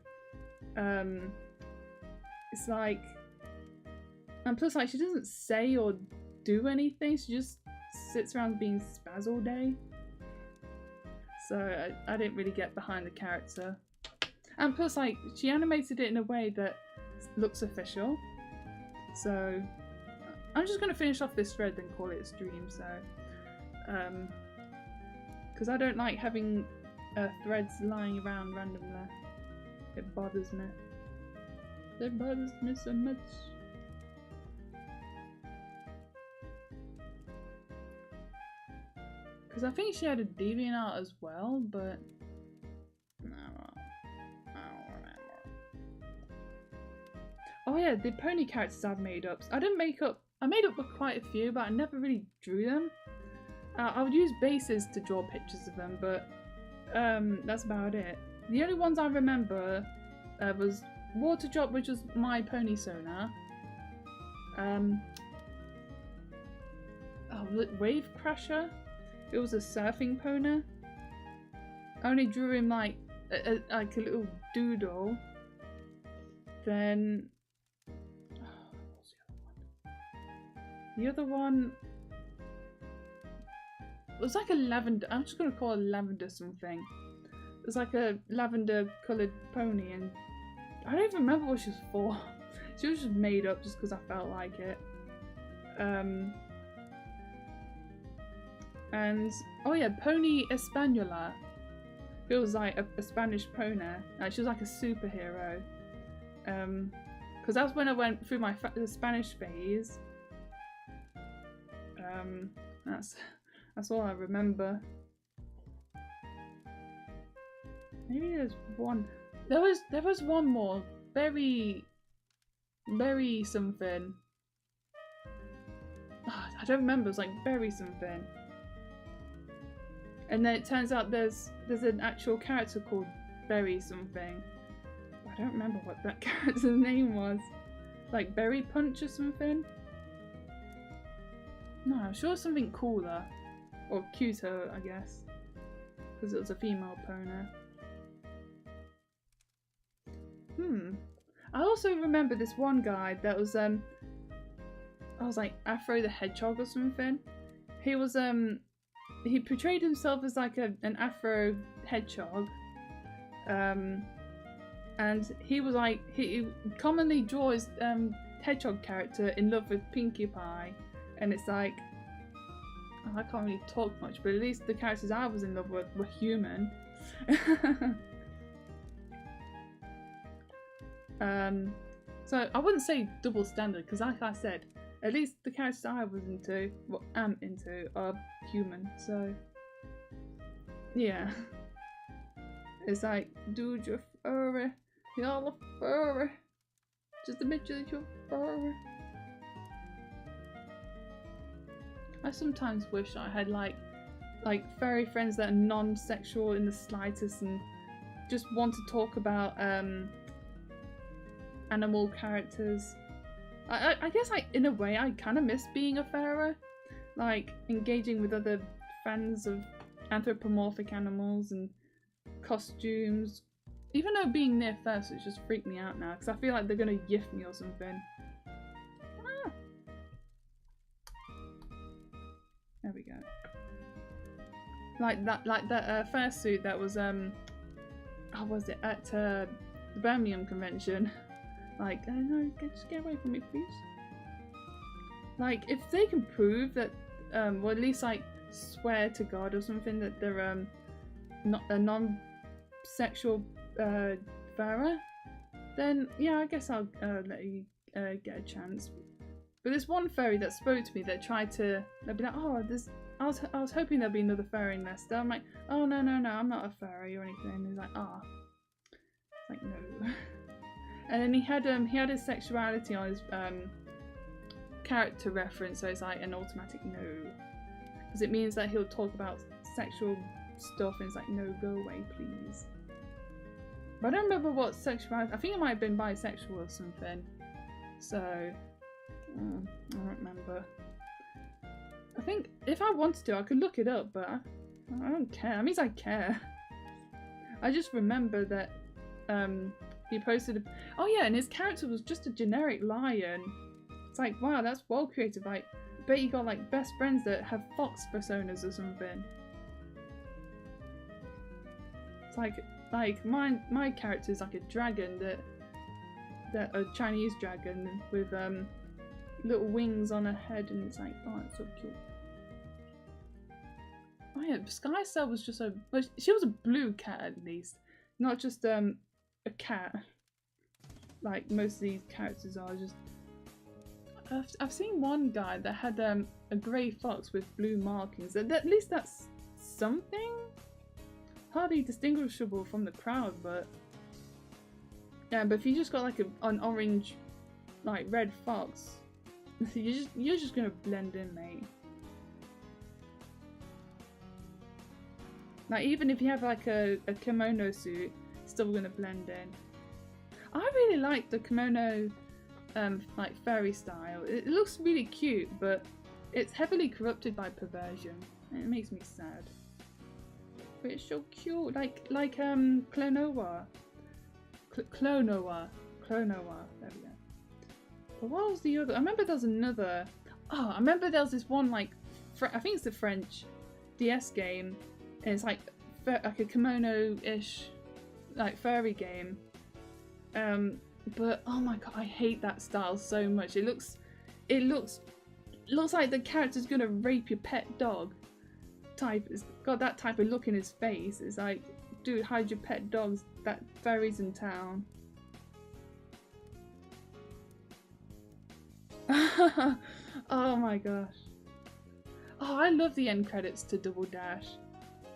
it's like, and plus like she doesn't say or do anything. She just sits around being spaz all day. So I didn't really get behind the character. And plus like she animated it in a way that looks official. So I'm just going to finish off this thread and call it a stream. So because I don't like having threads lying around randomly. It bothers me. It bothers me so much. Because I think she had a DeviantArt as well, but I don't remember. Oh yeah, the pony characters I've made up. I made up with quite a few, but I never really drew them. I would use bases to draw pictures of them, but that's about it. The only ones I remember was Waterdrop, which was my pony Sona. Wave Crasher. It was a surfing pony. I only drew him like a little doodle. Then what's the other one? It was like a lavender. I'm just gonna call it lavender something. It was like a lavender coloured pony, and I don't even remember what she was for. She was just made up just because I felt like it. And oh yeah, Pony Espanola. It was like a Spanish pony. She was like a superhero. Because that's when I went through my Spanish phase. That's all I remember. Maybe there's one. There was one more. Berry something. I don't remember. It was like Berry something. And then it turns out there's an actual character called Berry something. I don't remember what that character's name was. Like Berry Punch or something? No, I'm sure something cooler. Or cuter, I guess. Because it was a female opponent. I also remember this one guy that was I was like Afro the Hedgehog or something. He was he portrayed himself as like an Afro hedgehog. And he was like he commonly draws hedgehog character in love with Pinkie Pie, and it's like I can't really talk much, but at least the characters I was in love with were human. So I wouldn't say double standard, because like I said, at least the characters I was into, what am into, are human, so yeah. It's like, dude, you're furry, you're all furry, just admit that you're furry. I sometimes wish I had like furry friends that are non-sexual in the slightest and just want to talk about animal characters. I guess in a way I kind of miss being a furry, like engaging with other fans of anthropomorphic animals and costumes. Even though being near fursuits just freaked me out now because I feel like they're gonna yiff me or something. There we go. Like that fursuit that was how was it at the Birmingham convention? Like, no, just get away from me, please. Like, if they can prove that, or at least like swear to God or something that they're not a non-sexual furry, then yeah, I guess I'll let you get a chance. But there's one furry that spoke to me that tried to, they'd be like, oh, I was hoping there'd be another furry in Leicester. I'm like, oh no, I'm not a furry or anything. And he's like, ah, like no. And then he had his sexuality on his character reference, so it's like an automatic no, because it means that he'll talk about sexual stuff, and it's like, no, go away, please. But I don't remember what sexuality. I think it might have been bisexual or something. So I don't remember. I think if I wanted to, I could look it up, but I don't care. That means I care. I just remember that he posted. Oh yeah, and his character was just a generic lion. It's like, wow, that's well creative. Like, bet you got like best friends that have fox personas or something. It's like my character is like a dragon that a Chinese dragon with little wings on her head, and it's like, oh, it's so cute. Oh yeah, Sky Cell was just well, she was a blue cat at least, not just a cat like most of these characters are. Just I've seen one guy that had a grey fox with blue markings. At least that's something. Hardly distinguishable from the crowd, but yeah. But if you just got like an orange, like red fox, you're just gonna blend in, mate. Like even if you have like a kimono suit, still gonna blend in. I really like the kimono like fairy style. It looks really cute, but it's heavily corrupted by perversion. And it makes me sad. But it's so cute, like Clonoa. Clonoa. There we go. But what was the other? I remember there was another. Oh, I remember there was this one like I think it's the French DS game, and it's like a kimono-ish like furry game. But oh my god, I hate that style so much. It looks like the character's gonna rape your pet dog. It's got that type of look in his face. It's like, dude, hide your pet dogs. That furry's in town. Oh my gosh. Oh, I love the end credits to Double Dash.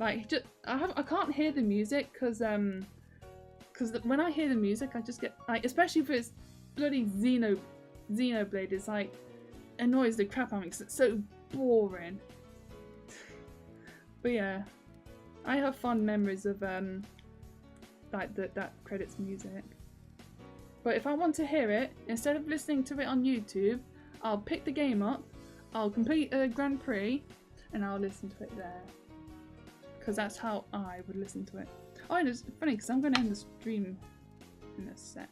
Like, I can't hear the music because when I hear the music, I just get like, especially if it's bloody Xenoblade, it's like annoys the crap out of me because it's so boring. But yeah, I have fond memories of like that credits music. But if I want to hear it, instead of listening to it on YouTube, I'll pick the game up, I'll complete a Grand Prix, and I'll listen to it there. Because that's how I would listen to it. Oh, and it's funny because I'm going to end the stream in a sec.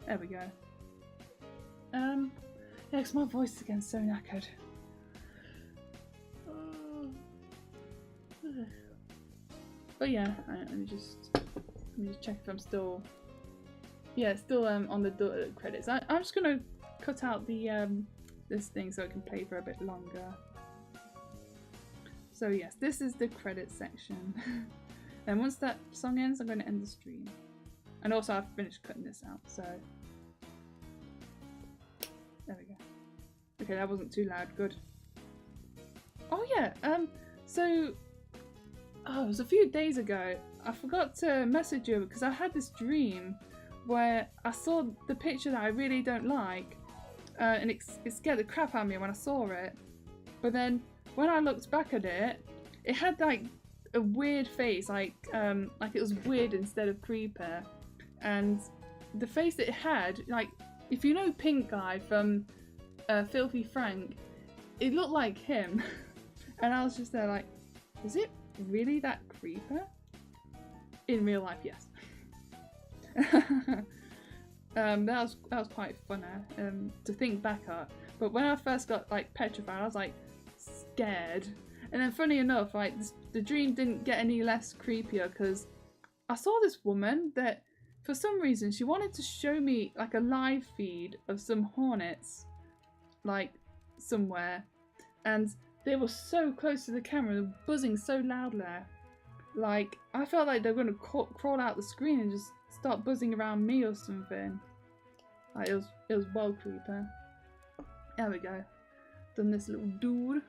There we go. Yeah, because my voice is getting so knackered. But yeah, let me just check if I'm still. Yeah, still on the credits. I'm just gonna cut out the this thing so it can play for a bit longer. So yes, this is the credits section. And once that song ends, I'm going to end the stream. And also I've finished cutting this out, so there we go. Okay, that wasn't too loud. Good. Oh yeah. So it was a few days ago. I forgot to message you because I had this dream where I saw the picture that I really don't like, and it scared the crap out of me when I saw it. But then when I looked back at it, it had like a weird face, like it was weird instead of creepy. And the face that it had, like, if you know Pink Guy from Filthy Frank, it looked like him. And I was just there like, is it really that creepy? In real life, yes. That was quite funny to think back at. But when I first got like petrified, I was like scared. And then funny enough, like the dream didn't get any less creepier because I saw this woman that for some reason she wanted to show me like a live feed of some hornets like somewhere, and they were so close to the camera, they were buzzing so loudly. Like I felt like they were going to crawl out the screen and just start buzzing around me or something. Like it was well creepy. There we go. Done this little dude.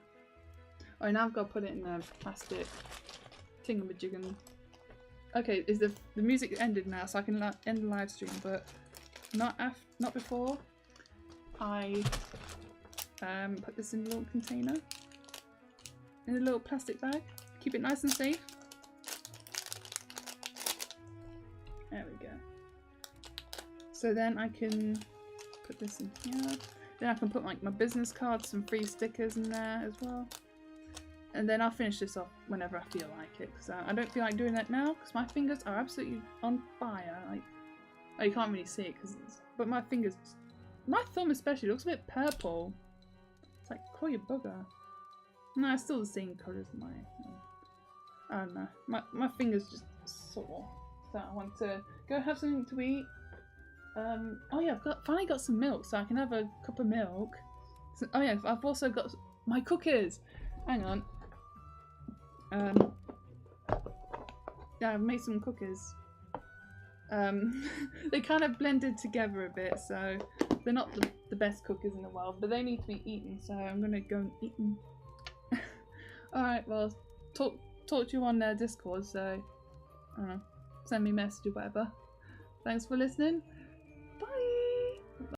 Oh, now I've got to put it in a plastic thingamajiggen. Okay, is the music ended now, so I can end the live stream, but not before. I put this in a little container, in a little plastic bag. Keep it nice and safe. There we go. So then I can put this in here. Then I can put like my business cards, some free stickers in there as well. And then I'll finish this off whenever I feel like it, because I don't feel like doing that now because my fingers are absolutely on fire. Like, oh, you can't really see it, but my fingers, my thumb especially, looks a bit purple. It's like, call your bugger. No, it's still the same colour as mine. I don't know. My fingers just sore. So I want to go have something to eat. Oh yeah, finally got some milk, so I can have a cup of milk. So, oh yeah, I've also got my cookies. Hang on. Yeah, I've made some cookies. They kind of blended together a bit, so they're not the best cookies in the world, but they need to be eaten, so I'm gonna go and eat them. Alright, well, talk to you on Discord, so I don't know, send me a message or whatever. Thanks for listening. Bye!